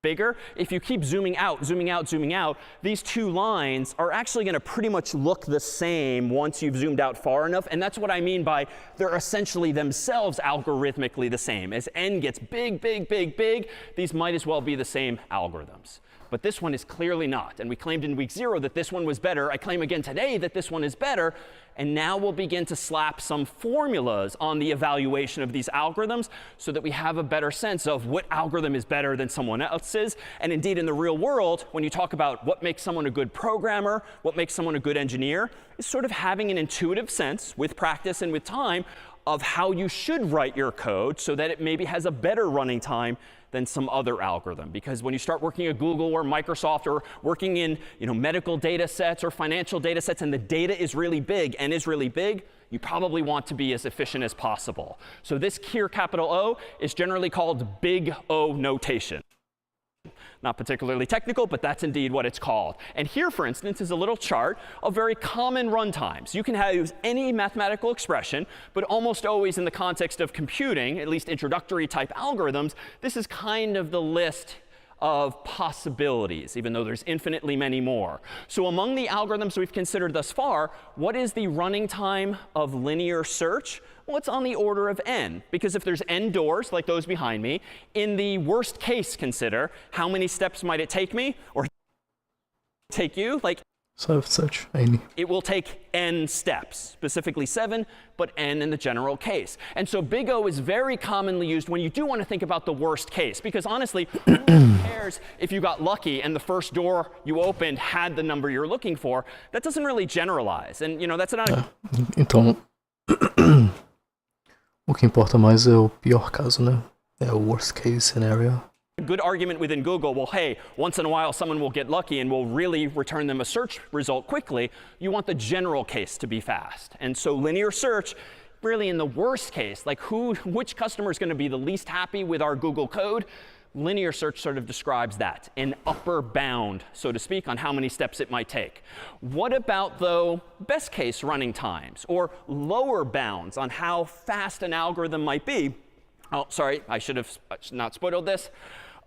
bigger, if you keep zooming out, zooming out, zooming out, these 2 lines are actually going to pretty much look the same once you've zoomed out far enough. And that's what I mean by they're essentially themselves algorithmically the same. As n gets big, big, big, big, these might as well be the same algorithms. but this one is clearly not. And we claimed in week 0 that this one was better. I claim again today that this one is better. And now we'll begin to slap some formulas on the evaluation of these algorithms so that we have a better sense of what algorithm is better than someone else's. And indeed, in the real world, when you talk about what makes someone a good programmer, what makes someone a good engineer, is sort of having an intuitive sense with practice and with time of how you should write your code so that it maybe has a better running time than some other algorithm. Because when you start working at Google or Microsoft or working in medical data sets or financial data sets and the data is really big and is really big, you probably want to be as efficient as possible. So this here capital O is generally called big O notation. Not particularly technical, but that's indeed what it's called. And here, for instance, is a little chart of very common runtimes. You can use any mathematical expression, but almost always in the context of computing, at least introductory type algorithms, this is kind of the list of possibilities, even though there's infinitely many more. So among the algorithms we've considered thus far, what is the running time of linear search? Well, it's on the order of n, because if there's n doors, like those behind me, in the worst case, consider how many steps might it take me, or take you? Like,
such any.
it will take n steps, specifically 7, but n in the general case. And so big O is very commonly used when you do want to think about the worst case, because honestly, who cares if you got lucky and the first door you opened had the number you're looking for? That doesn't really generalize. And that's not a
Então, o que importa mais é o pior caso, né? É o worst case scenario.
good argument within Google. Well, hey, once in a while someone will get lucky and will really return them a search result quickly. You want the general case to be fast. And so linear search, really in the worst case, like which customer is going to be the least happy with our Google code? Linear search sort of describes that, an upper bound, so to speak, on how many steps it might take. What about, though, best case running times, or lower bounds on how fast an algorithm might be? Oh, sorry, I should have not spoiled this.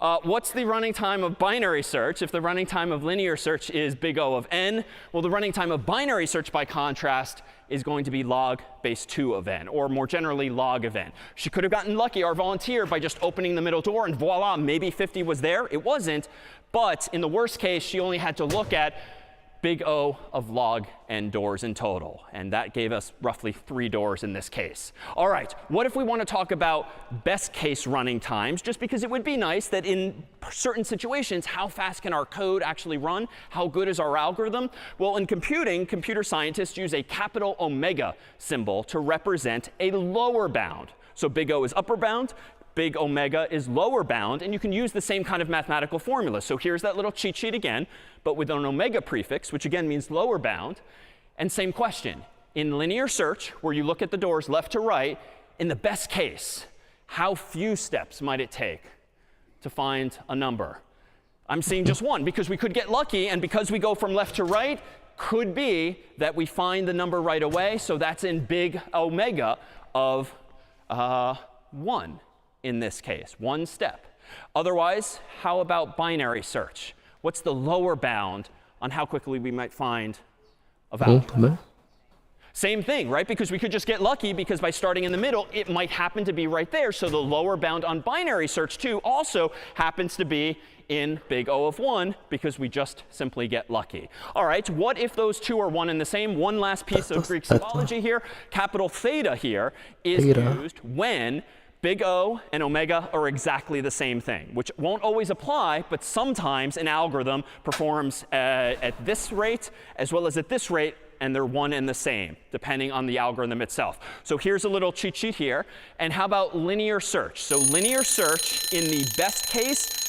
What's the running time of binary search if the running time of linear search is big O of n? Well, the running time of binary search, by contrast, is going to be log base 2 of n, or more generally, log of n. She could have gotten lucky, our volunteer, by just opening the middle door, and voila, maybe 50 was there. It wasn't. But in the worst case, she only had to look at big O of log n doors in total. And that gave us roughly 3 doors in this case. All right, what if we want to talk about best case running times? Just because it would be nice that in certain situations, how fast can our code actually run? How good is our algorithm? Well, in computing, computer scientists use a capital omega symbol to represent a lower bound. So big O is upper bound. Big omega is lower bound, and you can use the same kind of mathematical formula. So here's that little cheat sheet again, but with an omega prefix, which again means lower bound. And same question. In linear search, where you look at the doors left to right, in the best case, how few steps might it take to find a number? I'm seeing just one, because we could get lucky, and because we go from left to right, could be that we find the number right away. So that's in big omega of 1. In this case, 1 step. Otherwise, how about binary search? What's the lower bound on how quickly we might find a value? Same thing, right? Because we could just get lucky, because by starting in the middle, it might happen to be right there. So the lower bound on binary search, too, also happens to be in big O of 1, because we just simply get lucky. All right, what if those two are one and the same? One last piece of Greek symbology here. Capital theta here is used when big O and omega are exactly the same thing, which won't always apply, but sometimes an algorithm performs at this rate as well as at this rate, and they're one and the same, depending on the algorithm itself. So here's a little cheat sheet here. And how about linear search? So linear search in the best case.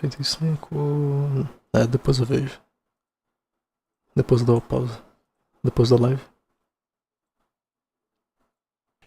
45. Depois eu vejo. Depois eu dou a pausa. Depois da live.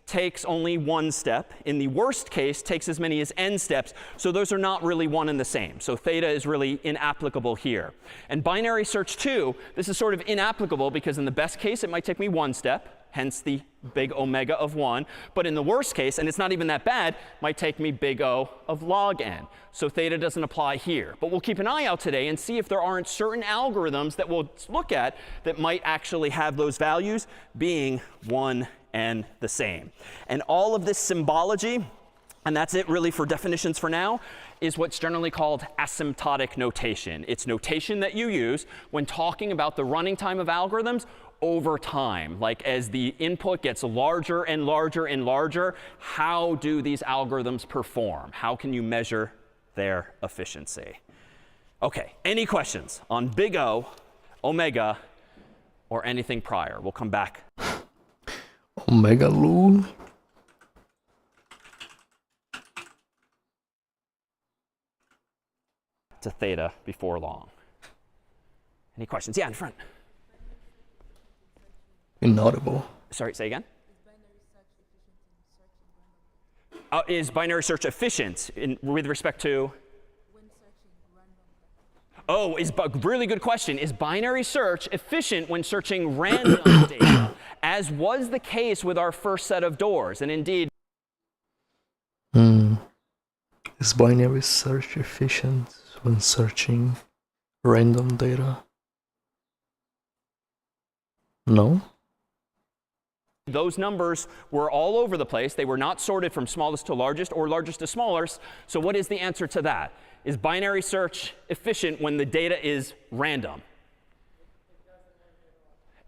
Takes only 1 step. In the worst case, takes as many as n steps. So those are not really one and the same. So theta is really inapplicable here. And binary search 2, this is sort of inapplicable, because in the best case, it might take me 1 step. hence the big omega of 1. But in the worst case, and it's not even that bad, might take me big O of log n. So theta doesn't apply here. But we'll keep an eye out today and see if there aren't certain algorithms that we'll look at that might actually have those values being one and the same. And all of this symbology, and that's it really for definitions for now, is what's generally called asymptotic notation. It's notation that you use when talking about the running time of algorithms over time. Like as the input gets larger and larger and larger, how do these algorithms perform? How can you measure their efficiency? OK, any questions on big O, omega, or anything prior? We'll come back.
Omega Lu.
To theta before long. Any questions? Yeah, in front.
Inaudible.
Sorry, say again? Is binary search efficient with respect to? Oh, really good question. Is binary search efficient when searching random data, as was the case with our first set of doors? And indeed,
Is binary search efficient when searching random data? No?
those numbers were all over the place. They were not sorted from smallest to largest or largest to smallest. So what is the answer to that? Is binary search efficient when the data is random?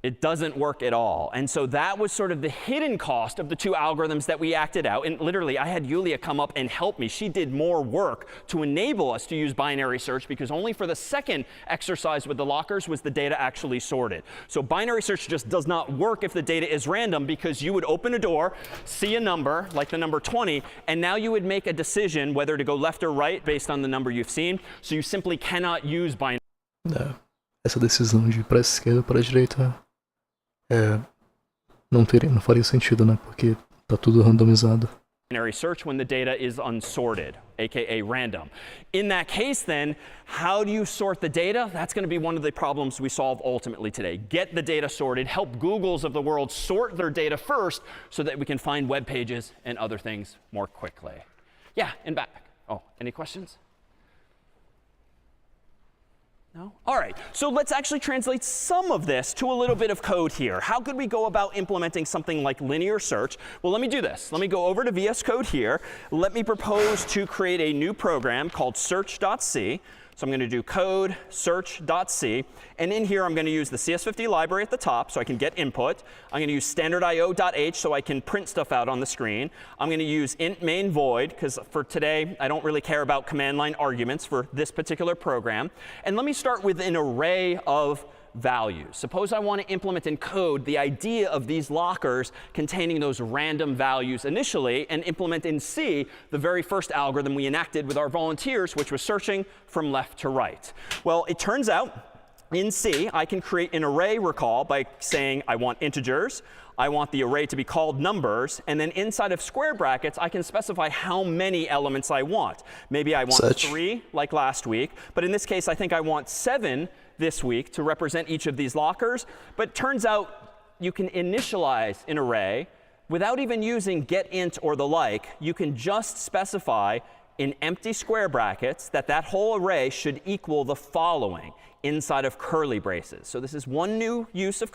It doesn't work at all. And so that was sort of the hidden cost of the two algorithms that we acted out. And literally, I had Yulia come up and help me. She did more work to enable us to use binary search, because only for the second exercise with the lockers was the data actually sorted. So binary search just does not work if the data is random, because you would open a door, see a number, like the number 20, and now you would make a decision whether to go left or right based on the number you've seen. So you simply cannot use binary.
Essa decisão de para a esquerda ou para a direita não faria sentido, né? Porque tá tudo randomizado.
Binary search when the data is unsorted, aka random. In that case, then, how do you sort the data? That's going to be one of the problems we solve ultimately today. Get the data sorted, help Googles of the world sort their data first so that we can find web pages and other things more quickly. Yeah, and back. Oh, any questions? No? All right, so let's actually translate some of this to a little bit of code here. How could we go about implementing something like linear search? Well, let me do this. Let me go over to VS Code here. Let me propose to create a new program called search.c. So I'm going to do code search.c. And in here, I'm going to use the CS50 library at the top so I can get input. I'm going to use standardIO.h so I can print stuff out on the screen. I'm going to use int main void, because for today, I don't really care about command line arguments for this particular program. And let me start with an array of values. Suppose I want to implement in code the idea of these lockers containing those random values initially, and implement in C the very first algorithm we enacted with our volunteers, which was searching from left to right. Well, it turns out in C, I can create an array recall by saying I want integers. I want the array to be called numbers. And then inside of square brackets, I can specify how many elements I want. Maybe I want 3, like last week. But in this case, I think I want 7 this week to represent each of these lockers. But it turns out you can initialize an array without even using getInt or the like. You can just specify in empty square brackets that that whole array should equal the following inside of curly braces. So this is one new use of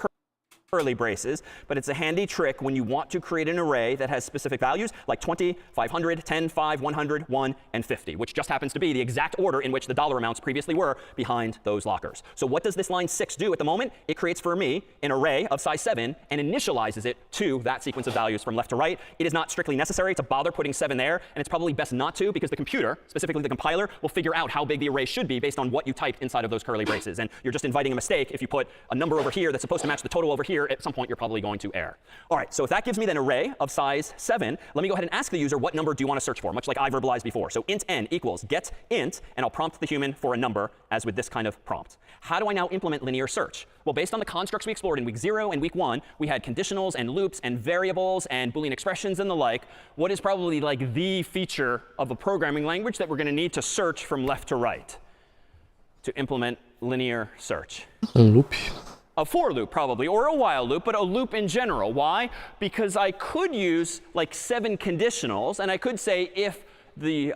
curly braces, but it's a handy trick when you want to create an array that has specific values like 20, 500, 10, 5, 100, 1, and 50, which just happens to be the exact order in which the dollar amounts previously were behind those lockers. So what does this line 6 do at the moment? It creates for me an array of size 7 and initializes it to that sequence of values from left to right. It is not strictly necessary to bother putting 7 there, and it's probably best not to, because the computer, specifically the compiler, will figure out how big the array should be based on what you typed inside of those curly braces. And you're just inviting a mistake if you put a number over here that's supposed to match the total over here. At some point, you're probably going to err. All right, so if that gives me then an array of size 7, let me go ahead and ask the user what number do you want to search for, much like I verbalized before. So int n equals get int, and I'll prompt the human for a number, as with this kind of prompt. How do I now implement linear search? Well, based on the constructs we explored in week 0 and week 1, we had conditionals and loops and variables and Boolean expressions and the like. What is probably like the feature of a programming language that we're going to need to search from left to right to implement linear search?
Loop.
a for loop probably, or a while loop, but a loop in general. Why? Because I could use like 7 conditionals, and I could say if the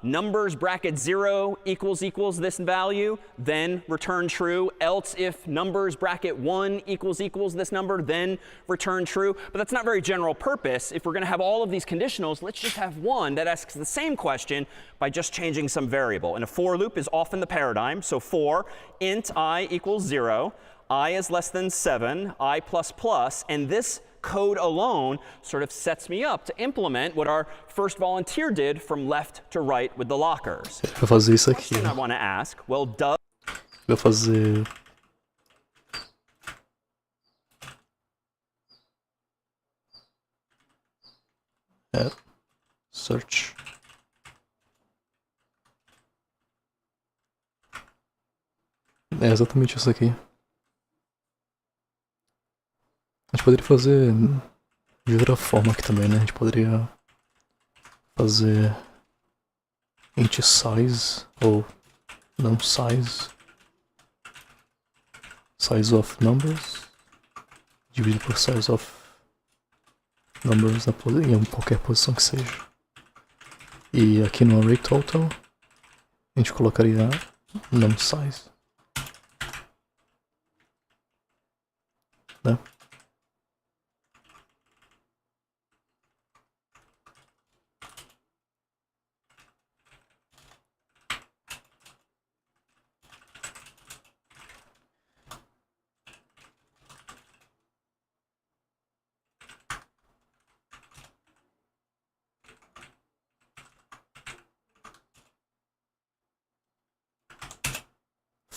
numbers bracket 0 equals this value, then return true. Else if numbers bracket 1 equals this number, then return true. But that's not very general purpose. If we're going to have all of these conditionals, let's just have one that asks the same question by just changing some variable. And a for loop is often the paradigm. So for int I equals 0, I is less than 7, I plus plus, and this code alone sort of sets me up to implement what our first volunteer did from left to right with the lockers.
Vai fazer isso aqui.
Question I want to ask, well, does
Vai fazer search. É exatamente isso aqui. A gente poderia fazer de outra forma aqui também, né? A gente poderia fazer int size ou num size of dividido por size of numbers em qualquer posição que seja. E aqui no array total a gente colocaria num size, né?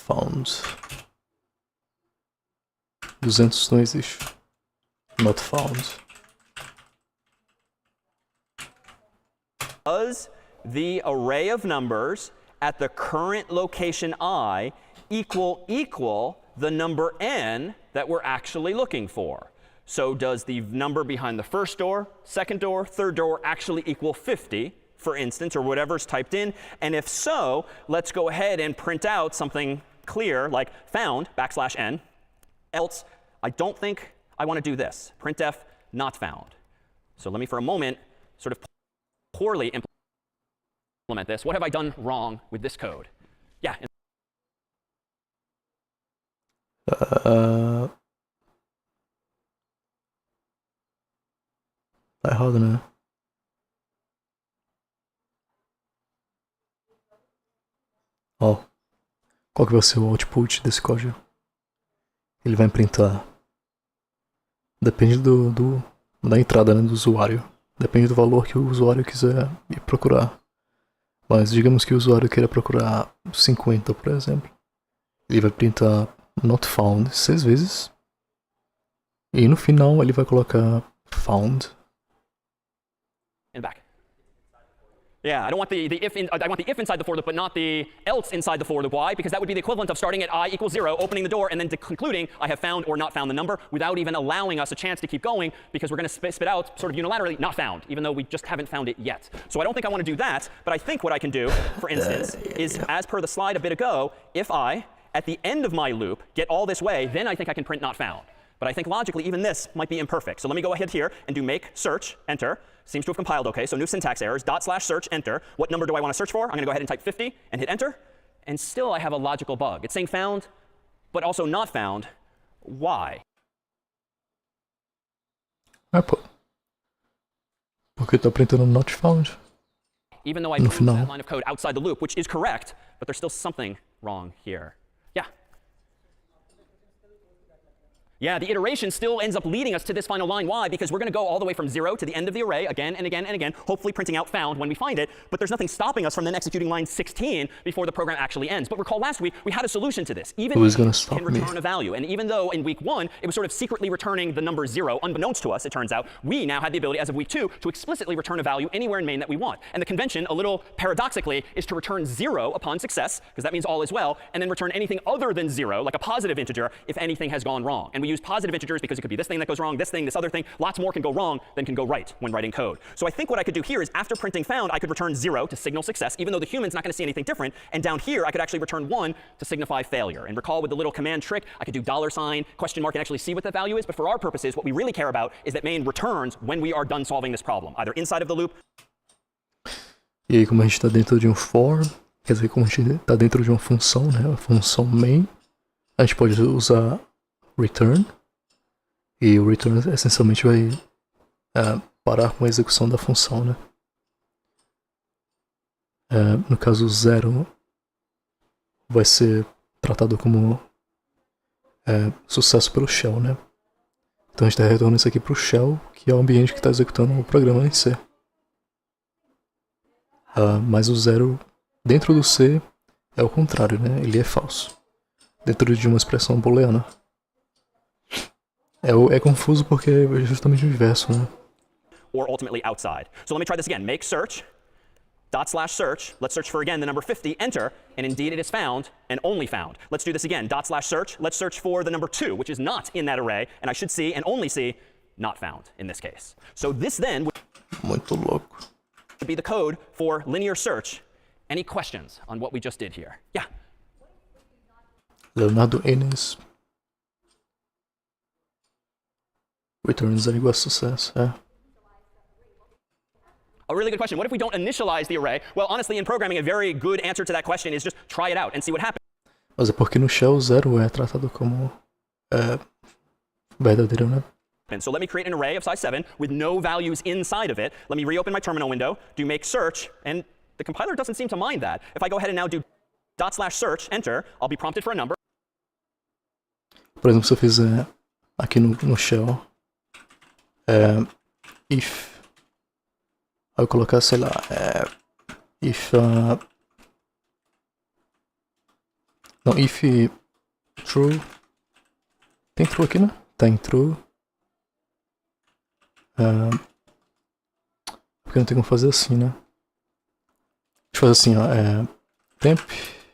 Found. 200 não existe. Not found.
Does the array of numbers at the current location I equal the number n that we're actually looking for? So does the number behind the first door, second door, third door actually equal 50, for instance, or whatever's typed in? And if so, let's go ahead and print out something clear like found \n. Else, I don't think I want to do this. Printf not found. So let me for a moment sort of poorly implement this. What have I done wrong with this code? Yeah.
Tá errado, né? Ó, qual que vai ser o output desse código? Ele vai imprintar. Depende da entrada, né, do usuário. Depende do valor que o usuário quiser ir procurar. Mas digamos que o usuário queira procurar 50, por exemplo. Ele vai printar not found 6 vezes. E no final ele vai colocar found.
And back. Yeah, I don't want the if I want the if inside the for loop, but not the else inside the for loop. Why? Because that would be the equivalent of starting at I equals 0, opening the door, and then concluding I have found or not found the number without even allowing us a chance to keep going, because we're going to spit out sort of unilaterally not found, even though we just haven't found it yet. So I don't think I want to do that, but I think what I can do, for instance, is as per the slide a bit ago, if I, at the end of my loop, get all this way, then I think I can print not found. But I think logically even this might be imperfect. So let me go ahead here and do make search, enter. Seems to have compiled okay, so new syntax errors, /search, enter. What number do I want to search for? I'm going to go ahead and type 50 and hit enter. And still I have a logical bug. It's saying found, but also not found. Why?
Porque tá printando not found.
Even though I moved that line of code outside the loop, which is correct, but there's still something wrong here. Yeah. Yeah, the iteration still ends up leading us to this final line. Why? Because we're going to go all the way from 0 to the end of the array again and again and again, hopefully printing out found when we find it. But there's nothing stopping us from then executing line 16 before the program actually ends. But recall last week, we had a solution to this. Even
Who's gonna stop
can return a value. And even though in week 1, it was sort of secretly returning the number 0, unbeknownst to us, it turns out, we now had the ability as of week 2 to explicitly return a value anywhere in main that we want. And the convention, a little paradoxically, is to return 0 upon success, because that means all is well, and then return anything other than 0, like a positive integer, if anything has gone wrong. And we use positive integers because it could be this thing that goes wrong, this thing, this other thing. Lots more can go wrong than can go right when writing code. So I think what I could do here is after printing found, I could return 0 to signal success, even though the human's not going to see anything different. And down here, I could actually return 1 to signify failure. And recall with the little command trick, I could do $, question mark, and actually see what the value is. But for our purposes, what we really care about is that main returns when we are done solving this problem, either inside of the loop.
E aí, como a gente está dentro de um for, quer dizer, como a gente está dentro de uma função, né, a função main, a gente pode usar return, e o return essencialmente vai parar com a execução da função, né. No caso, 0 vai ser tratado como sucesso pelo shell, né. Então a gente está retornando isso aqui para o shell, que é o ambiente que está executando o programa em C. Mas o 0 dentro do C é o contrário, né? Ele é falso. Dentro de uma expressão booleana. É confuso porque é justamente o inverso, né?
Or ultimately outside. So let me try this again. Make search, /search. Let's search for again the number 50, enter, and indeed it is found and only found. Let's do this again. /search. Let's search for the number 2, which is not in that array, and I should see and only see not found in this case. So this then would
Muito louco.
be the code for linear search. Any questions on what we just did here? Yeah.
Leonardo Enes. Returns are igual a sucesso,
A really good question. What if we don't initialize the array? Well, honestly, in programming, a very good answer to that question is just try it out and see what happens.
Mas é porque no shell 0 é tratado como verdadeiro, né?
So let me create an array of size 7 with no values inside of it. Let me reopen my terminal window, do make search, and the compiler doesn't seem to mind that. If I go ahead and now do /search, enter, I'll be prompted for a number.
Por exemplo, se eu fizer aqui no shell if, aí eu colocar, sei lá, if true, tem true aqui, né? Tem true. Porque não tem como fazer assim, né? Deixa eu fazer assim, ó, temp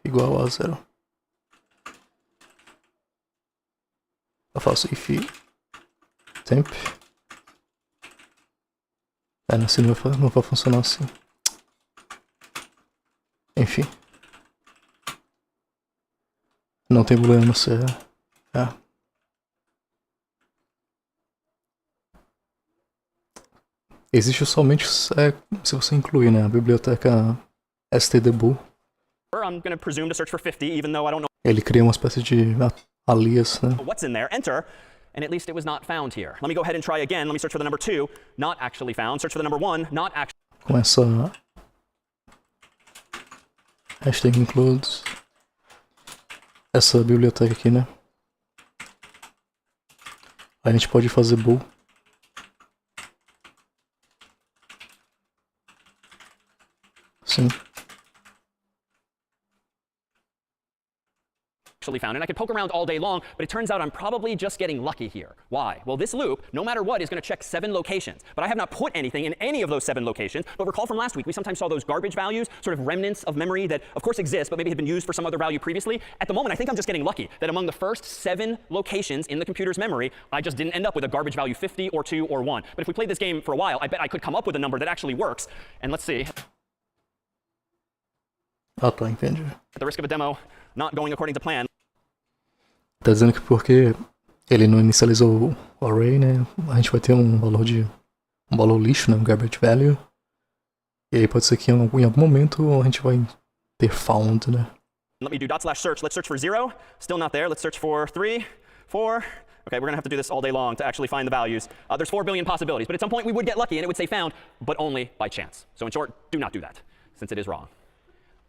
igual a 0. Eu faço if temp. Assim não vai funcionar assim. Enfim. Não tem booleano no C. Existe somente se você incluir, né, a biblioteca stdbool.
I'm going to presume to search for 50, even though I don't know
Ele cria uma espécie de alias, né?
what's in there. Enter, and at least it was not found here. Let me go ahead and try again. Let me search for the number 2, not actually found. Search for the number 1, not actually.
Com essa hashtag includes essa biblioteca aqui, né? Aí a gente pode fazer bool. Sim.
Actually found, and I could poke around all day long, but it turns out I'm probably just getting lucky here. Why? Well, this loop, no matter what, is going to check 7 locations, but I have not put anything in any of those 7 locations. But recall from last week, we sometimes saw those garbage values, sort of remnants of memory that, of course, exist, but maybe had been used for some other value previously. At the moment, I think I'm just getting lucky that among the first 7 locations in the computer's memory, I just didn't end up with a garbage value 50 or 2 or 1. But if we played this game for a while, I bet I could come up with a number that actually works. And let's see.
Ah, tá, entendi.
At the risk of a demo not going according to plan.
Tá dizendo que porque ele não inicializou o array, né, a gente vai ter um valor lixo, né, um garbage value. E aí pode ser que em algum momento a gente vai ter found, né.
Let me do /search. Let's search for 0. Still not there. Let's search for 3, 4. Okay, we're going to have to do this all day long to actually find the values. There's 4 billion possibilities, but at some point we would get lucky and it would say found, but only by chance. So in short, do not do that, since it is wrong.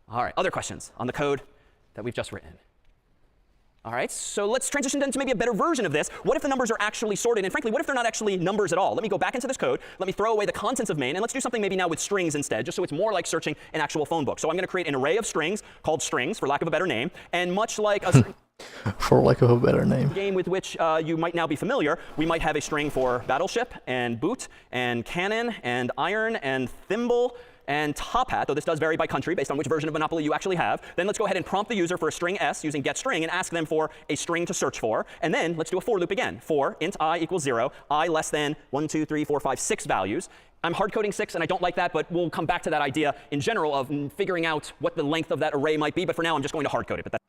All right, other questions on the code that we've just written? All right, so let's transition into maybe a better version of this. What if the numbers are actually sorted? And frankly, what if they're not actually numbers at all? Let me go back into this code. Let me throw away the contents of main, and let's do something maybe now with strings instead, just so it's more like searching an actual phone book. So I'm going to create an array of strings called strings, for lack of a better name. And much like a
For lack of a better name.
game with which you might now be familiar, we might have a string for battleship and boot and cannon and iron and thimble and top hat, though this does vary by country based on which version of Monopoly you actually have. Then let's go ahead and prompt the user for a string s using getString and ask them for a string to search for. And then let's do a for loop again. For int I equals 0, I less than 1, 2, 3, 4, 5, 6 values. I'm hard coding 6, and I don't like that, but we'll come back to that idea in general of figuring out what the length of that array might be. But for now, I'm just going to hard code it. But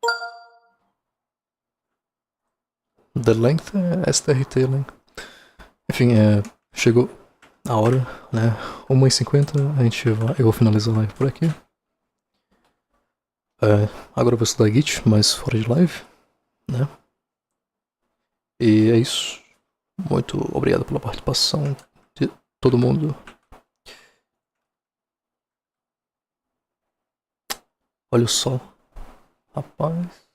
The length é STRT, né? Enfim, chegou a hora, né? 1h50, eu vou finalizar a live por aqui. Agora eu vou estudar Git, mas fora de live, né? E é isso. Muito obrigado pela participação de todo mundo. Olha o sol. Rapaz.